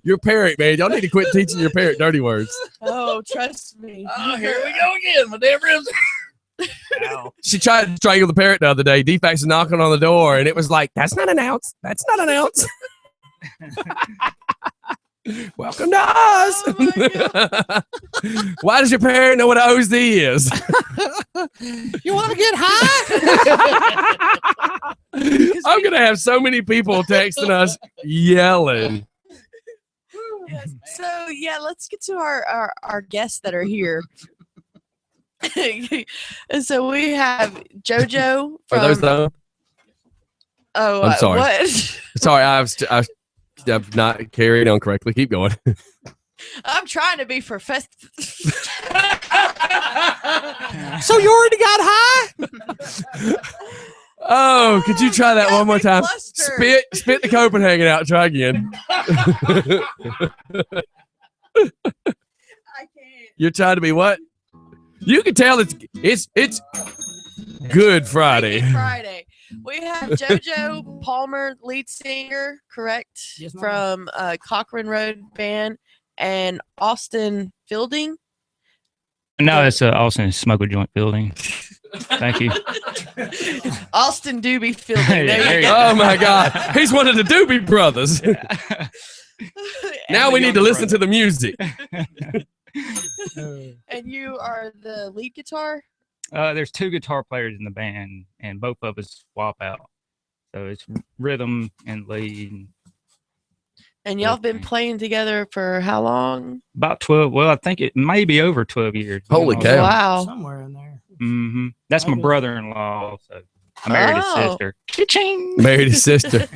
Your parrot, man. Y'all need to quit teaching your parrot dirty words. Oh, trust me. Oh, here we go again. My damn ribs. She tried to strangle the parrot the other day. Defax was knocking on the door, and it was like, "That's not an ounce. That's not an ounce." Welcome to us. Why does your parent know what OZ is? You want to get high? I'm gonna have so many people texting us yelling. So yeah, let's get to our guests that are here. And so we have JoJo Are those from. done? Oh, I'm sorry. What? Sorry, I've not carried on correctly. Keep going. I'm trying to be professional. So you already got high? Oh, could you try that one more time? flustered. Spit the Copenhagen out. Try again. I can't. You're trying to be what? You can tell it's Good Friday. Freaky Friday. We have JoJo Palmer, lead singer, correct? Yes, ma'am. From Cochrane Road Band, and Austin Fielding. No, it's Austin Smoke a Joint Building. Thank you. Austin Doobie Fielding. Hey, There there you you go. Oh my God, he's one of the Doobie Brothers. Now we need to listen to the music. And you are the lead guitar? There's 2 guitar players in the band, and both of us swap out. So it's rhythm and lead. And y'all have been playing together for how long? About 12. Well, I think it may be over 12 years. Holy You know, cow. Wow. Somewhere in there. Mm-hmm. That's my Okay. brother-in-law. So I married his Oh. sister. Cha-ching! Married his sister.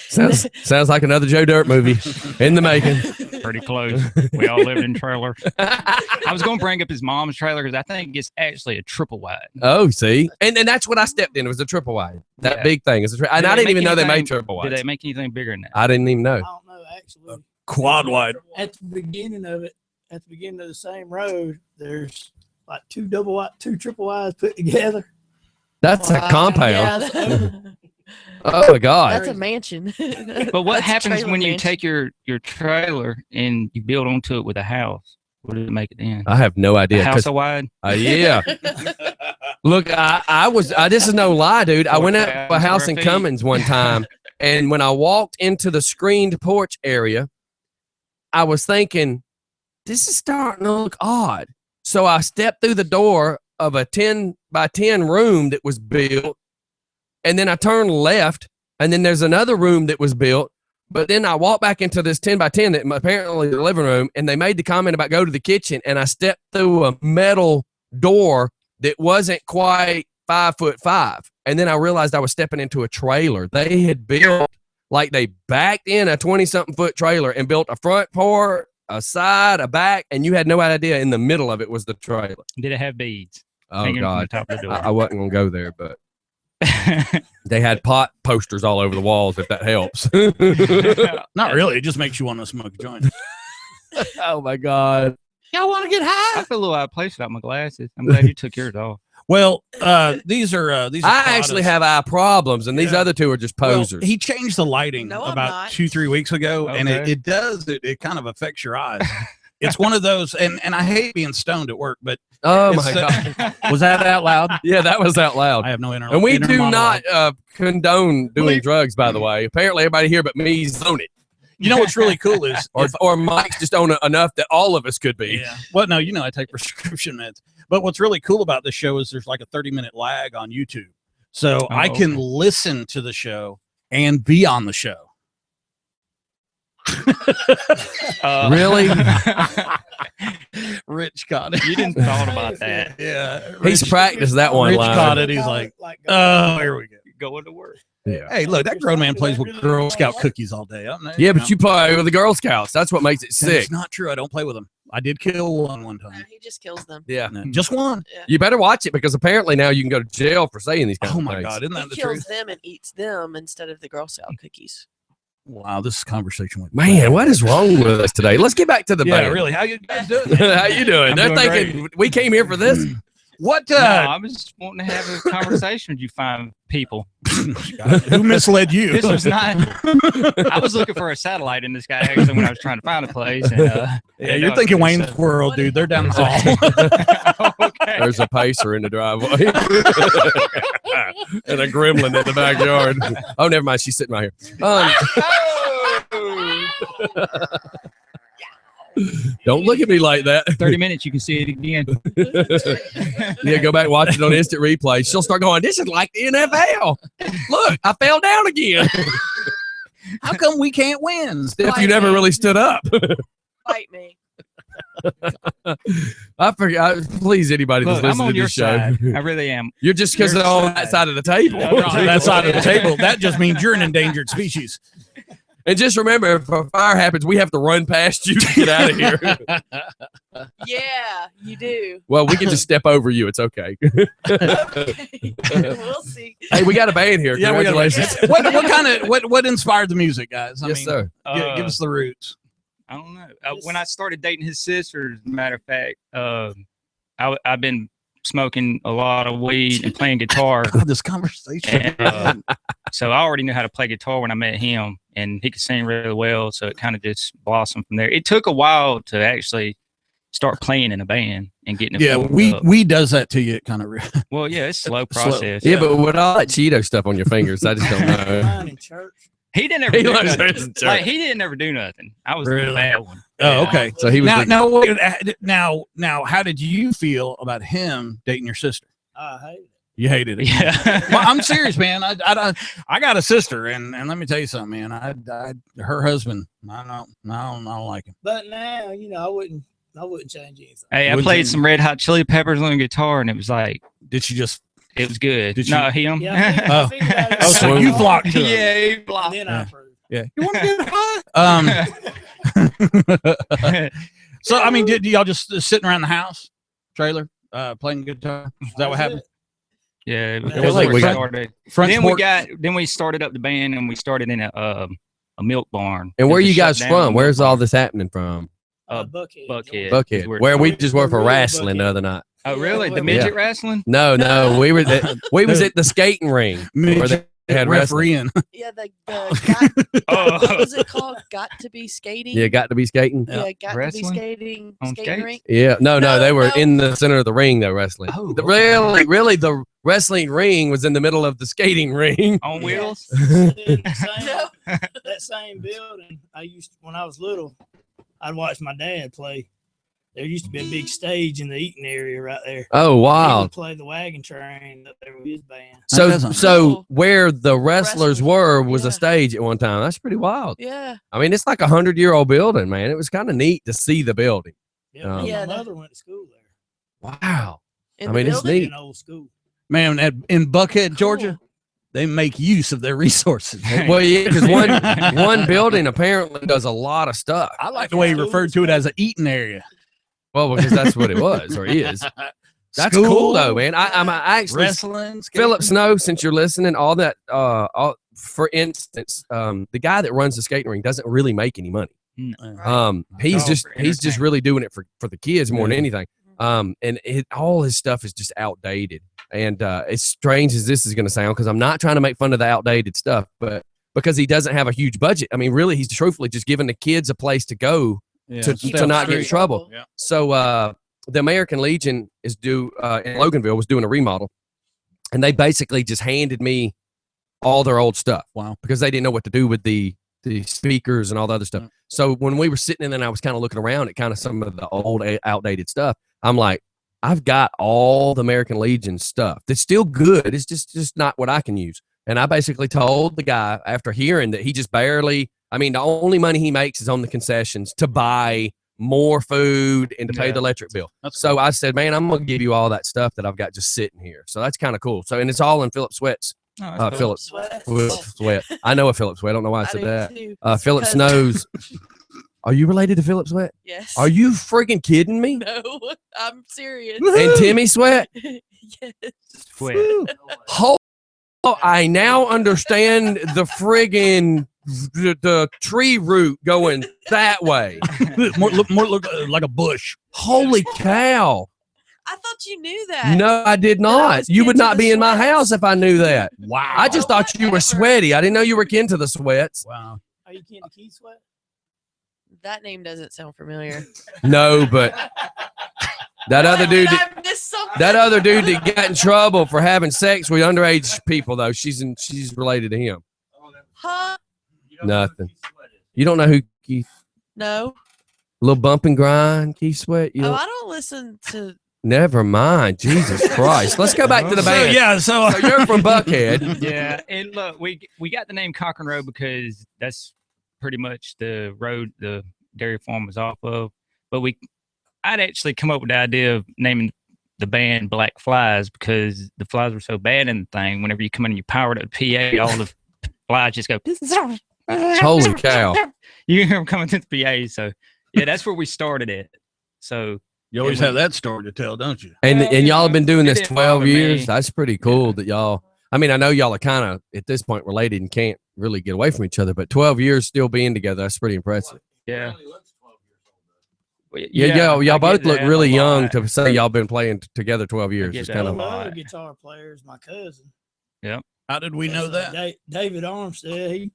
Sounds like another Joe Dirt movie in the making. Pretty close. We all lived in trailers. I was going to bring up his mom's trailer because I think it's actually a triple wide. Oh, see, and that's what I stepped in. It was a triple wide. That Yeah. big thing is and I didn't even know they made triple Did wides. they make anything bigger than that? I didn't even I know. don't know actually. Quad wide. At the beginning of it, at the beginning of the same road, there's like two triple wides put together. That's a Wow. compound. Yeah, that- Oh my God. that's a mansion. But what That's a happens trailer when you mansion. take your trailer and you build onto it with a house? What does it make it in? I have no A idea. house 'cause- of wide? yeah. Look, this is no lie, dude. I went out to a 4,000 house square in feet. Cummins one time, and when I walked into the screened porch area, I was thinking, this is starting to look odd. So I stepped through the door of a 10 by 10 room that was built, and then I turned left, and then there's another room that was built. But then I walked back into this 10 by 10 that apparently the living room, and they made the comment about go to the kitchen, and I stepped through a metal door that wasn't quite 5'5". And then I realized I was stepping into a trailer. They had built, like they backed in a 20-something foot trailer and built a front part, a side, a back, and you had no idea in the middle of it was the trailer. Did it have beads? Oh, hanging from God. the top of the door? I wasn't going to go there, but they had pot posters all over the walls, if that helps. Not really. It just makes you want to smoke a joint. Oh, my God. Y'all want to get high? I feel a little out of place without my glasses. I'm glad you took yours off. Well, these are I products. actually have eye problems, and these Yeah. other two are just Well, posers. he changed the lighting No, I'm about not. 2-3 weeks ago, and Okay. it kind of affects your eyes. It's one of those, and I hate being stoned at work, but Oh, it's, my God. was that out loud? Yeah, that was out loud. I have no inner. And we inner do monologue. not condone doing drugs, by the way. Apparently, everybody here but me own it. You know what's really cool is Or Mike's just own it enough that all of us could be. yeah. Well, no, I take prescription meds. But what's really cool about this show is there's like a 30-minute lag on YouTube, so I can okay. listen to the show and be on the show. Really? Rich caught it. You didn't thought about that. Yeah, He's practiced that one Rich line. caught it. He's like, oh, here we go. Going to work. Yeah. Hey, look, that grown man plays with Girl Scout cookies all day. Yeah, but you play with the Girl Scouts. That's what makes it sick. It's not true. I don't play with them. I did kill one time. He just kills them. Yeah. No, just one. You better watch it because apparently now you can go to jail for saying these kind Oh of my things. God, isn't He that the kills truth? them and eats them instead of the Girl Scout cookies. Wow, this conversation went. Man, what is wrong with us today? Let's get back to the Yeah, band. really. How you guys doing? How you doing? I'm They're doing thinking we came here for this. What? No, I was just wanting to have a conversation with you fine people. Who misled you? This was not. I was looking for a satellite in the sky actually when I was trying to find a place. And, Yeah, you're thinking Wayne's World, dude. They're down the hall. Okay. There's a pacer in the driveway and a gremlin in the backyard. Oh, never mind. She's sitting right here. Don't look at me like that. 30 minutes, you can see it again. Yeah, go back and watch it on instant replay. She'll start going, this is like the NFL. Look, I fell down again. How come we can't win? Steph, you never really stood up. Fight me. I forgot. Please, anybody that's Look, I'm listening on to your this show. side. I really am. You're just because they're on that side of the table. That side of the table. That just means you're an endangered species. And just remember, if a fire happens, we have to run past you to get out of here. Yeah, you do. Well, we can just step over you. It's okay. Okay. We'll see. Hey, we got a band here. Yeah, we got Congratulations. what kind of what inspired the music, guys? Yes, sir. Give us the roots. I don't know. When I started dating his sister, as a matter of fact, I've been smoking a lot of weed and playing guitar. This conversation. And, so I already knew how to play guitar when I met him, and he could sing really well. So it kind of just blossomed from there. It took a while to actually start playing in a band and getting it. Yeah, formed up. we does that to you, kind of. Well, yeah, it's a slow process. Yeah, but with all that Cheeto stuff on your fingers, I just don't know. Mine in church. He didn't ever He do learns nothing. things in church. Like he didn't ever do nothing. I was Really? the bad one. Oh, okay. So he was now, how did you feel about him dating your sister? I hate it. You hated it. Yeah. Well, I'm serious, man. I got a sister, and let me tell you something, man. Her husband, I don't like him. But now, I wouldn't change anything. Hey, I Wouldn't played you- some Red Hot Chili Peppers on guitar, and it was like Did she just? it was good. Did you- No, him. Yeah, I Oh. figured out Oh, so you flocked to it. Yeah, he and blocked. then I approved. Yeah. You want to get high? So I mean, did y'all just sitting around the house, trailer, playing guitar? Is that what happened? Yeah, it It was was like like started. Front Then porch? we started up the band, and we started in a milk barn. And where are It was you shut guys down from? milk Where's barn. all this happening from? Buckhead. Buckhead. is Buckhead. where- Where we just were for Real wrestling the Buckhead. other night. Oh, really? The Yeah. midget wrestling? No, we were at the skating ring where they had wrestling. refereeing. Yeah, the got, Oh. what was it called? Got to be skating. Yeah, got to be skating. Yeah, got Wrestling? to be skating. On Skating skates? rink. Yeah, no, No, they were no. in the center of the ring. They were wrestling. Oh, The okay. really, the wrestling ring was in the middle of the skating ring. On wheels? That same building I used to, when I was little, I'd watch my dad play. There used to be a big stage in the eating area right there. Oh, He wow! would play the wagon train up there with his band. So where the wrestlers were was Yeah. a stage at one time. That's pretty wild. Yeah. I mean, it's like 100-year-old building, man. It was kind of neat to see the building. Yeah, Yeah, my that- mother went to school there. Wow. In I the mean, it's building? neat. An old school. Man, in Buckhead, Cool. Georgia, they make use of their resources. Well, yeah, because one building apparently does a lot of stuff. I like the way he referred to it as an eating area. Well, because that's what it was or is. That's School, cool though, man. I'm actually Wrestling, Philip skating. Snow. Since you're listening, all that. For instance, the guy that runs the skating ring doesn't really make any money. He's Oh, just for he's just entertainment. really doing it for the kids more than Yeah. anything. And all his stuff is just outdated. And as strange as this is going to sound, because I'm not trying to make fun of the outdated stuff, but because he doesn't have a huge budget. I mean, really, he's truthfully just giving the kids a place to go Yeah, to stay not on get the in street. trouble. Yeah. So the American Legion is in Loganville was doing a remodel, and they basically just handed me all their old stuff. Wow. Because they didn't know what to do with the speakers and all the other stuff. Yeah. So when we were sitting in there and I was kind of looking around at kind of some of the old outdated stuff, I'm like, I've got all the American Legion stuff that's still good. It's just not what I can use. And I basically told the guy after hearing that he just barely, I mean, the only money he makes is on the concessions to buy more food and to pay Yeah. the electric bill. That's So I said, man, I'm going to give you all that stuff that I've got just sitting here. So that's kind of cool. So, and it's all in Philip Sweat's, Oh, that's cool. Philip Sweat. Sweat. I know a Philip Sweat. I don't know why I I said do that. too. Philip Because- Snow's. Are you related to Philip Sweat? Yes. Are you freaking kidding me? No, I'm serious. And Timmy Sweat? Yes. Sweat. Oh, I now understand the friggin' the tree root going that way. more look like a bush. Holy cow. I thought you knew that. No, I did That I not. was You would into not the be in my Sweats. house if I knew that. Wow. I just thought you were Whatever. sweaty. I didn't know you were kin to the Sweats. Wow. Are you kin to Keith Sweat? That name doesn't sound familiar. No, but that other dude Did that, I miss something? that other dude that got in trouble for having sex with underage people though, she's related to him. Huh? Nothing. You don't know who Keith? No. little bump and grind, Keith Sweat. You Oh, know? I don't listen to. Never mind. Jesus Christ. Let's go back to the band. So you're from Buckhead. Yeah, and look, we got the name Cochran Road because that's pretty much the road the dairy farm was off of. But I'd actually come up with the idea of naming the band Black Flies because the flies were so bad in the thing. Whenever you come in and you power it up PA, all the flies just go. Holy cow. You hear them coming through the PA. So, yeah, that's where we started it. So, you always have that story to tell, don't you? And y'all have been doing this it didn't 12 bother years. me. That's pretty cool that y'all, I mean, I know y'all are kind of at this point related and can't really get away from each other, but 12 years still being together, that's pretty impressive. Yeah. Yeah, y'all I both get look that really a young lot. to say y'all been playing together 12 years. get It's that kind a of lot. Another guitar player is my cousin. Yep. How did we know that? David Armstead.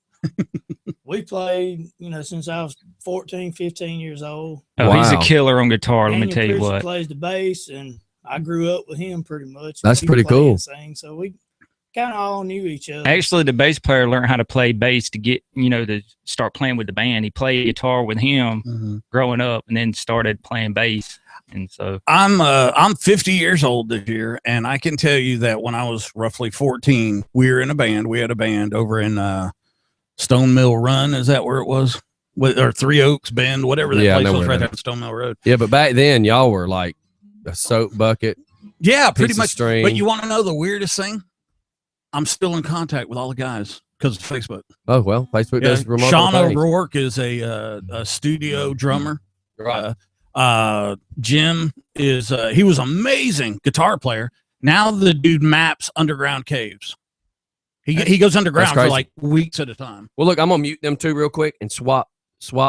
We played, since I was 14, 15 years old. Oh, he's a killer on guitar. Let me Daniel tell you Pritchett what. plays the bass, and I grew up with him pretty much. That's He would pretty play cool. and sing, so we kind of all knew each other. Actually, the bass player learned how to play bass to get, to start playing with the band. He played guitar with him growing up and then started playing bass. And so I'm 50 years old this year, and I can tell you that when I was roughly 14, we were in a band. We had a band over in Stone Mill Run. Is that where it was? Or Three Oaks Bend, whatever that Yeah, I place know was, where right that there on Stone Mill Road. Yeah, but back then y'all were like a soap bucket. Yeah, pretty piece of much. string. But you want to know the weirdest thing? I'm still in contact with all the guys because of Facebook. Oh, well, Facebook does remarkable Sean things. O'Rourke is a studio drummer. Right. Jim is he was amazing guitar player. Now the dude maps underground caves. He goes underground for crazy. like weeks at a time. Well, look, I'm gonna mute them two real quick and swap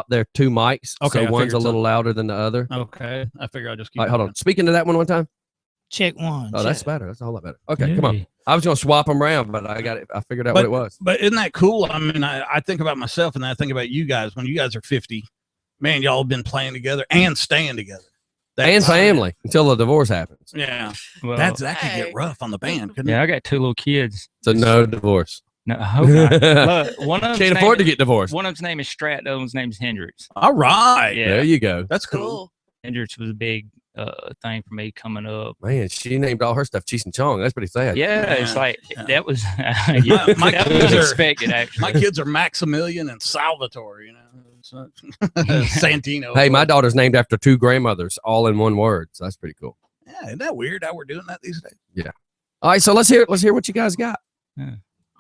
their two mics. Okay, so I one's figured a so. little louder than the other. Okay, I figure I'll just keep. All right, hold on. Speaking to that one time. Check one. Oh, check. that's better. That's a whole lot better. Okay, come on. I was gonna swap them around, but I got it. I figured out what it was. But isn't that cool? I mean, I think about myself and then I think about you guys. When you guys are 50, man, y'all have been playing together and staying together. And family until the divorce happens. Yeah, Well, that could get rough on the band, couldn't yeah, it? I got two little kids. So no divorce. No, I hope not. Look, one of them's Can't afford to name- get divorced. One of them's name is Strat. The other one's name is Hendrix. All right, Yeah. There you go. That's cool. Hendrix was a big thing for me coming up. Man, she named all her stuff Cheech and Chong. That's pretty sad. Yeah, it's like that was My that kids was are expected actually. My kids are Maximilian and Salvatore. So, Santino. Hey, my daughter's named after two grandmothers, all in one word. So that's pretty cool. Yeah, isn't that weird how we're doing that these days? Yeah. All right, so let's hear what you guys got. You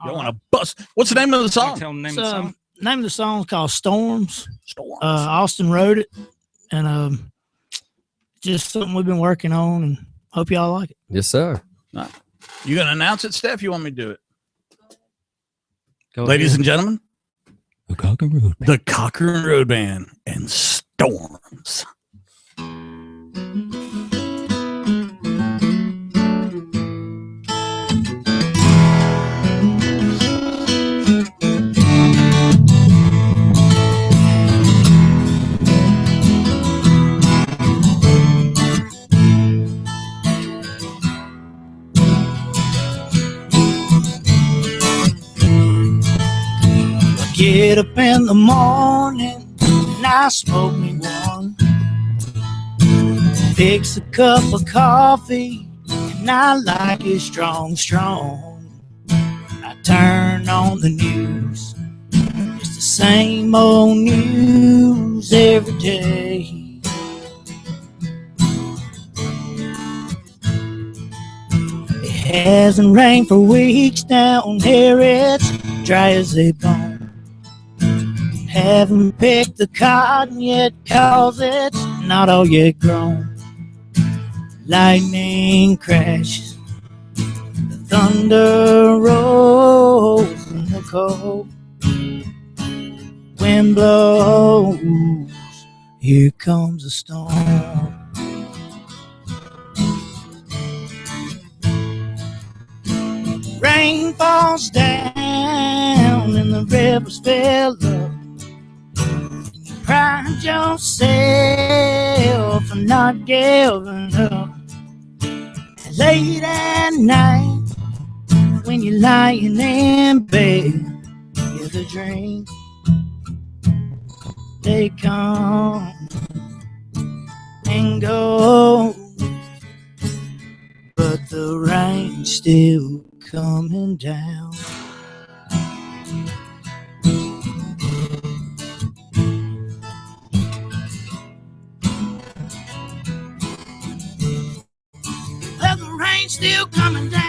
want to bust? What's the name of the song? Tell them the name So, of the song. name of the song is called Storms. Storms. Austin wrote it, and just something we've been working on, and hope y'all like it. Yes, sir. You gonna announce it, Steph? You want me to do it? Go Ladies ahead. and gentlemen, The Cochran Road. the Cochran Road Band and Storms. Get up in the morning and I smoke me one. Fix a cup of coffee and I like it strong, strong. I turn on the news. It's the same old news every day. It hasn't rained for weeks down here. It's dry as a bone. Haven't picked the cotton yet, 'cause it's not all yet grown. Lightning crashes, the thunder rolls in the cold. Wind blows, here comes a storm. Rain falls down and the rivers fill up. Pride yourself for not giving up. Late at night, when you're lying in bed, yeah, the dreams, they come and go, but the rain's still coming down. Well, the rain's still coming down.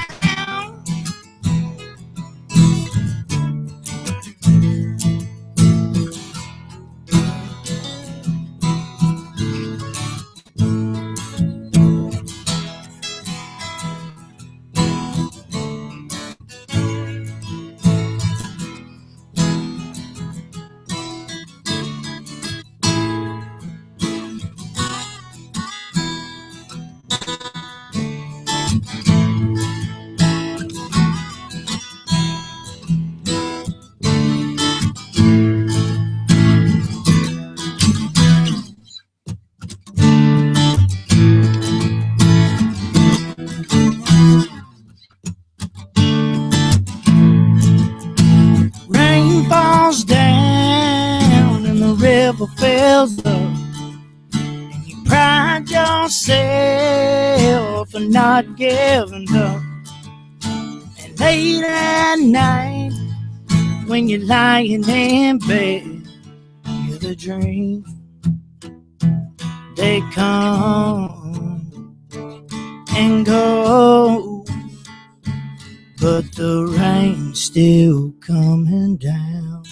Rain falls down and the river fills up, and you pride yourself for not giving up. And late at night, when you're lying in bed, you're the dream. They come and go, but the rain's still coming down.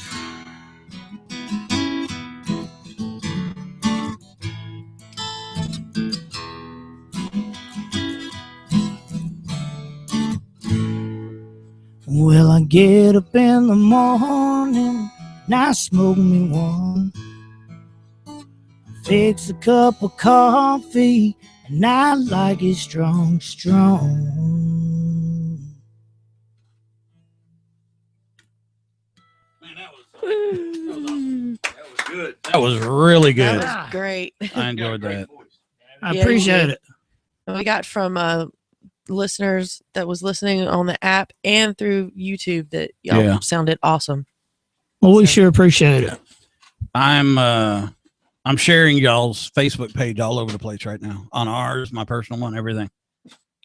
Well, I get up in the morning and I smoke me one, fix a cup of coffee, and I like it strong, strong. Good. That was really good. That was great. I enjoyed that. I appreciate it. We got from listeners that was listening on the app and through YouTube that y'all sounded awesome. Well, we sure appreciate it. I'm sharing y'all's Facebook page all over the place right now. On ours, my personal one, everything.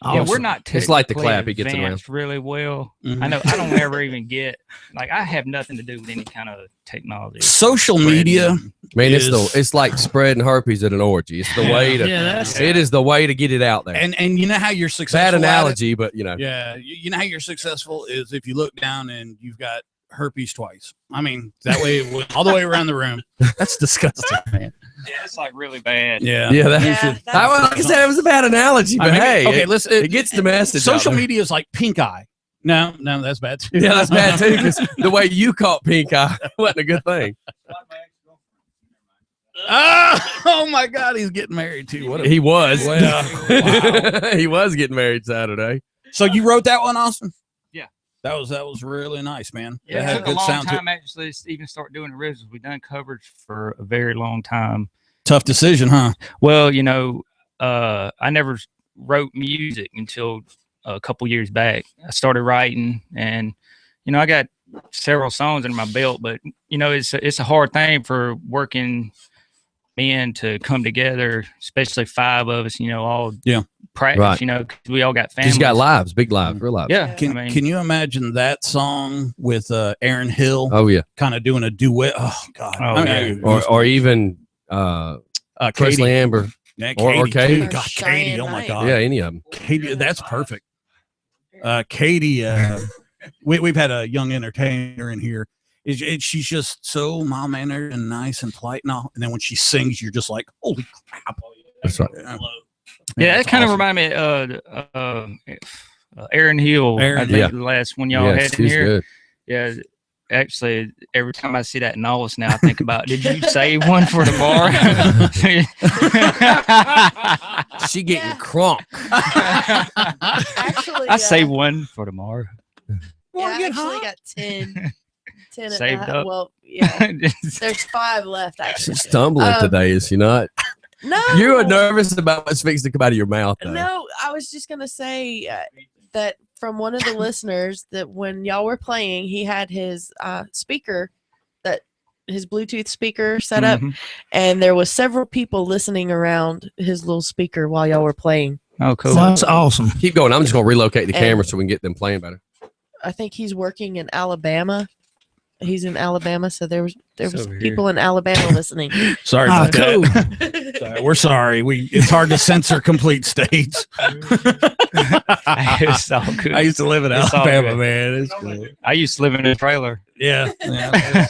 Yeah, we're not. It's like the clap. He gets it around advanced really well. Mhm. I know. I don't ever even get I have nothing to do with any kind of technology. Social media. Man, it's like spreading herpes at an orgy. It's the way to. It is the way to get it out there. And you know how you're successful. Bad at it? analogy, but you know. Yeah, you know how you're successful is if you look down and you've got herpes twice. I mean, that way it went all the way around the room. That's disgusting, man. Yeah, it's like really bad. Yeah, Like I said, it was a bad analogy, but hey, okay, listen, it gets the message. Social out there. media is like pink eye. No, that's bad too. Yeah, that's bad too. Because the way you caught pink eye wasn't a good thing. Oh my God, he's getting married too. He was. Wow. He was getting married Saturday. So you wrote that one, Austin? Yeah. That was really nice, man. Yeah, That it had took a good long sound to it. time actually to even start doing originals. We've done covers for a very long time. Tough decision, huh? Well, I never wrote music until a couple years back. I started writing, and I got several songs under my belt, but it's a hard thing for working men to come together, especially five of us. All practice. Right. 'Cause we all got families. He's got lives, big lives, real lives. Yeah. Can you imagine that song with Aaron Hill? Oh yeah. Kind of doing a duet. Oh God. Or even Presley Katie. Amber. Yeah, or Katie. Katie. God, Katie. Oh my God. Yeah, any of them. Katie, that's perfect. Katie, we've had a young entertainer in here. She's just so mild mannered and nice and polite and all. And then when she sings, you're just like, holy crap. That's right. Yeah, that kind of reminded me of Aaron Hill. I think the last one y'all had in here. Good. Yeah, actually, every time I see that Nollis now, I think about, did you save one for the bar? She getting crunk. Actually, I saved one for tomorrow. I actually got 10 Saved up. Well, yeah. There's 5 left, actually. She's stumbling today, is she not? No. You were nervous about what's fixing to come out of your mouth. Though. No, I was just going to say that from one of the listeners that when y'all were playing, he had his speaker that his Bluetooth speaker set up, Mhm. and there was several people listening around his little speaker while y'all were playing. Oh, cool. That's awesome. Keep going. I'm just gonna relocate the And- camera so we can get them playing better. I think he's working in Alabama. He's in Alabama, so there was over here. people in Alabama listening. Sorry Ah, about that. Sorry, we're sorry. It's hard to censor complete states. It's all good. I used to live in It's all Alabama, good. man. It's good. I used to live in a trailer. Yeah,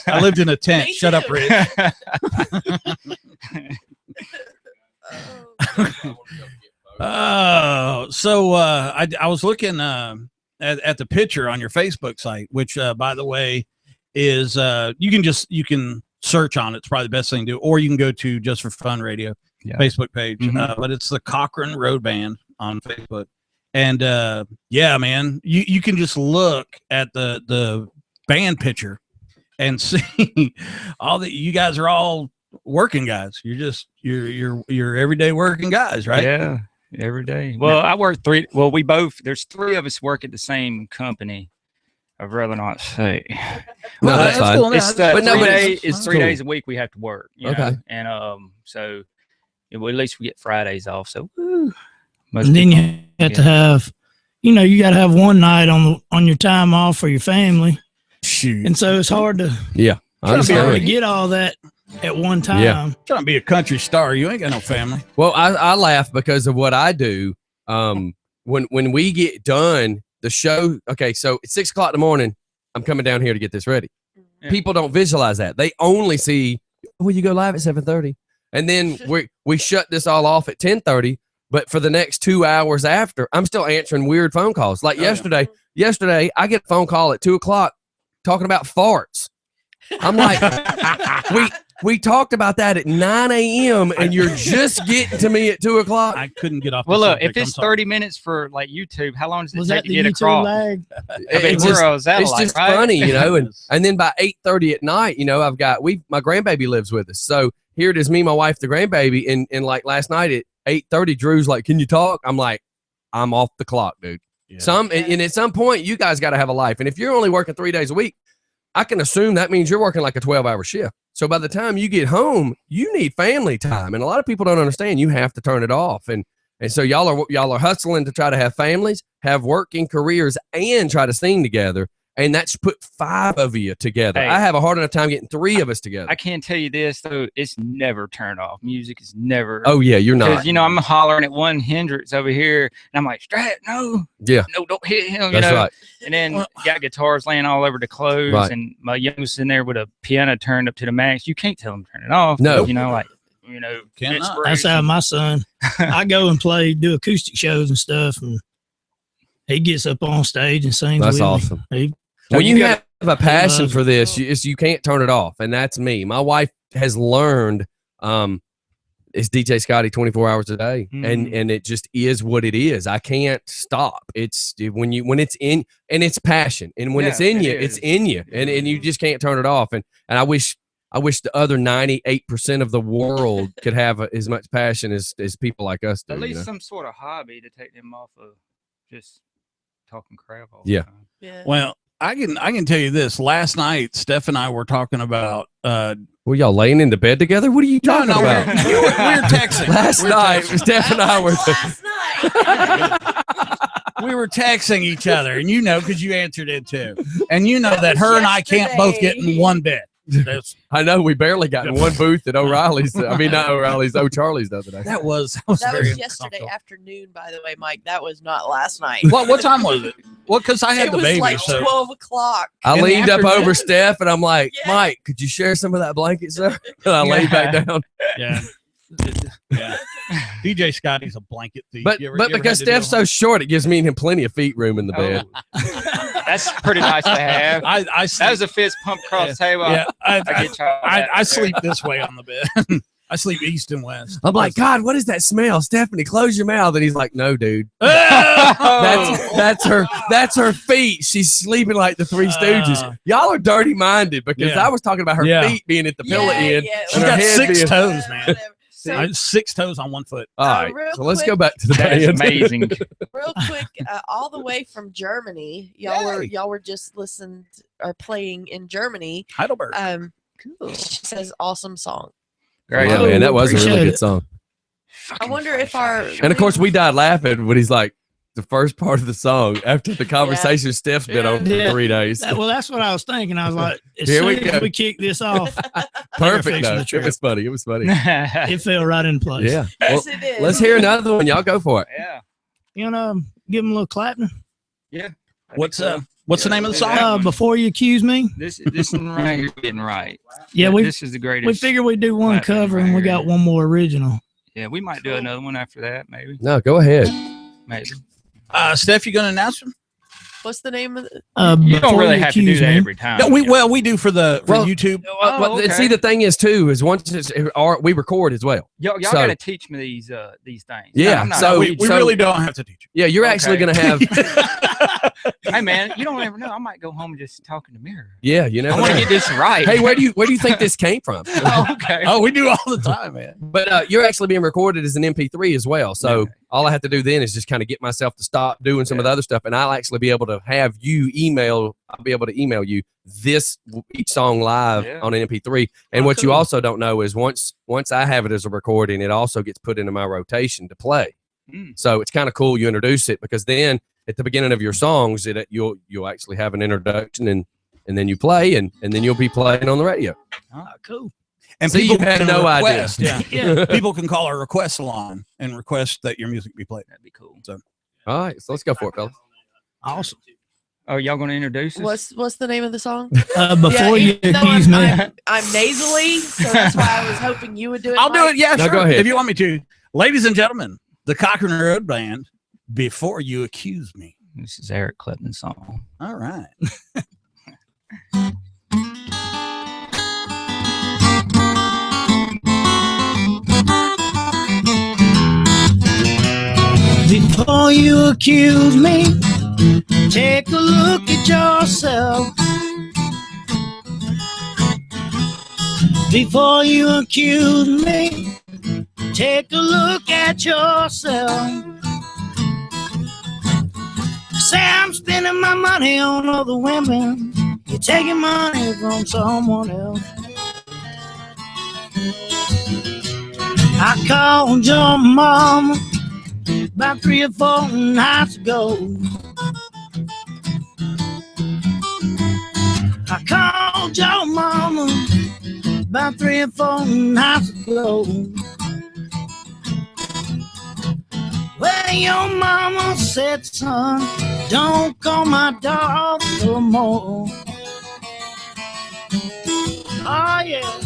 I lived in a tent. Me Shut up, too. Rich. Oh, so I was looking at the picture on your Facebook site, which by the way is you can search on it. It's probably the best thing to do, or you can go to Just for Fun Radio Facebook page. Mhm. But it's the Cochrane Road Band on Facebook, and yeah, man, you can just look at the band picture and see all that you guys are all working guys. You're everyday working guys, right? Yeah, every day. Well, I work three. Well, there's three of us work at the same company. I'd rather not say. No, that's fine. cool. It's, Yeah, But no, but it's it's 3 cool. days a week we have to work. You Okay. know? And so at least we get Fridays off. So woo, most And then people- you have to have, you got to have one night on your time off for your family. Shoot. And so it's hard to Yeah, I try to be able to understand. get all that at one time. Yeah. Trying to be a country star. You ain't got no family. Well, I laugh because of what I do. When we get done the show, okay, so it's 6:00 in the morning. I'm coming down here to get this ready. Yeah. People don't visualize that. They only see, well, you go live at 7:30, and then we shut this all off at 10:30. But for the next 2 hours after, I'm still answering weird phone calls. Like yesterday, I get a phone call at 2:00 talking about farts. I'm like, we talked about that at 9 a.m. and you're just getting to me at 2:00. I couldn't get off. Well, the look, subject. if I'm it's sorry. 30 minutes for like YouTube, how long does it Was take that to the get YouTube across? lag? I mean, It's we're just- on satellite, It's just right? funny, and then by 8:30 at night, I've got my grandbaby lives with us. So here it is, me, my wife, the grandbaby, and like last night at 8:30, Drew's like, "Can you talk?" I'm like, "I'm off the clock, dude." Yeah. And at some point, you guys got to have a life. And if you're only working 3 days a week, I can assume that means you're working like a 12-hour shift. So by the time you get home, you need family time, and a lot of people don't understand. You have to turn it off, and so y'all are hustling to try to have families, have working careers, and try to sing together. And that's put 5 of you together. Hey. I have a hard enough time getting 3 of us together. I can't tell you this though; it's never turned off. Music is never. Oh yeah, you're not. Because I'm hollering at one Hendrix over here, and I'm like, "Strat, no, Yeah, no, don't hit him." that's right. And then got guitars laying all over the clothes, Right. and my youngest in there with a piano turned up to the max. You can't tell him to turn it off. No. Cannot. That's how my son, I go and do acoustic shows and stuff, and he gets up on stage and sings. That's with awesome. Me. When you you gotta- have a passion loves for this, you can't turn it off, and that's me. My wife has learned it's DJ Scotty 24 hours a day, and it just is what it is. I can't stop. It's when it's in, and it's passion, and when it's Yeah, in it you, is. it's in you, and you just can't turn it off. And I wish the other 98% of the world could have as much passion as people like us do. At you least know? some sort of hobby to take them off of just talking crap all Yeah. the time. Yeah. Well, I can tell you this. Last night, Steph and I were talking about. Were y'all laying into bed together? What are you talking no, about? we were texting. Last We were night, texting. Steph and I were. We were texting each other, and because you answered it too, and that her and I can't both get in one bed. I know we barely got in one booth at O'Reilly's. I mean, not O'Reilly's, O'Charlie's the other day. That was That very was yesterday afternoon, by the way, Mike. That was not last night. What time was it? Well, because I had It the was baby, like so 12 o'clock. I In the leaned up afternoon? over Steph and I'm like, Yeah. Mike, could you share some of that blanket, sir? And I laid back down. yeah. DJ Scotty's a blanket thief. But You ever because had to Steph's so short, it gives me and him plenty of feet room in the bed. That's pretty nice to have. I That sleep, was a fist pump across the table. yeah, I get y'all that. I sleep this way on the bed. I sleep east and west. I'm like, God, what is that smell? Stephanie, close your mouth. And he's like, no, dude. Oh! That's her feet. She's sleeping like the Three Stooges. Y'all are dirty minded because Yeah. I was talking about her Yeah. feet being at the pillow end. Yeah. She's and her got head 6 being- toes, man. So, 6 toes on 1 foot. All right. real So let's quick- go back to the That is band. amazing. real quick, all the way from Germany, y'all were just listened or playing in Germany. Heidelberg. Cool. She says awesome song. Great. Yeah, man, that was a really Appreciate good it. song. I wonder if our And of course, we died laughing when he's like, the first part of the song after the conversation Steph's been on for Yeah. 3 days. Well, that's what I was thinking. I was like, as Here soon we as go. we kick this off, Perfect. fixing Though. the It trip. was funny. It was funny. it fell right in place. Yeah. Yes, Well, it is. let's hear another one. Y'all go for it. Yeah. You know, give him a little clapping. Yeah. What's the name of the song? Before you accuse me. This one right here getting right. Yeah, this is the greatest. we figured we'd do one clapping cover right and we here. got one more original. Yeah, we might do another one after that, maybe. No, go ahead. Maybe. Steph, you gonna announce them? What's the name of the? You don't Before really you have to do accuse that me. every time. No, we do for YouTube. Well, okay. see, the thing is, too, is once we record as well. Y'all So- got to teach me these things. Yeah, I'm not- so- we really don't have to teach Yeah, you're actually Okay. going to have. hey man, you don't ever know. I might go home and just talk in the mirror. Yeah, you know. I want to get this right. Hey, where do you think this came from? Okay. Oh, we do all the time, man. But you're actually being recorded as an MP3 as well. So all I have to do then is just kind of get myself to stop doing some of the other stuff, and I'll actually be able to have you email. I'll be able to email you each song live on an MP3. And what you cool. also don't know is once I have it as a recording, it also gets put into my rotation to play. So it's kind of cool you introduce it, because then at the beginning of your songs, you'll actually have an introduction and then you play and then you'll be playing on the radio. Oh, cool. And See, people you had can no request, idea. Yeah. People can call our request line and request that your music be played. That'd be cool. So, all right, so let's go for it, fellas. Awesome. Oh, y'all gonna introduce us? What's the name of the song? Before you even though accuse me. I'm nasally, so that's why I was hoping you would do it. I'll do Mike. it. Yeah, No, sure. go ahead. If you want me to. Ladies and gentlemen, the Cochrane Road Band, Before You Accuse Me. This is Eric Clapton's song. All right. Before you accuse me, take a look at yourself. Before you accuse me, take a look at yourself. Say I'm spending my money on other women. You're taking money from someone else. I called your mama about 3 or 4 nights ago. I called your mama about 3 or 4 nights ago. Well, your mama said, son, don't call my dog no more. Oh, yeah.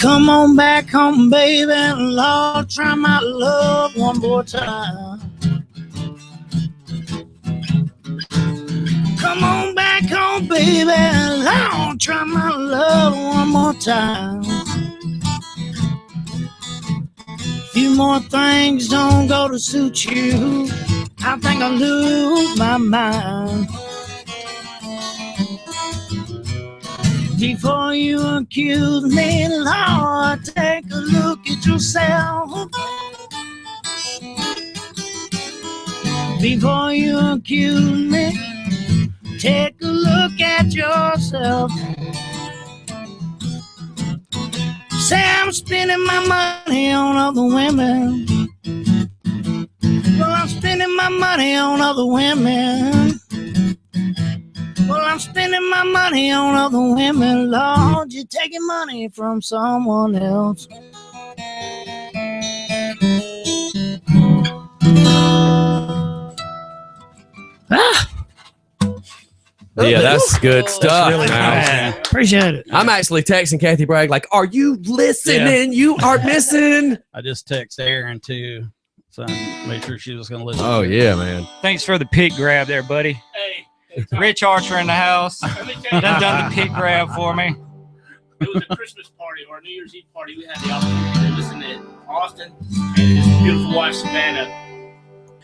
Come on back home, baby, and Lord, try my love one more time. Come on back home, baby, and Lord, try my love one more time. Few more things don't go to suit you, I think I'll lose my mind. Before you accuse me, Lord, take a look at yourself. Before you accuse me, take a look at yourself. Say I'm spending my money on other women. Well, I'm spending my money on other women. Well, I'm spending my money on other women, Lord. You're taking money from someone else. Yeah, that's good stuff. really man. nice. Appreciate it. I'm actually texting Kathy Bragg like, "Are you listening? You are missing." I just text Aaron too, so I made sure she was going to listen. Oh yeah, man. Thanks for the pig grab there, buddy. Hey, Rich Archer in the house. let me tell you, Done the pig grab for me. it was a Christmas party or a New Year's Eve party. We had the opportunity to listen to Austin and his beautiful wife Savannah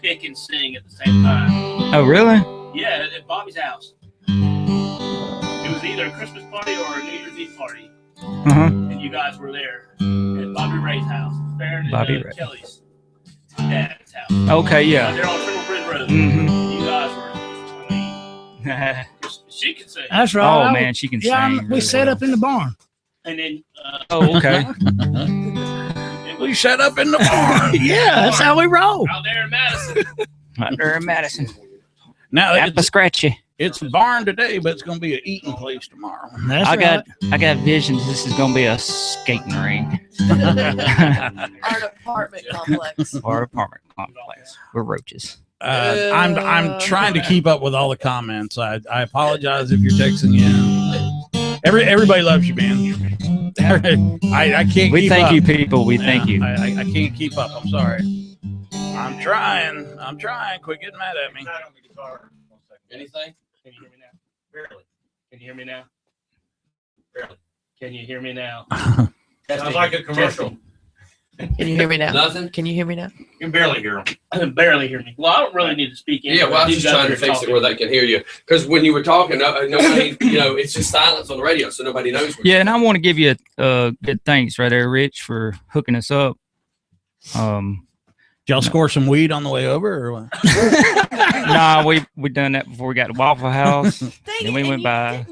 pick and sing at the same time. Oh, really? Yeah, at Bobby's house. It was either a Christmas party or a New Year's Eve party, and you guys were there at Bobby Ray's house, Farron Bobby and Ray. Kelly's dad's house. Okay, yeah. They're on Triple Bridge Road. Mhm. You guys were. I mean, she can sing. That's right. Oh, man, she can yeah, sing we really set well. up in the barn. And then. Oh, okay. We set up in the barn. Yeah, that's how we roll. Out there in Madison. Out there in Madison. Now Apple scratchy. it's a barn today, but it's going to be an eating place tomorrow. That's I right. got visions. This is gonna be a skating ring Art apartment complex. or apartment complex with roaches. I'm trying to keep up with all the comments. I apologize if you're texting in. Everybody loves you, man. I can't. We keep thank up. you, people. We thank you. I can't keep up. I'm sorry. I'm trying. Quit getting mad at me. Anything? Can you hear me now? Barely. Can you hear me now? Barely. Can you hear me now? Sounds like a commercial. Can you hear me now? Nothing. Can you hear me now? You can barely hear them. I can barely hear me. Well, I don't really need to speak. Yeah, well, I was just trying to fix it where they can hear you. Because when you were talking, nobody, it's just silence on the radio, so nobody knows. Yeah, and I want to give you a good thanks right there, Rich, for hooking us up. Did y'all score some weed on the way over, or what? Nah, we done that before we got to Waffle House. Then we went by.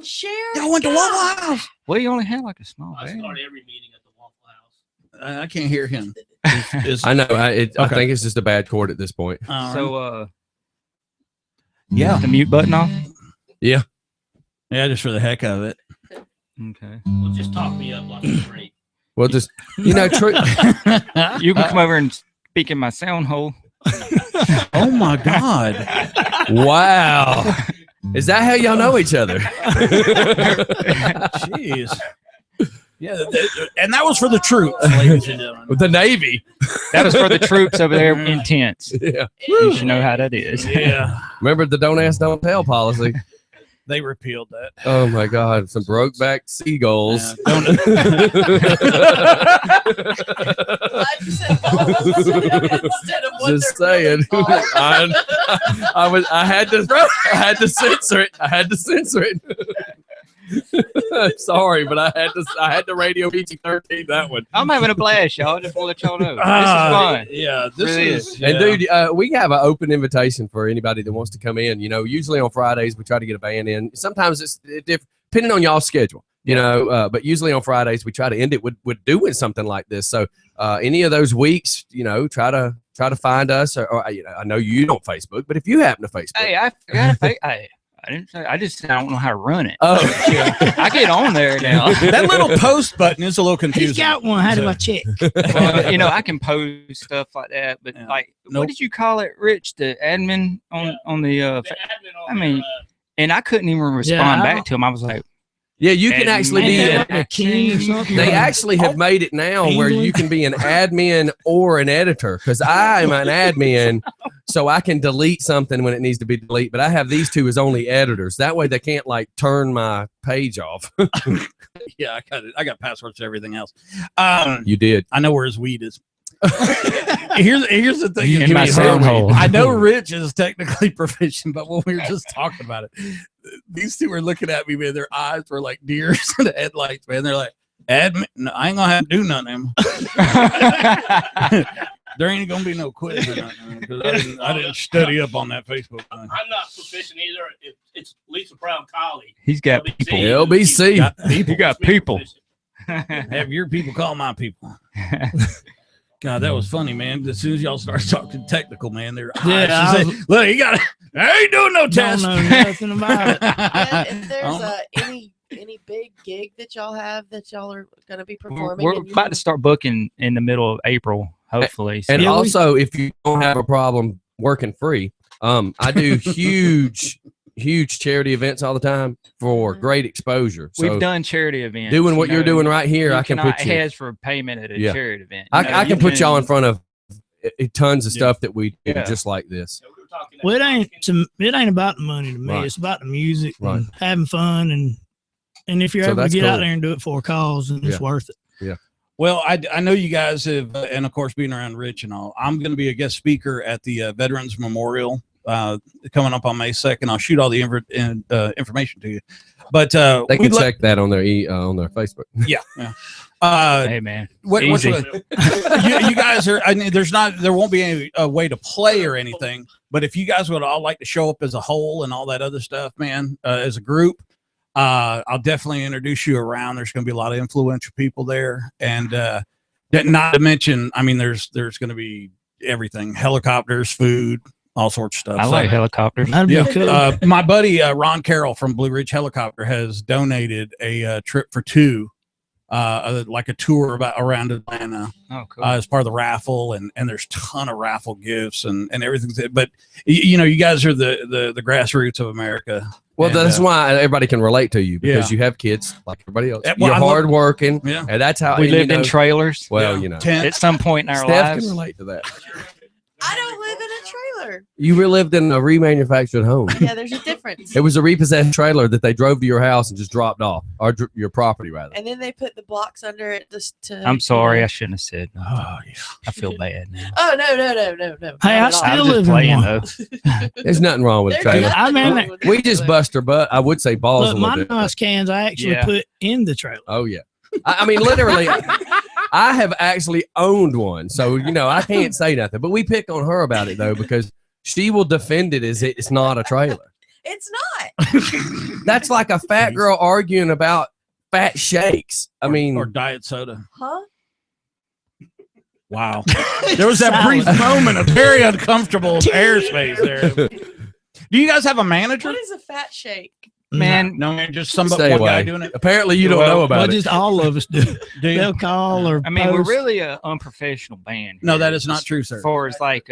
Y'all went to Waffle House. Well, you only had like a small I bag. start every meeting at the Waffle House. I can't hear him. I know. I Okay. think it's just a bad chord at this point. So, yeah, the mute button off. Yeah, just for the heck of it. Okay. Well, just talk me up like it's great. well, just You can come over and speak in my sound hole. Oh my God! wow. Is that how y'all know each other? Jeez. Yeah, and that was for the troops, ladies and gentlemen. With the Navy. That was for the troops over there in tents. Yeah. You should know how that is. Yeah, Remember the don't ask, don't tell policy? they repealed that. Oh my God. Some brokeback seagulls. Just saying. I had to censor it. Sorry, but I had to radio PG-13 that one. I'm having a blast, y'all. Just want to let y'all know. This is fun. Yeah, this Really is. And dude, we have an open invitation for anybody that wants to come in. Usually on Fridays we try to get a band in. Sometimes it's depending on y'all's schedule. But usually on Fridays we try to end it with doing something like this. So any of those weeks, try to find us. Or I know you don't Facebook, but if you happen to Facebook, Hey, I didn't say. I just said I don't know how to run it. oh, I get on there now. That little post button is a little confusing. He's got one. How do I check? Well, I can post stuff like that, but Yeah. what Nope. did you call it, Rich? The admin on the. The admin I on mean, and I couldn't even respond back to him. I was like, yeah, you can actually be Ain't an. that a king or something? They actually have made it now where you can be an admin or an editor. Because I am an admin, so I can delete something when it needs to be deleted. But I have these two as only editors. That way, they can't turn my page off. Yeah, I got passwords to everything else. You did. I know where his weed is. Here's the thing. in my sound hole. I know Rich is technically proficient, but when we were just talking about it, these two were looking at me, man. Their eyes were like deers in the headlights, man. They're like, admin, no, I ain't gonna have to do nothing. There ain't gonna be no quiz or nothing because I didn't study up on that Facebook thing. I'm not proficient either. It's Lisa Brown Collie. he's got people. LBC. You got people. Have your people call my people. God, that was funny, man. As soon as y'all start talking technical, man, they're look, you got. I ain't doing no test. Don't know nothing about it. If there's any big gig that y'all have that y'all are going to be performing, We're about to start booking in the middle of April. hopefully. And So- also, if you don't have a problem working free, I do huge charity events all the time for great exposure. So we've done charity events. doing what you you're know, doing right here, you I can cannot put you. ask for payment at a Yeah. charity event. You know, I can put y'all in can- front of tons of stuff that we do Yeah. just like this. Well, it ain't about the money to me. Right. It's about the music Right. and having fun, and if you're So able to that's get out cool. there and do it for a cause, then it's Yeah. worth it. Yeah. Well, I know you guys have, and of course, being around Rich and all, I'm going to be a guest speaker at the Veterans Memorial coming up on May 2nd. I'll shoot all the information to you. But They can check that on their on their Facebook. Yeah. Hey man, What's easy. you guys are? I mean, there won't be any way to play or anything. But if you guys would all like to show up as a whole and all that other stuff, man, as a group, I'll definitely introduce you around. There's going to be a lot of influential people there, and not to mention, I mean, there's going to be everything: helicopters, food, all sorts of stuff. I like helicopters. That'd be cool. My buddy Ron Carroll from Blue Ridge Helicopter has donated a trip for two, like a tour around Atlanta. Oh, cool. As part of the raffle, and there's a ton of raffle gifts and everything. But you know, you guys are the grassroots of America. Well, And, that's why everybody can relate to you because Yeah. you have kids like everybody else. Well, You're I love- hardworking, Yeah. and that's how We and, you lived in know, trailers. Well, Yeah. you know, Tent. At some point in our Steph lives. can relate to that. I don't live in a trailer. You lived in a remanufactured home. Yeah, there's a difference. It was a repossessed trailer that they drove to your house and just dropped off, or your property rather. And then they put the blocks under it just to. I'm sorry, you I know. shouldn't have said. Oh yeah. I feel bad now. Oh no. Hey, I Not at all. still I'm live just in playing one. though. There's nothing wrong with a There's trailer. nothing I mean, wrong with We it, just but- bust our butt. I would say balls Look, a my little bit. nice cans I actually Yeah. put in the trailer. Oh yeah. I mean, literally, I have actually owned one, so you know I can't say nothing. But we pick on her about it though because she will defend it as it's not a trailer. It's not. That's like a fat girl arguing about fat shakes. I mean, or diet soda. Huh? Wow. There was that brief moment of very uncomfortable airspace there. Do you guys have a manager? What is a fat shake? Man, No, man, just somebody, stay one guy away. doing it. Apparently, you don't Well, know about Well, it. just all of us do. Do you? They'll call or I mean, we're post. really an unprofessional band. No, here that is not as true, sir. far as like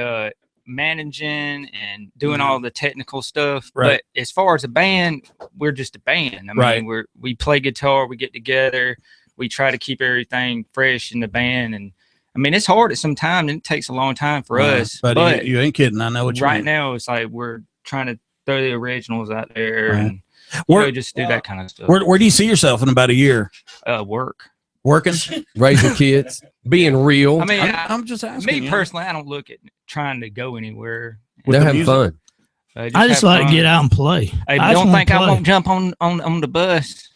managing and doing all the technical stuff. Right. But as far as a band, we're just a band. I Right. mean, we play guitar, we get together, we try to keep everything fresh in the band. And I mean, it's hard at some time and it takes a long time for us. But you ain't kidding. I know what you right mean. now, it's like we're trying to throw the originals out there Right. and Where- just do that kind of stuff. Where do you see yourself in about a year? Work. Working? Raising kids, being real. I mean, I'm just asking. me you. personally, I don't look at trying to go anywhere. With They're the having music? fun. I just have like to fun. get out and play. Hey, I just don't wanna think I play. won't jump on the bus.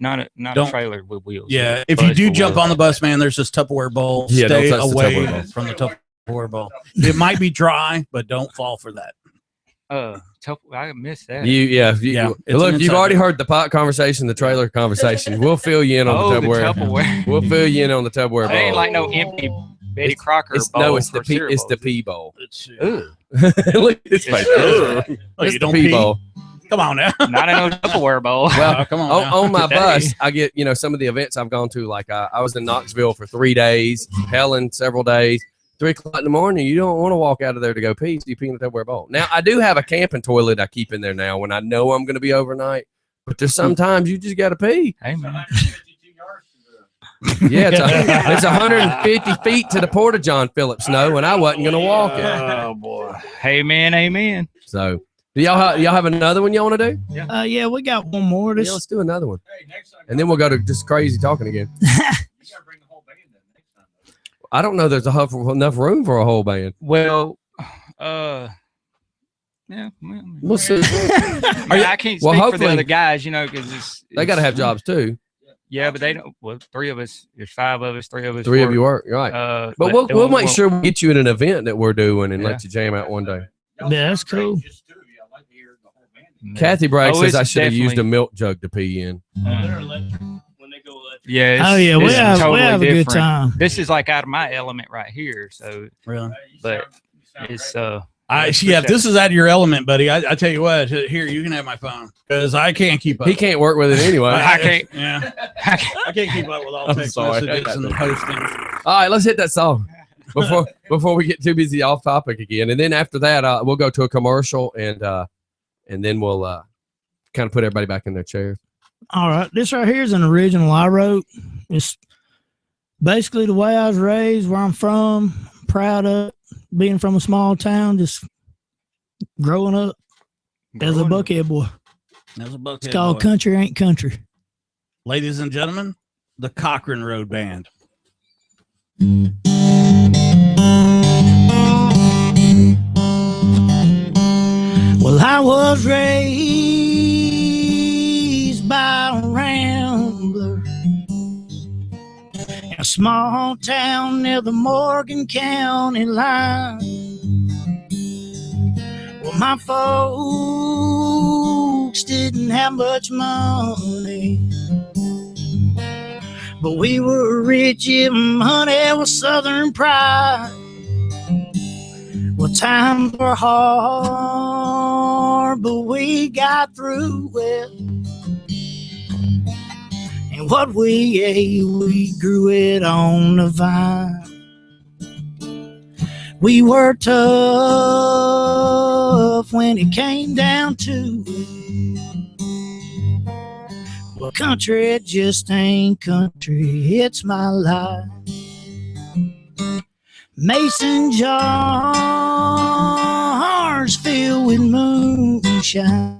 Not a Don't- trailer with wheels. Yeah, but if you bus do with jump wheels. on the bus, man, there's this Tupperware bowl. Yeah, don't Stay touch the away Tupperware bowl. from the Tupperware bowl. It might be dry, but don't fall for that. I missed that. Yeah. It's Look, an you've inside already joke. heard the pot conversation, the trailer conversation. We'll fill you in on Oh, the the Tupperware. Tupperware. We'll fill you in on the Tupperware It ain't bowl. like no empty Betty Crocker It's, bowl. no, it's the for pea. cereal It's the bowls. pea bowl. It's, Ooh. Look at his face. Oh, It's you the don't pea pee? bowl. Come on now. Not in no Tupperware bowl. Well, Oh, come on now. on my Today. bus, I get some of the events I've gone to. Like I was in Knoxville for 3 days, Helen several days. 3 o'clock in the morning, you don't want to walk out of there to go pee. So you pee in the Tupperware bowl. Now I do have a camping toilet I keep in there now when I know I'm going to be overnight. But there's sometimes you just got to pee. Hey man. Yeah, it's 150 feet to the Port of John Phillips Snow, and I wasn't going to walk it. Oh boy. Hey man, amen. So, do y'all have another one y'all want to do? Yeah, we got one more. This Yeah, let's do another one, and then we'll go to just crazy talking again. I don't know. There's enough room for a whole band. Well, yeah. We'll see. I can't speak Well, for the hopefully- other guys, because They got to have jobs too. Yeah, but they don't. Well, 3 of us. There's 5 of us. 3 of us. 3 of you work, right? But we'll make sure we get you in an event that we're doing and let you jam out one day. Yeah, that's cool. Kathy Bragg says it's I should have used a definitely- milk jug to pee in. Yeah. Oh, yeah, we it's have- we totally have a good different. time. This is like out of my element right here. So Really? but it's Yeah, if this is out of your element, buddy, I tell you what, here, you can have my phone because I can't keep up. He can't work with it anyway. I can't. Yeah. I can't keep up with all I'm text sorry. messages and the posting. All right, let's hit that song. before we get too busy off topic again. And then after that, we'll go to a commercial and then we'll kind of put everybody back in their chairs. All right. This right here is an original I wrote. It's basically the way I was raised, where I'm from. Proud of being from a small town, just growing up as a Buckhead boy. As a Buckhead It's called boy. Country Ain't Country. Ladies and gentlemen, the Cochrane Road Band. Well, I was raised by a rambler in a small town near the Morgan County line. Well, my folks didn't have much money, but we were rich, and honey was Southern pride. Well, times were hard, but we got through it. And what we ate, we grew it on the vine. We were tough when it came down to it. Well, country, it just ain't country, it's my life. Mason jars filled with moonshine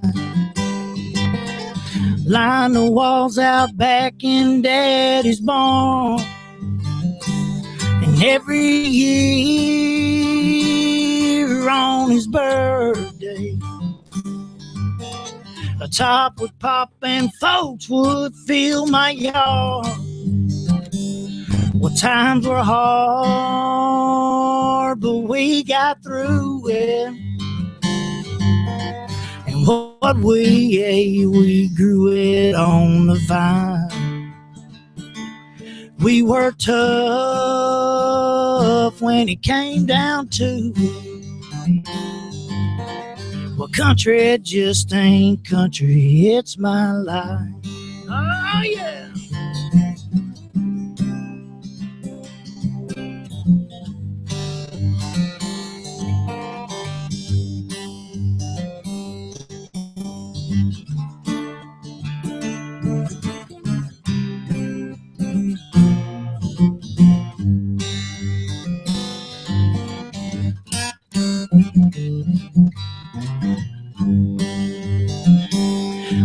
line the walls out back in Daddy's barn. And every year on his birthday, a top would pop and folks would fill my yard. Well, times were hard, but we got through it. And what we ate, we grew it on the vine. We were tough when it came down to it. Well, country, it just ain't country, it's my life. Oh, yeah.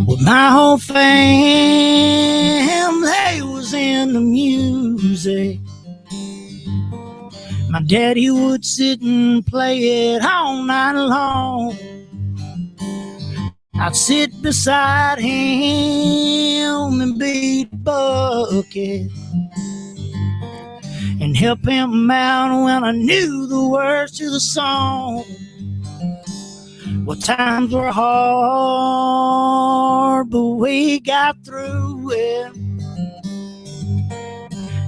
Well, my whole family was in the music. My daddy would sit and play it all night long. I'd sit beside him and beat the bucket and help him out when I knew the words to the song. Well, times were hard, but we got through it.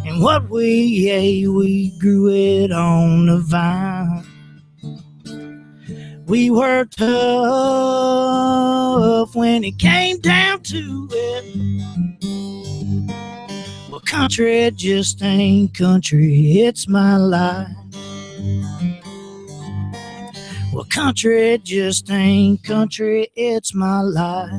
And what we ate, we grew it on the vine. We were tough when it came down to it. Well, country, it just ain't country, it's my life. Well, country, it just ain't country, it's my life.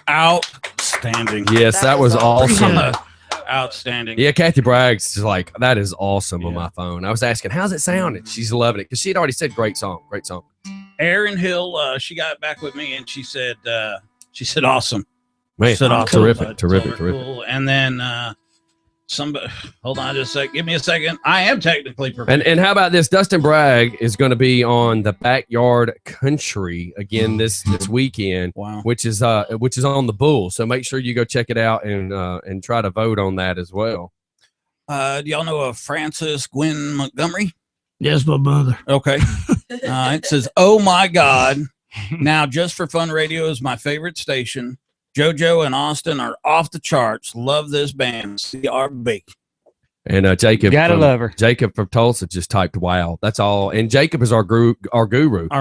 Outstanding. Yes, that was awesome. Outstanding. Yeah, Kathy Bragg's is like, that is awesome on my phone. I was asking, how's it sounding? She's loving it because she had already said, great song, great song. Erin Hill, she got back with me and she said, awesome. Man, She said, terrific. Cool. And then somebody, hold on just a sec. Give me a second. I am technically prepared. And how about this? Dustin Bragg is going to be on the Backyard Country again this weekend. Wow. Which is on the Bull. So make sure you go check it out and try to vote on that as well. Do y'all know of Frances Gwen Montgomery? Yes, my brother. Okay. It says, oh my God. Now Just for Fun Radio is my favorite station. JoJo and Austin are off the charts. Love this band. CRB. And Jacob, Gotta love her. Jacob from Tulsa just typed "wow." That's all. And Jacob is our guru. Our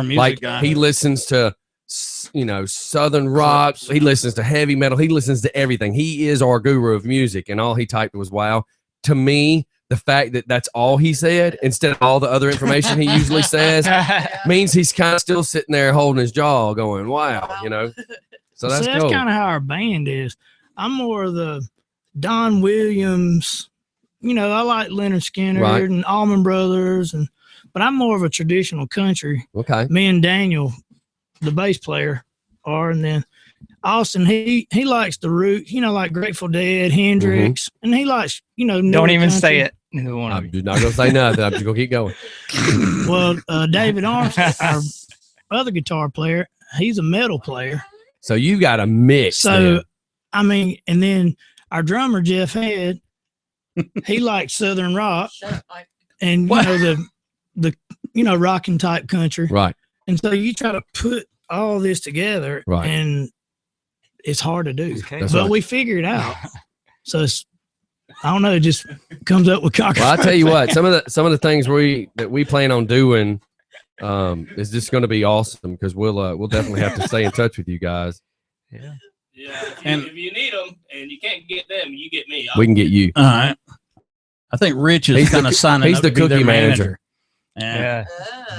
music guy. He listens to, Southern rock. He listens to heavy metal. He listens to everything. He is our guru of music. And all he typed was "wow." To me, the fact that that's all he said instead of all the other information he usually says means he's kind of still sitting there holding his jaw, going "wow," So that's See, that's cool. kind of how our band is. I'm more of the Don Williams. I like Leonard Skinner Right. and Allman Brothers, but I'm more of a traditional country. Okay. Me and Daniel, the bass player, are, and then Austin, he likes the roots, like Grateful Dead, Hendrix, and he likes, Don't even country. say it. Neither one of I'm you. just not gonna say nothing. I'm just gonna keep going. Well, David Armstrong, our other guitar player, he's a metal player. So you got a mix. So, and then our drummer, Jeff Head, he likes Southern rock and, the rocking type country. Right. And so you try to put all this together, Right. and it's hard to do. That's But right. we figure it out. So I don't know, it just comes up with cock. Well, I tell you what, some of the things that we plan on doing is just going to be awesome because we'll definitely have to stay in touch with you guys. Yeah. Yeah, if you need them and you can't get them, you get me. We can get you. All right. I think Rich is He's the- kind of signing he's up the to be their cookie manager. Yeah.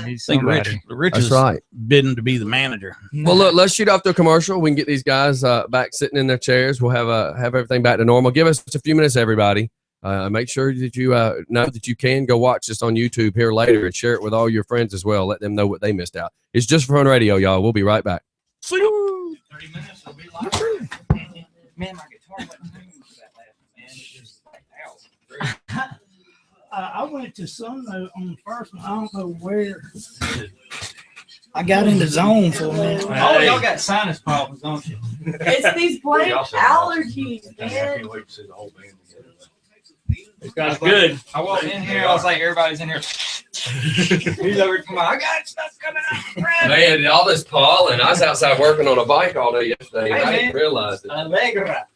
He's I think somebody. Rich That's is right. bidding to be the manager. Well, look, let's shoot off to a commercial. We can get these guys back sitting in their chairs. We'll have everything back to normal. Give us a few minutes, everybody. Make sure that you know that you can go watch this on YouTube here later and share it with all your friends as well. Let them know what they missed out. It's Just for Fun Radio, y'all. We'll be right back. See you. 30 minutes, I'll be live. Man, my guitar wasn't tuned for that last one, man. It just like, ow. I went to some on the first one. I don't know where. I got in the zone for a minute. Oh, y'all got sinus problems, don't you? It's these blank allergies, man. That's good. I walked in here, I was like, everybody's in here. He's over to I got stuff coming out. Man, all this pollen. I was outside working on a bike all day yesterday. Hey, I man. didn't realize it. Allegra.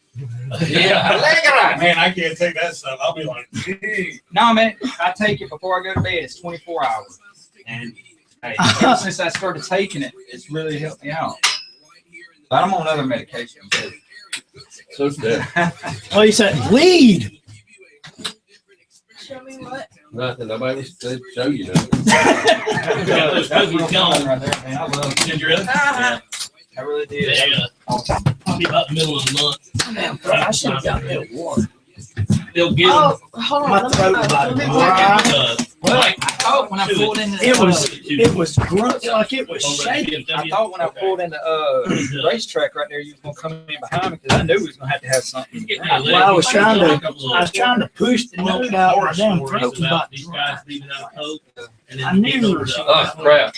Yeah. Allegra. Man, I can't take that stuff. I'll be like, gee. No, man, I take it before I go to bed. It's 24 hours. And hey, ever since I started taking it, it's really helped me out. But I'm on other medication too. So sad. Well, you said weed. Show me what? Nothing. Nobody was to show you nothing. Those cookies gone. Right there, man. I love it. Did you really? Yeah, I really did. Yeah. Probably about the middle of the month. I should have gotten it one. They'll get Oh, them. hold My on. throat Let me about look. to Well, I thought when I pulled into the it was grunt like it was shaking. I thought when I pulled in the racetrack right there, you was gonna come in behind me because I knew we was gonna have to have something. Well, I was trying to push the note out. My damn throat was about to These dry. guys leaving out coke. And then I knew they it load was- up. Oh, crap.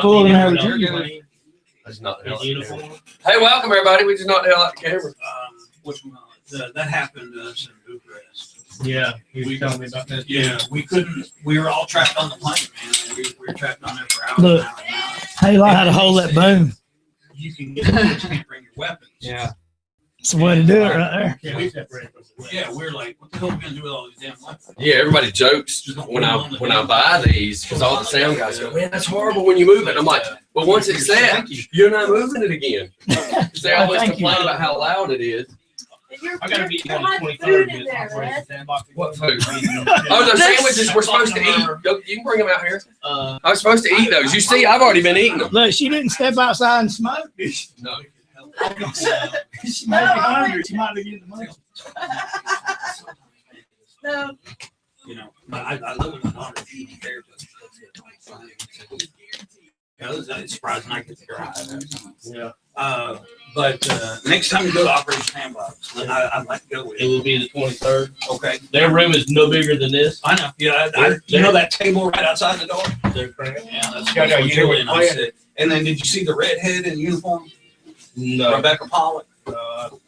Pulling out And of they're you. That's not in uniform. Hey, welcome everybody. We just knocked the hell out the camera. Which one? That happened to us in Bucharest. Yeah, he was telling me about that. Yeah, we couldn't. We were all trapped on the plane, man. We were trapped on there for hours. Look. and hours and hours. Hey, I had to hold that boom. You can get, but you can't bring your weapons. Yeah. It's the way to do it right there. Yeah, we separated from the Yeah, we're like, what the hell are we gonna do with all these damn weapons? Yeah, everybody jokes when I buy these because all the sound guys go, man, that's horrible when you move it. I'm like, well, once it's set, you're not moving it again. 'Cause they always Thank you. complain about how loud it is. I gotta be on the 23rd. food in there, man. What food? Oh, those sandwiches we're supposed to eat. You can bring them out here. I was supposed to eat those. You see, I've already been eating them. Look, she didn't step outside and smoke. No. She might be hungry. She might be getting the money. No. You know, but I love it when Hunter eating there. Yeah, it's surprising I get to drive. Yeah. But next time you go to Operation Sandbox, I'd like to go with It you. will be the 23rd. Okay. Their room is no bigger than this. I know. Yeah, you know that table right outside the door? They're cramped. Yeah, that's Yeah, where you Julie know and I it. sit. And then did you see the redhead in uniform? No. Rebecca Pollock. Oh,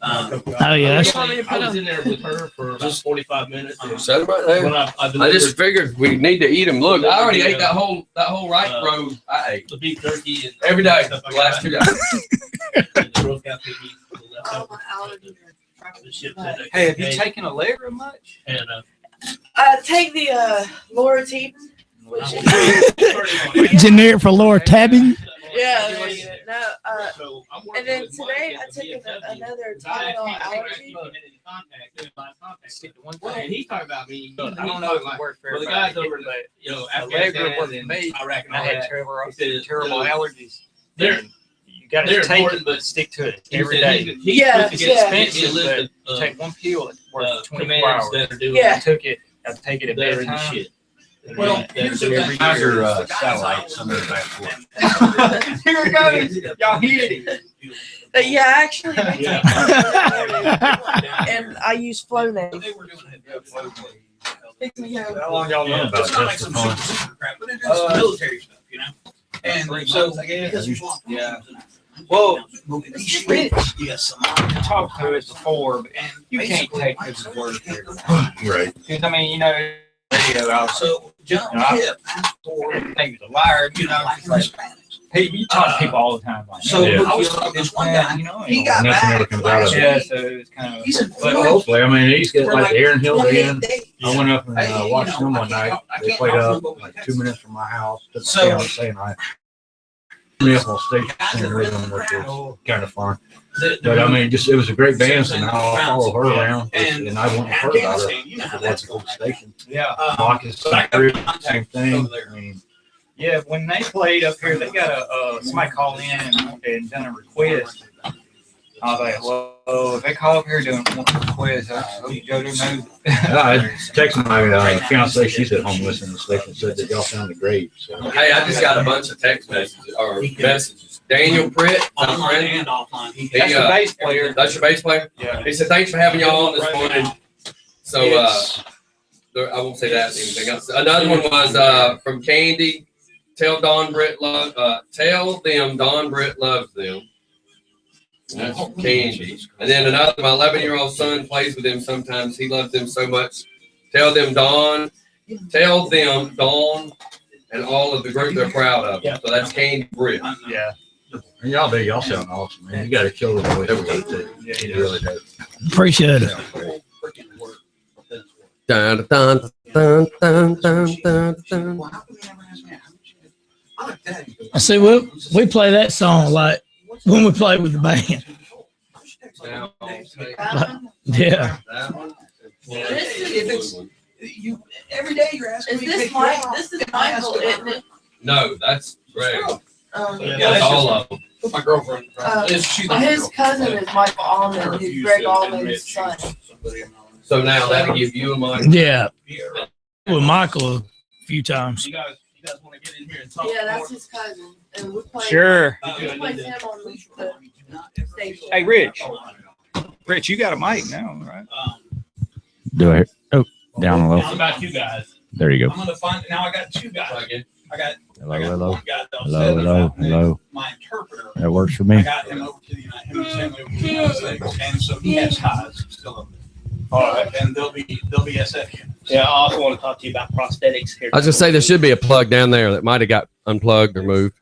yeah. I was in there with her for about 45 minutes. Set them right there. When I I delivered just figured we need to eat them. Look, I already ate Yeah. that whole right row. I ate the beef jerky and every day stuff the like last that. 2 days. And the Girl Scout cookies, the Oh, leftovers. my allergies are The ship said they Hey, have you could taken Allegra much? And Take the Laura Teton, which is Generic for Laura Tabbing. yeah. There you go. No, and then today I took another Tylenol allergy. And he's talking about me. I don't know if it worked for the guys over but Allegra worked for me. I reckon I had terrible allergies. They're You got to they're take important, it, but but stick to it he every said day. Yeah, It's yeah. expensive, But take one pill that's worth 24 commands hours. that are doing Yeah. I took it. I take it at better than bedtime. shit. Well, here's the thing. How's your The guys satellites? out- I'm in the back door. Here it goes. Y'all hit it. But yeah, actually, Yeah. and I use Flonase. They were doing it. Pick me up. How long y'all know about It's not like this? some super crap, but it is military stuff, you know? And so, Yeah. Well, Rich, yes, I talked to it before, and you can't take his word for it. Right. Because I mean, you know, So, John No, I- Hip asked for, think he's a liar. You know, like it's like, Spanish. hey, you talk to people all the time. Like, So Yeah. I was talking to this one guy, you know, he got Nothing ever back comes out of last it. yeah, week. so it's kind of. He said, But hopefully, I mean, he's got for like the Aaron Hill 28 band. days. I went up and Hey, you watched know, them I one can't night. talk- I They can't played talk to up them, but like we 2 minutes from my house. Took my So- family saying I me up on stage singing with them, which was kind of fun. But I mean, just it was a great band, so now I'll follow her around, and I won't have heard about her. That's a cool station. Yeah. Marcus, same thing. I mean, Yeah, when they played up here, they got somebody called in and done a request. I was like, well, if they call up here doing a request, I hope you go to know. I texted my fiance, she's at home listening to the station, said that y'all sounded great. So. Hey, I just got a bunch of text messages or messages. Daniel Pritt, my Online friend. and offline. He- That's the bass player. That's your bass player? Yeah. He said, thanks for having y'all on this morning. So, I won't say that anything else. Another one was from Candy. Tell them Don Britt loves them. That's from Candy. And then another, my 11-year-old son plays with them sometimes. He loves them so much. Tell them Don and all of the group they're proud of. Yeah. So that's Candy Britt. Yeah. And y'all do, y'all sound awesome, man. You got a killer voice too. Yeah, You really do. Appreciate it. Dun, dun, dun, dun, dun, dun, dun. Well, how come you never asked me? I like that. I see. We play that song like when we play with the band. Yeah. You every day you're asking Is me. to this pick you Mike? out. This is If I ask Michael, about isn't it? No, that's Greg. Yeah, That's all of them. my girlfriend. She's my His girlfriend. cousin is Michael Almond, who's Greg Almond's son. So now that'll give you a mic. Yeah. With Michael a few times. You guys want to get in here and talk? Yeah, that's his cousin. And we play. Sure. We play him on the station. Hey, Rich, you got a mic now, right? Do it. Oh, down low. How about you guys? There you I'm gonna find now. I got two guys. I got Hello. one guy that'll set it up, and my interpreter. That works for I me. got him over to the United, him and Stanley over to the United States, and so he has ties still up there. All right, and they'll be SF units. Yeah, I also want to talk to you about prosthetics here. I was just say there should be a plug down there that might have got unplugged or moved.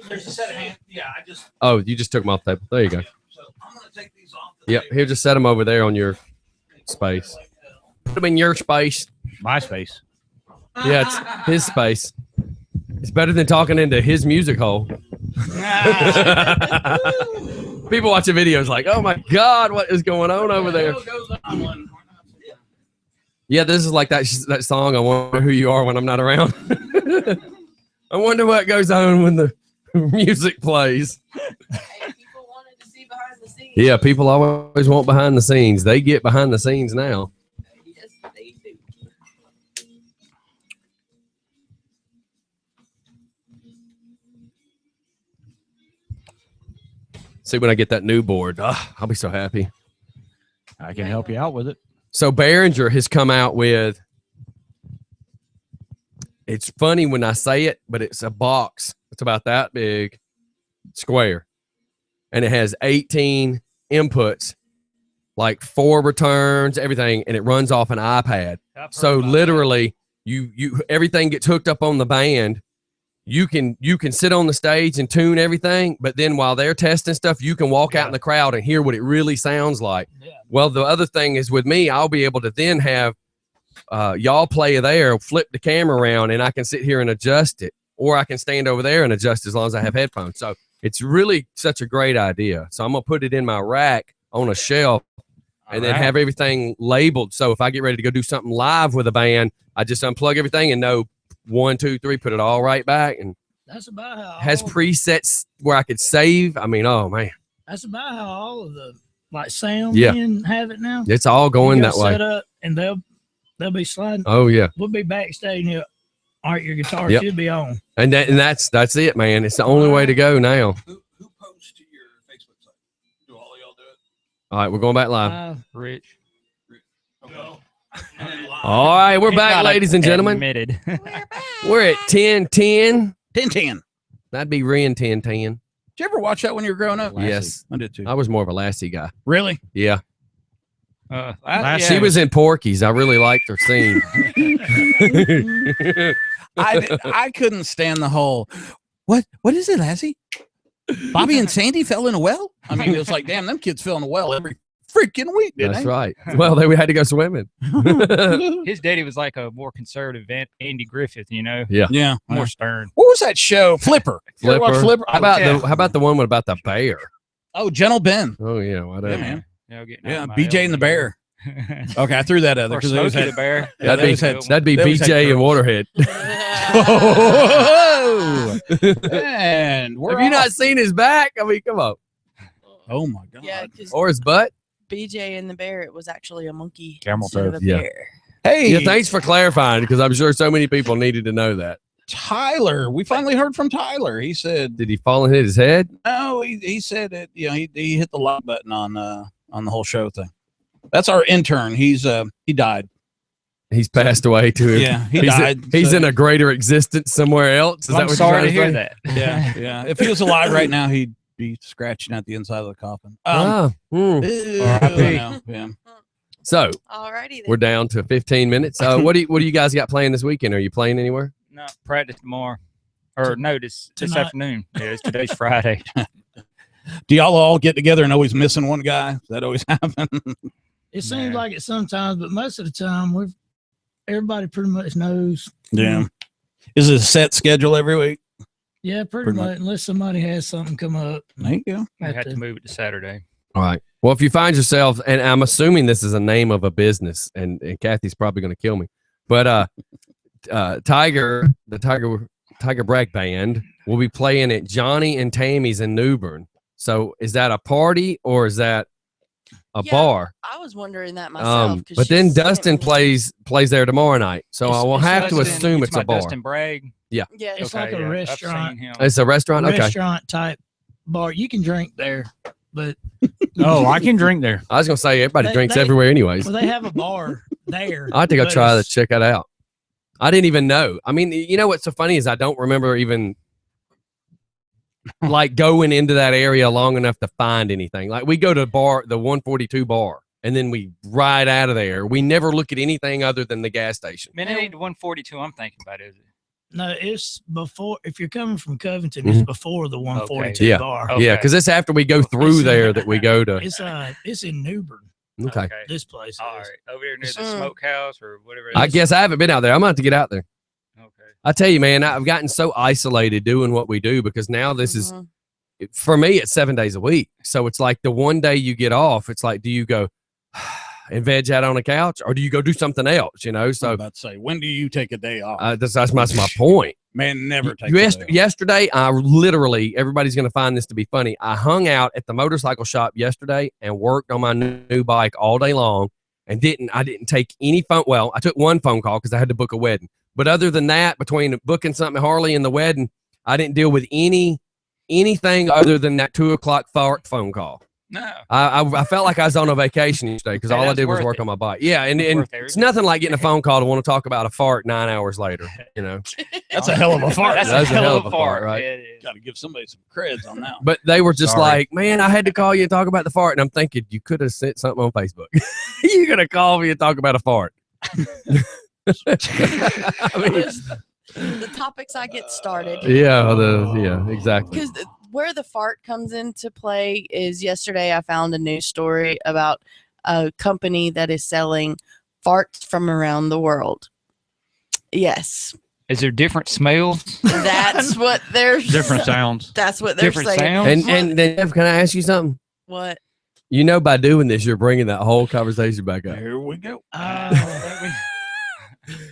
There's a set of hands. Yeah, I just. Oh, you just took them off the table. There you go. So I'm gonna take these off. The Yep. Here, just set them over there on your space. Put them in your space. My space. Yeah, it's his space. It's better than talking into his music hole. People watching videos like, oh my God, what is going on over there? Yeah, this is like that song, I Wonder Who You Are When I'm Not Around. I wonder what goes on when the music plays. People wanted to see behind the scenes. Yeah, people always want behind the scenes. They get behind the scenes now. Yes, they do. See when I get that new board, I'll be so happy. I can help you out with it. So Behringer has come out with, it's funny when I say it, but it's a box. It's about that big, square. And it has 18 inputs, like 4 returns, everything, and it runs off an iPad. So literally, you everything gets hooked up on the band. You can sit on the stage and tune everything, but then while they're testing stuff, you can walk out in the crowd and hear what it really sounds like. Well, the other thing is with me, I'll be able to then have y'all play there, flip the camera around, and I can sit here and adjust it, or I can stand over there and adjust as long as I have headphones. So it's really such a great idea. So I'm gonna put it in my rack on a shelf, and then have everything labeled. So if I get ready to go do something live with a band, I just unplug everything and know 1, 2, 3, put it all right back, and That's about how has all- presets where I could save. I mean, oh man, That's about how all of the like sound Yeah. men have it now. it's all going You that go way. Set up and they'll be sliding. Oh yeah. We'll be backstage and you'll, all right, your guitar Yep. should be on. And that's it, man. It's the only way to go now. Who posts to your Facebook site? Do all of y'all do it? All right, we're going back live. Rich. All right, we're back, Not ladies and gentlemen. admitted. We're at 10:10. 10:10. That'd be Ren 10:10. Did you ever watch that when you were growing up? Yes, I did too. I was more of a Lassie guy. Really? Yeah. Lassie She was in Porky's. I really liked her scene. I couldn't stand the whole. What is it, Lassie? Bobby and Sandy fell in a well. I mean, it was like, damn, them kids fell in a well every freaking week. Didn't That's they? right. Well, we had to go swimming. His daddy was like a more conservative Andy Griffith, you know? Yeah. Yeah. More stern. What was that show? Flipper. You ever watch Flipper? How about the one with about the bear? Oh, Gentle Ben. Oh yeah, whatever. Yeah, man. Getting Yeah, out of my BJ and the Bear. Okay, I threw that out there Or because they always Smokey had the Bear. Yeah, That'd be they always had BJ and girls. Waterhead. And Have you not seen his back? I mean, come on. Oh my god. Yeah, because Or his butt. BJ and the bear, it was actually a monkey. Camel instead of toe. a Yeah. bear. Hey, Yeah, thanks for clarifying because I'm sure so many people needed to know that. Tyler. We finally heard from Tyler. He said, Did he fall and hit his head? no, he said that, you know, he hit the like button on the whole show thing. That's our intern. He died. He's passed away too. Yeah, he he's died, he's so- in a greater existence somewhere else. Is I'm that what sorry you're to trying hear say? that. Yeah. If he was alive right now, he'd be scratching at the inside of the coffin. Hmm. Yeah. So Alrighty then. we're down to 15 minutes. What do you guys got playing this weekend? Are you playing anywhere? No, practice tomorrow. Or no, this Tonight. afternoon. Yeah, today's Friday. Do y'all all get together and always missing one guy? Does that always happen? It seems like it sometimes, but most of the time everybody pretty much knows. Yeah. Is it a set schedule every week? Yeah, pretty Pretty much, much. unless somebody has something come up. There you go. I had to move it to Saturday. All right. Well, if you find yourself, and I'm assuming this is a name of a business, and Kathy's probably going to kill me, but Tiger Bragg Band will be playing at Johnny and Tammy's in New Bern. So is that a party or is that a Yeah, bar? I was wondering that myself. 'cause But she then sent it Dustin me. plays there tomorrow night. So I will have to Dustin- assume it's my a bar. Dustin Bragg. Yeah. Yeah. It's Okay, like a yeah, I've restaurant. seen him. It's a restaurant. Okay. Restaurant type bar. You can drink there, but Oh, I can drink there. I was gonna say everybody They- drinks they- everywhere, anyways. well, they have a bar there. I think I'll but try to it's- check that out. I didn't even know. I mean, you know what's so funny is I don't remember even like going into that area long enough to find anything. Like we go to the 142 bar, and then we ride out of there. We never look at anything other than the gas station. Man, it ain't the 142 I'm thinking about, is it? No, it's before. If you're coming from Covington, Mhm. it's before the 142 Yeah, bar. yeah, because it's after we go through there that we go to. It's in New Bern. Okay. This place. All right. Over there near the Mm. smokehouse or whatever. it I is. guess I haven't been out there. I'm gonna have to get out there. Okay. I tell you, man, I've gotten so isolated doing what we do because now this is for me. It's 7 days a week, so it's like the one day you get off. It's like, do you go and veg out on a couch, or do you go do something else? You know, I'm so about to say, when do you take a day off? that's my point. Man, never take a day off. Yesterday, I literally, everybody's going to find this to be funny. I hung out at the motorcycle shop yesterday and worked on my new bike all day long and I didn't take any phone. Well, I took one phone call because I had to book a wedding. But other than that, between booking something at Harley and the wedding, I didn't deal with anything other than that 2:00 phone call. No. I felt like I was on a vacation yesterday because Hey, all I that's did was worth work it. on my bike. Yeah, and Worth it's nothing like getting a phone call to want to talk about a fart 9 hours later. You know, That's a hell of a fart. That's That's a hell of a fart, right? Yeah, it is. Got to give somebody some creds on that. But they were just Sorry. like, man, I had to call you and talk about the fart. And I'm thinking, you could have sent something on Facebook. You're going to call me and talk about a fart. I mean, The topics I get started. yeah, exactly. Because where the fart comes into play is yesterday I found a news story about a company that is selling farts from around the world. Yes. Is there different smells? That's what they're Different sounds. That's what they're Different saying. sounds? And then, can I ask you something? What? You know, by doing this, you're bringing that whole conversation back up. Here we go.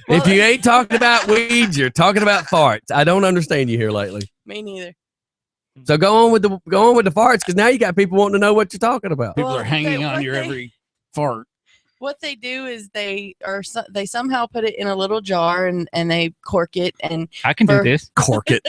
If you ain't talking about weeds, you're talking about farts. I don't understand you here lately. Me neither. So go on with the farts, because now you got people wanting to know what you're talking about. People Well, are hanging on what your they- every fart. What they do is they somehow put it in a little jar and they cork it and I can do for- this. Cork it.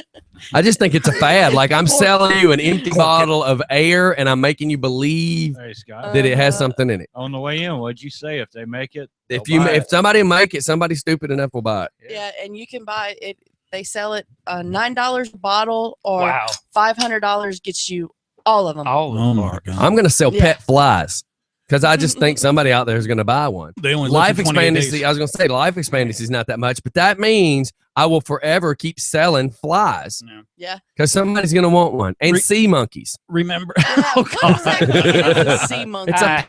I just think it's a fad. Like I'm selling you an empty bottle of air, and I'm making you believe Hey, Scott. that it has something in it. On the way in, what'd you say? If they make it, If somebody make it, somebody stupid enough will buy it. yeah, and you can buy it. They sell it $9 a bottle, or Wow. $500 gets you all of them. All Oh of my them. god. I'm gonna sell Yeah. pet flies because I just think somebody out there is gonna buy one. They only Life live for 28 expectancy. days. I was gonna say life expectancy is not that much, but that means I will forever keep selling flies Yeah. because somebody's gonna want one. And sea monkeys. Remember? Yeah, Oh, what God. exactly is a sea monkey? It's a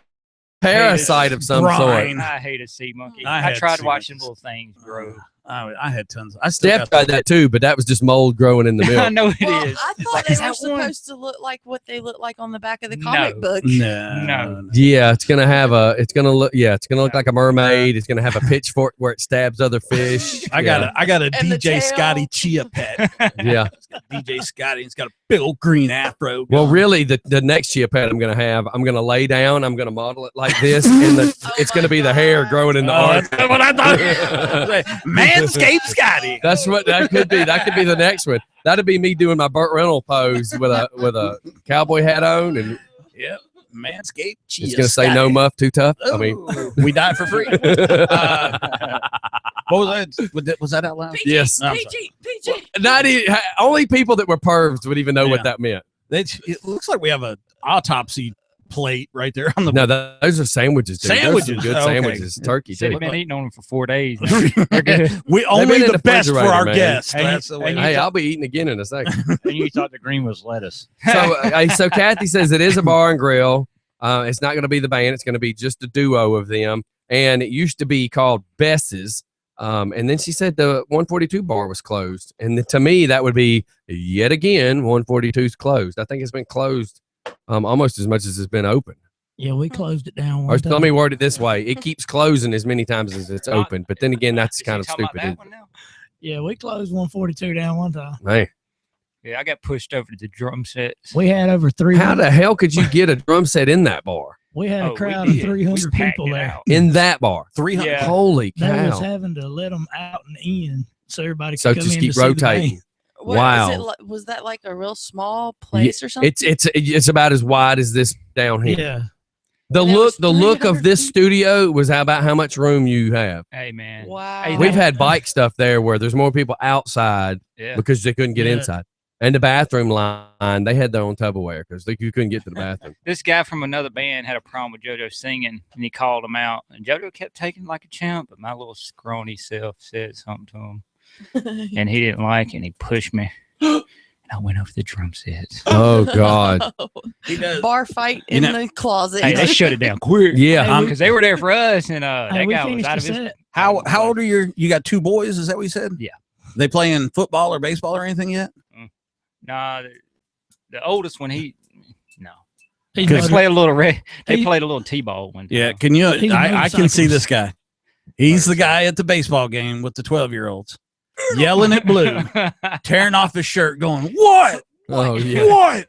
parasite of some sort. Brine. I hate a sea monkey. I I had tried sea watching monkeys. little things grow. I had tons. I still Steph got tried that too, but that was just mold growing in the I milk. know it is. Well, I It's thought like, they is were that one? supposed to look like what they look like on the back of the comic book. No. Yeah, it's gonna look like a mermaid. It's gonna have a pitchfork where it stabs other fish. I got a And the DJ tail. Scotty Chia pet. Yeah. It's got DJ Scotty. It's got a big old green afro. Well, going. really, the next chia pet I'm gonna have, I'm gonna lay down. I'm gonna model it like this, and it's gonna be the hair growing in the arm. That's what I thought. Manscaped Scotty. That's what that could be. That could be the next one. That'd be me doing my Burt Reynolds pose with a cowboy hat on, and Yep. Manscaped Chia. it's gonna say Scotty. no muff, too tough. I mean, Ooh, we died for free. What was that? Was that out loud? yes. I'm sorry. PG. Only people that were pervs would even know Yeah. what that meant. It looks like we have an autopody plate right there on the. No, those are sandwiches. Dude. Those are Sandwiches. good Okay. sandwiches. Turkey They've too. been eating on them for 4 days. now. They're good. We only been in the the best for refrigerator, our man. guests. Hey, That's the way. and Hey, I'll be eating again in a second. and you thought the green was lettuce. So Kathy says it is a bar and grill. It's not going to be the band. It's going to be just a duo of them. And it used to be called Bess's. And then she said the 142 bar was closed. And to me, that would be yet again 142's closed. I think it's been closed almost as much as it's been open. Yeah, we closed it down. Or One let time. me word it this way: it keeps closing as many times as it's open. But then again, that's Is kind he of talking about stupid. that isn't one now? Yeah, we closed 142 down one time. it? Hey, Yeah, I got pushed over to the drum sets. We had over 300. how the hell could you get a drum set in that bar? We had Oh, a we crowd of did. We 300 packed people it there. out. In that bar? 300. Yeah. Holy They was cow! having to let them out and in so everybody could So come just in keep to see the rotating. band. What, Wow. is it li- was that like a real small place or something? It's about as wide as this down here. Yeah. The And there look was the look of 300 this studio was about how much room you have. Hey, man. Wow. Hey, We've had bike stuff there where there's more people outside Yeah. because they couldn't get Yeah. inside. And the bathroom line, they had their own Tupperware because you couldn't get to the bathroom. This guy from another band had a problem with JoJo singing, and he called him out. And JoJo kept taking like a champ, but my little scrawny self said something to him, and he didn't like it, and he pushed me. And I went over the drum sets. Oh God! He does. Bar fight in You know- the closet. Hey, they shut it down quick. Yeah, because they were there for us, and Hey, that we guy was finished out the of his. set. How old are you got two boys? Is that what you said? Yeah. They playing football or baseball or anything yet? Nah, the oldest one, no. He's They motor- played a little They he- played a little t-ball one time. Yeah. Can you? He's I can see motorcycles. this guy. He's the guy at the baseball game with the 12-year-olds yelling at Blue, tearing off his shirt, going, "What? Oh yeah. What?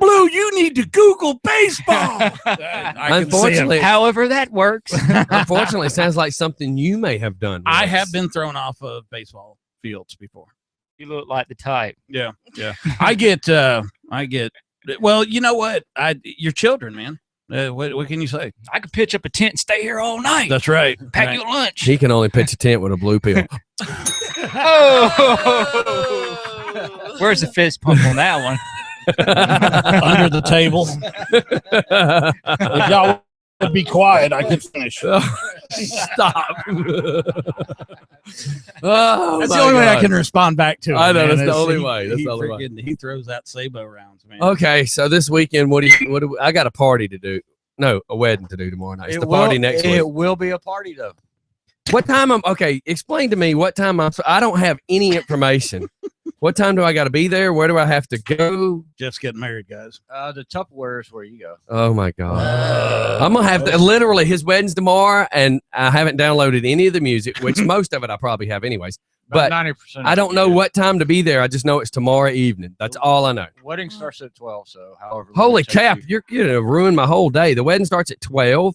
Blue, you need to Google baseball." I can see him. Unfortunately, However that works. unfortunately, it sounds like something you may have done. I once. have been thrown off of baseball fields before. You look like the type. Yeah. I get. Well, you know what? Your children, man. What can you say? I could pitch up a tent and stay here all night. That's right. Pack Right. your lunch. He can only pitch a tent with a blue pill. Oh. Where's the fist pump on that one? Under the table. If y'all would be quiet, I could finish. Stop. That's the only way I can respond back to it. I know, man. that's the only He- way. That's he the only way. He throws that Sabo rounds, man. Okay, so this weekend, what do I got a party to do? a wedding to do tomorrow night. It's the will, party next week. It will be a party though. What time? Explain to me what time I don't have any information. What time do I got to be there? Where do I have to go? Jeff's getting married, guys. The Tupperware is where you go. Oh my God. I'm going to have to literally his wedding's tomorrow and I haven't downloaded any of the music, which most of it I probably have anyways. But 90%. I don't know what time to be there. I just know it's tomorrow evening. That's all I know. Wedding starts at 12, so however. Holy cap, you're gonna ruin my whole day. The wedding starts at 12.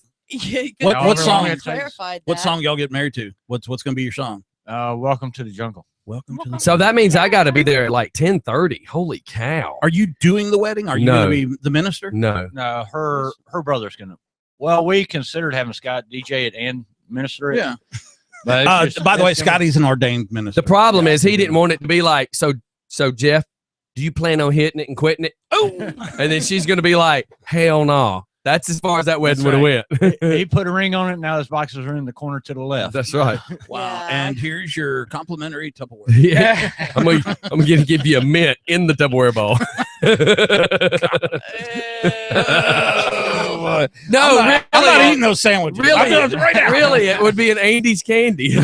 What song? Clarified What that. song y'all get married to? What's going to be your song? Welcome to the Jungle. Welcome to the. So that means I got to be there at like 10:30. Holy cow! Are you doing the wedding? Are you No. going to be the minister? No. No, her brother's gonna. Well, we considered having Scott DJ it and minister it. Yeah. But By the way, Scotty's an ordained minister. The problem is he didn't want it to be like so. Jeff, do you plan on hitting it and quitting it? Oh, and then she's gonna be like, hell no. That's as far as that wedding would have went. He put a ring on it. Now his boxes are in the corner to the left. That's right. Wow. And here's your complimentary Tupperware. Yeah, I'm gonna give you a mint in the Tupperware bowl. No, I'm not eating those sandwiches. I'm doing it right now. Really, it would be an Andy's candy. Hey,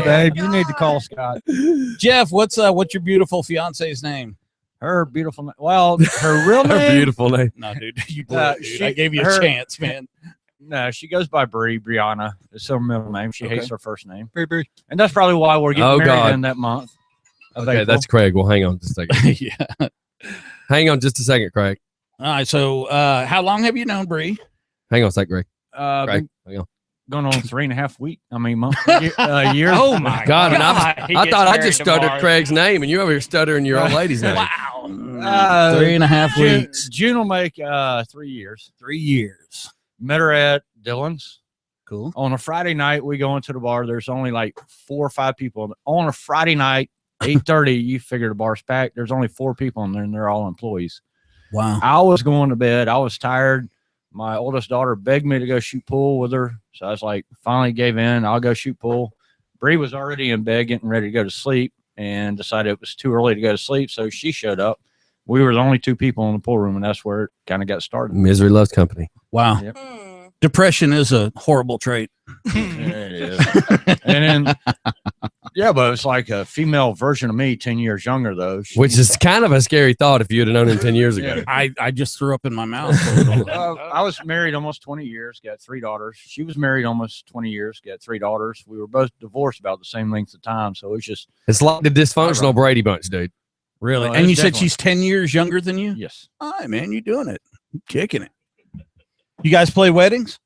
babe, you need to call Scott. Jeff, what's your beautiful fiance's name? Her beautiful name. Well, her real name. Her beautiful name. No, dude, you blew it, dude. I gave you a chance, man. No, she goes by Brianna. It's her middle name. She hates her first name. Bree. And that's probably why we're getting married God. in that month. of Okay, April. that's Craig. Well, hang on just a second. Yeah. Hang on just a second, Craig. All right. So, how long have you known Bree? Hang on a second, Craig. Been Hang on. going on 3.5 weeks. I mean, years. Oh my God! And I thought I just stuttered Craig's name, and you over here stuttering your old lady's name. Wow. 3.5 weeks. June will make 3 years. 3 years. Met her at Dylan's. Cool. On a Friday night, we go into the bar. There's only like 4 or 5 people. On a Friday night, 8:30, you figure the bar's packed. There's only 4 people in there, and they're all employees. Wow. I was going to bed. I was tired. My oldest daughter begged me to go shoot pool with her. So I was like, finally gave in. I'll go shoot pool. Bree was already in bed getting ready to go to sleep and decided it was too early to go to sleep. So she showed up. We were the only 2 people in the pool room, and that's where it kind of got started. Misery loves company. Wow. Yep. Depression is a horrible trait. It is. And then, yeah, but it's like a female version of me, 10 years younger, though. Which is kind of a scary thought if you'd have known him 10 years ago. I just threw up in my mouth. I was married almost 20 years, got 3 daughters. She was married almost 20 years, got 3 daughters. We were both divorced about the same length of time. So it's just. It's like the dysfunctional Brady Bunch, dude. Really? Well, And you it's said definitely- she's 10 years younger than you? Yes. All right, man. You doing it. You kicking it. You guys play weddings?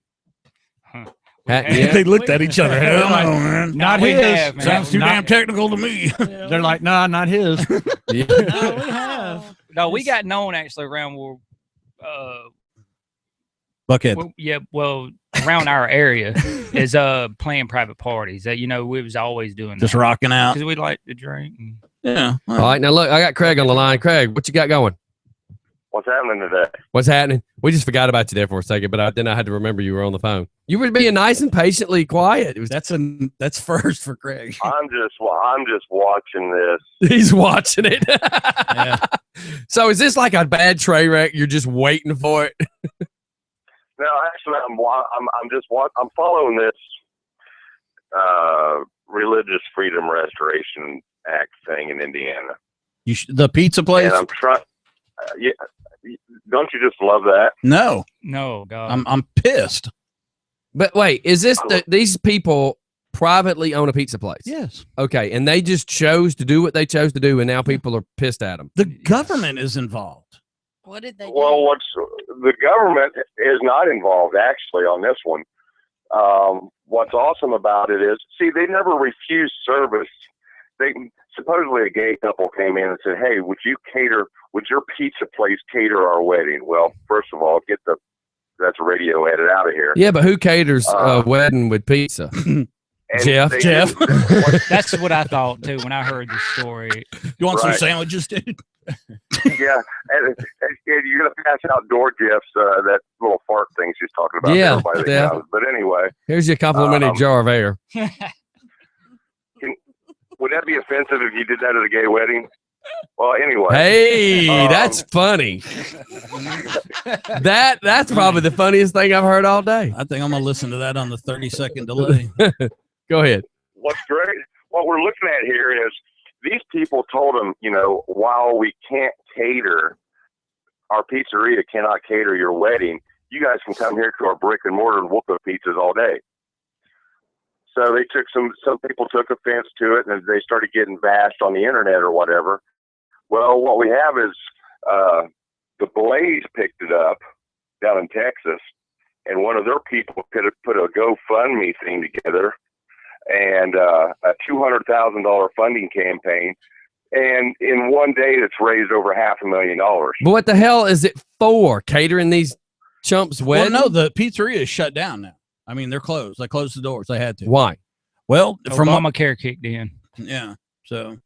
Yeah. They looked at each other. Hell no, man. Not we his. have, man. Sounds too damn technical to me. They're like, nah, not his. No, we got known actually around where, Buckhead. well, around our area is playing private parties. That we was always doing Just that. rocking out. Because we like to drink. And, Yeah. All right, now look, I got Craig on the line. Craig, what you got going? What's happening today? What's happening? We just forgot about you there for a second, but then I had to remember you were on the phone. You were being nice and patiently quiet. It was That's first for Craig. I'm just watching this. He's watching it. Yeah. So is this like a bad train wreck? You're just waiting for it. No, actually, I'm following this Religious Freedom Restoration Act thing in Indiana. The pizza place? And I'm trying. Yeah, don't you just love that? No. no, God. I'm pissed. But wait, is this these people privately own a pizza place? Yes. Okay, and they just chose to do what they chose to do, and now people are pissed at them. The government is involved. What did they do? Well, the government is not involved actually on this one. What's awesome about it is, see, they never refused service. They supposedly a gay couple came in and said, "Hey, would your pizza place cater our wedding?" Well, first of all, that's a radio edit out of here. Yeah, but who caters a wedding with pizza? Jeff. That's what I thought too when I heard the story. You want some Right. sandwiches, dude? Yeah, and you're gonna pass out door gifts. That little fart thing she's talking about. to Yeah, everybody that yeah. knows. But anyway, Here's your complimentary jar of air. would that be offensive if you did that at a gay wedding? Well, anyway. Hey, that's funny. That's probably the funniest thing I've heard all day. I think I'm gonna listen to that on the 30-second delay. Go ahead. What's great, what we're looking at here is these people told them, while we can't cater, our pizzeria cannot cater your wedding, you guys can come here to our brick and mortar and we'll cook pizzas all day. So they took some people took offense to it, and they started getting bashed on the internet or whatever. Well, what we have is the Blaze picked it up down in Texas, and one of their people put a GoFundMe thing together and a $200,000 funding campaign. And in one day, it's raised over $500,000. But what the hell is it for? Catering these chumps' weddings? Well, no, the pizzeria is shut down now. I mean, they're closed. They closed the doors. They had to. Why? Well, from Obamacare kicked in. Yeah. So,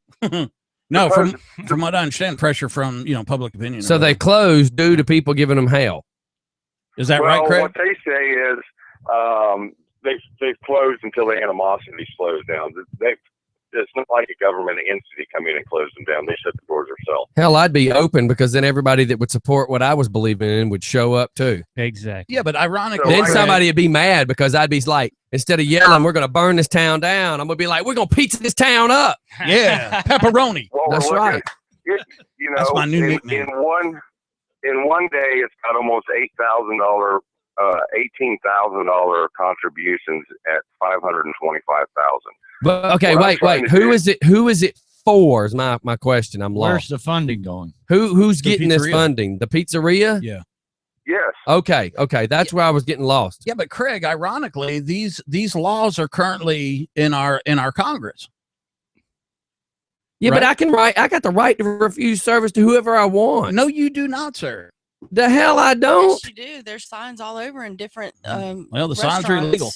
no, from what I understand, pressure from public opinion. So they closed due to people giving them hell. Is that right, Craig? What they say is they've closed until the animosity slows down. It's not like a government entity come in and close them down. They shut the doors themselves. Hell, I'd be open because then everybody that would support what I was believing in would show up too. Exactly. Yeah, but ironically, Then somebody would be mad because I'd be like, instead of yelling, we're going to burn this town down, I'm going to be like, we're going to pizza this town up. Yeah, pepperoni. Well, That's right. That's my new nickname. In one day, it's got almost $18,000 contributions at $525,000. But okay, What I'm trying wait. to do- Who is it for? Is my question. I'm Where's lost. the funding going? Who's The getting this pizzeria. funding? The pizzeria? Yeah. Yes. Okay. That's where I was getting lost. Yeah, but Craig, ironically, these laws are currently in our Congress. Yeah, but Right. I got the right to refuse service to whoever I want. No, you do not, sir. The hell I don't. Yes, you do. There's signs all over in different. Well, the signs are restaurants. illegal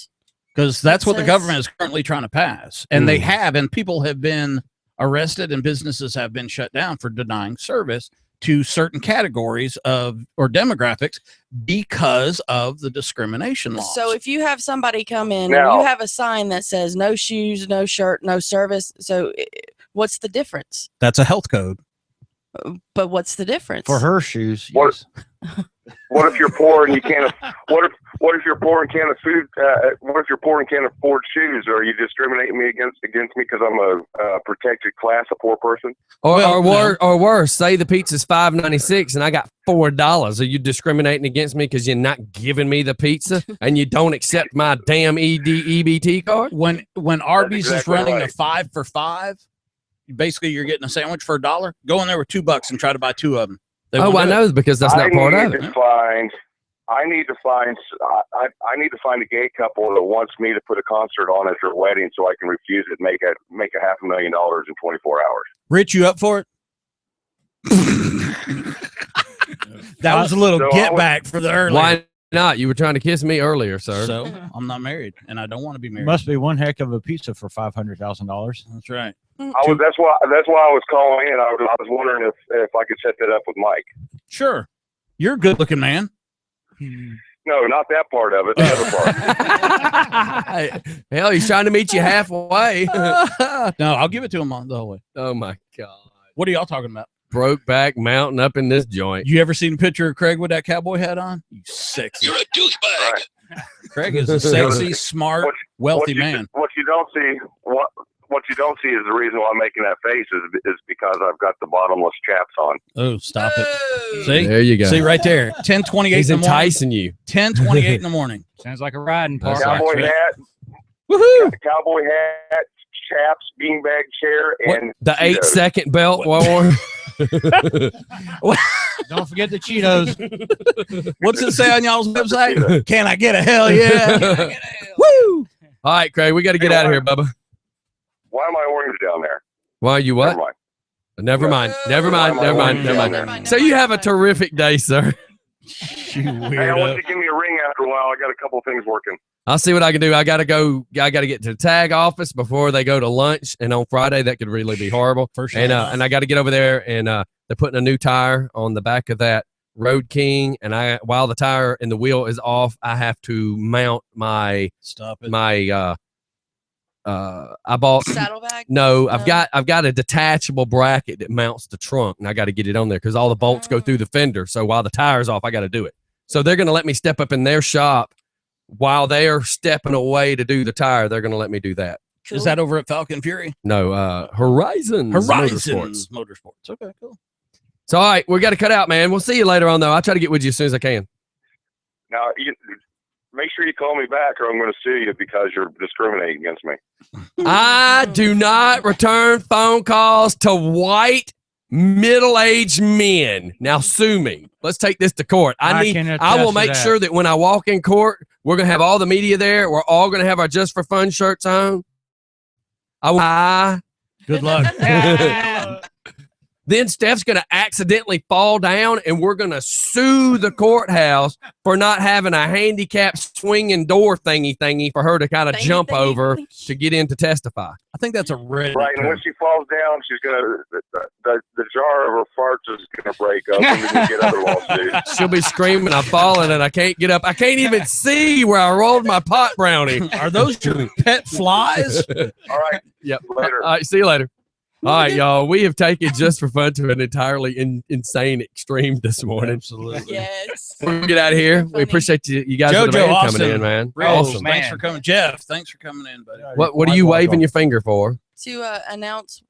because that's what the says- government is currently trying to pass, and they have, and people have been arrested, and businesses have been shut down for denying service to certain categories of or demographics because of the discrimination laws. So if you have somebody come in Now- and you have a sign that says no shoes, no shirt, no service, so what's the difference? that's a health code. But what's the difference? For her shoes, What- yes. What if you're poor and you can't? What if you're poor and can't afford? What if you're poor and can't afford shoes? Are you discriminating me against me because I'm a protected class, a poor person? Or worse, say the pizza's $5.96 and I got $4. Are you discriminating against me because you're not giving me the pizza and you don't accept my damn EBT card? When Arby's exactly is running right. a 5 for $5, basically you're getting a sandwich for $1. Go in there with $2 and try to buy 2 of them. They Oh, won't I do it. know because that's not part of it. I need to find a gay couple that wants me to put a concert on at their wedding so I can refuse it and make a $500,000 in 24 hours. Rich, you up for it? That was a little So get I was- back for the early. Why not? You were trying to kiss me earlier, sir. So I'm not married, and I don't want to be married. Must be one heck of a pizza for $500,000. That's right. That's why I was calling in. I was wondering if I could set that up with Mike. Sure, you're a good-looking man. No, not that part of it. The other part. Hell, he's trying to meet you halfway. No, I'll give it to him on the whole way. Oh my God. What are y'all talking about? Brokeback Mountain up in this joint. You ever seen a picture of Craig with that cowboy hat on? You sexy. You're a douchebag. Craig is a sexy, smart, wealthy man. What you don't see is the reason why I'm making that face is because I've got the bottomless chaps on. Oh, stop it. See? There you go. See right there. 10:28 He's in the morning. enticing you. 10:28 in the morning. Sounds like a riding That's party. Cowboy right. hat, Woohoo! cowboy hat, chaps, beanbag chair, and The Cheetos. 8-second belt war. Don't forget the Cheetos. What's it say on y'all's website? Can I get a hell yeah? Woo! All right, Craig, we got to get out of here, Bubba. Why am I orange down there? Why you what? Never mind. Never mind. So you have a terrific day, sir. You Hey, I want weirdo. you to give me a ring after a while. I got a couple of things working. I'll see what I can do. I got to get to the tag office before they go to lunch. And on Friday, that could really be horrible. For sure. And I got to get over there and they're putting a new tire on the back of that Road King. And while the tire and the wheel is off, I have to mount my, Stop it. my, I bought saddlebag. No, I've got a detachable bracket that mounts the trunk, and I got to get it on there because all the bolts go through the fender. So while the tire's off, I got to do it. So they're going to let me step up in their shop while they're stepping away to do the tire. They're going to let me do that. Is that over at Falcon Fury? No, Horizons Motorsports. Motorsports. Okay, cool. So, all right, we got to cut out, man. We'll see you later on, though. I'll try to get with you as soon as I can. Now, make sure you call me back or I'm going to sue you because you're discriminating against me. I do not return phone calls to white middle-aged men. Now sue me. Let's take this to court. I will make sure that when I walk in court, we're going to have all the media there. We're all going to have our Just for Fun shirts on. Good luck. Then Steph's going to accidentally fall down, and we're going to sue the courthouse for not having a handicap swinging door thingy for her to kind of jump over to get in to testify. I think that's a red. Right, and when she falls down, she's gonna the jar of her farts is gonna break up, and then you get other lawsuits. She'll be screaming, "I'm falling, and I can't get up. I can't even see where I rolled my pot brownie." Are those your pet flies? All right. Yep. Later. All right. See you later. All right, y'all. We have taken Just for Fun to an entirely insane extreme this morning. Absolutely. Yes. We're gonna get out of here. We appreciate you guys Jojo, the band awesome. coming in, man. Rich, Awesome. Thanks for coming. Jeff, thanks for coming in, buddy. What are you waving your finger for? To announce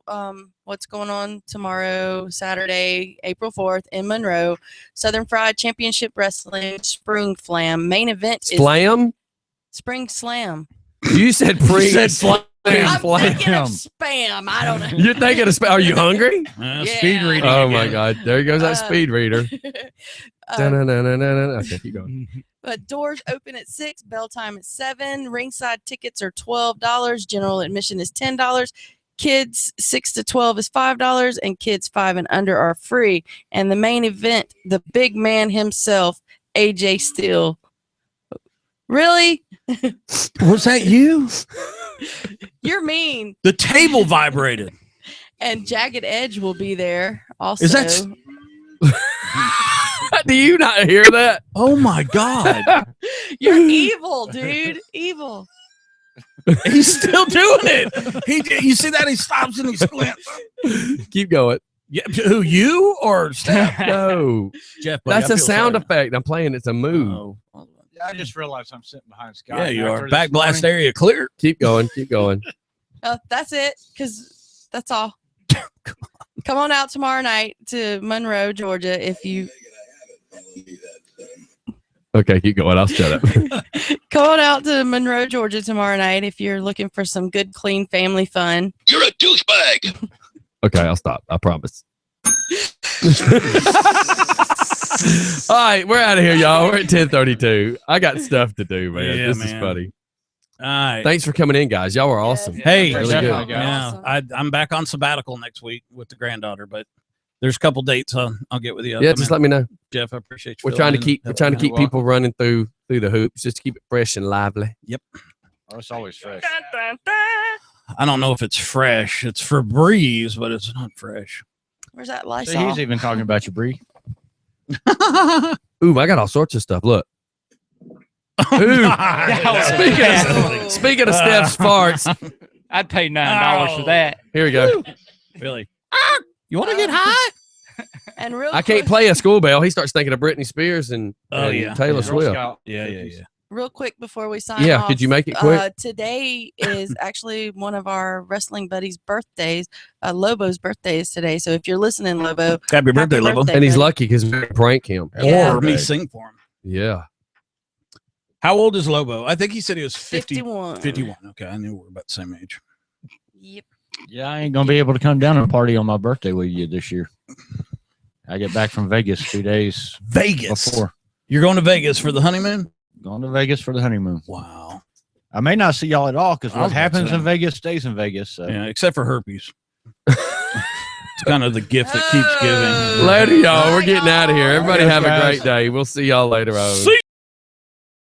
what's going on tomorrow, Saturday, April 4th in Monroe. Southern Fried Championship Wrestling Spring Flam. Main event is Slam? Spring Slam. You said pre. said flam. I'm thinking of spam. I don't know. You're thinking of spam. Are you hungry? Speed reading. Oh again. my God! There goes that speed reader. Okay, keep going. But doors open at 6, bell time at 7. Ringside tickets are $12. General admission is $10. Kids 6 to 12 is $5, and kids 5 and under are free. And the main event, the big man himself, AJ Steele. Really? Was that you? You're mean. The table vibrated. And Jagged Edge will be there also. Is that? Do you not hear that? Oh my God! You're evil, dude. Evil. He's still doing it. You see that? He stops and he squints. Keep going. Yeah, who, you or Steph? No, Jeff. Buddy, that's a sound effect. I'm playing. It's a move. Oh. I just realized I'm sitting behind Scott. Yeah, you are. Back blast area clear. Keep going. Keep going. That's it, because that's all. Come on out tomorrow night to Monroe, Georgia, if you. Okay, keep going. I'll shut up. Come on out to Monroe, Georgia tomorrow night if you're looking for some good, clean family fun. You're a douchebag. Okay, I'll stop. I promise. All right, we're out of here, y'all. We're at 10:32. I got stuff to do, man. Yeah, this man. is funny. All right. Thanks for coming in, guys. Y'all were awesome. Hey, really good. Yeah, I'm back on sabbatical next week with the granddaughter, but there's a couple dates I'll get with you. Yeah, just let me know. Jeff, I appreciate you. We're trying to keep people running through the hoops, just to keep it fresh and lively. Yep. Oh, it's always fresh. I don't know if it's fresh. It's Febreze, but it's not fresh. Where's that So Lysol? he's even talking about your Brie. Ooh, I got all sorts of stuff. Look. Ooh. Speaking of Steph's farts, I'd pay $9 for that. here we go. Really? You want to get high? And real I can't play a school bell. He starts thinking of Britney Spears and Taylor Swift. Yeah. Real quick before we sign Yeah, off. could you make it quick? Today is actually one of our wrestling buddies' birthdays. Lobo's birthday is today. So if you're listening, Lobo, Happy birthday, Lobo. And he's buddy. lucky because we can prank him. Yeah. Or me sing for him. Yeah. How old is Lobo? I think he said he was 51. 51. Okay, I knew we were about the same age. Yep. Yeah, I ain't gonna be able to come down and party on my birthday with you this year. I get back from Vegas 2 days Vegas. before. You're going to Vegas for the honeymoon? Going to Vegas for the honeymoon. Wow. I may not see y'all at all because I was what about to happens say. in Vegas stays in Vegas. So. Yeah, except for herpes. It's kind of the gift that keeps giving. Later, y'all. We're getting out of here. Everybody Yes, have a guys. great day. We'll see y'all later on. See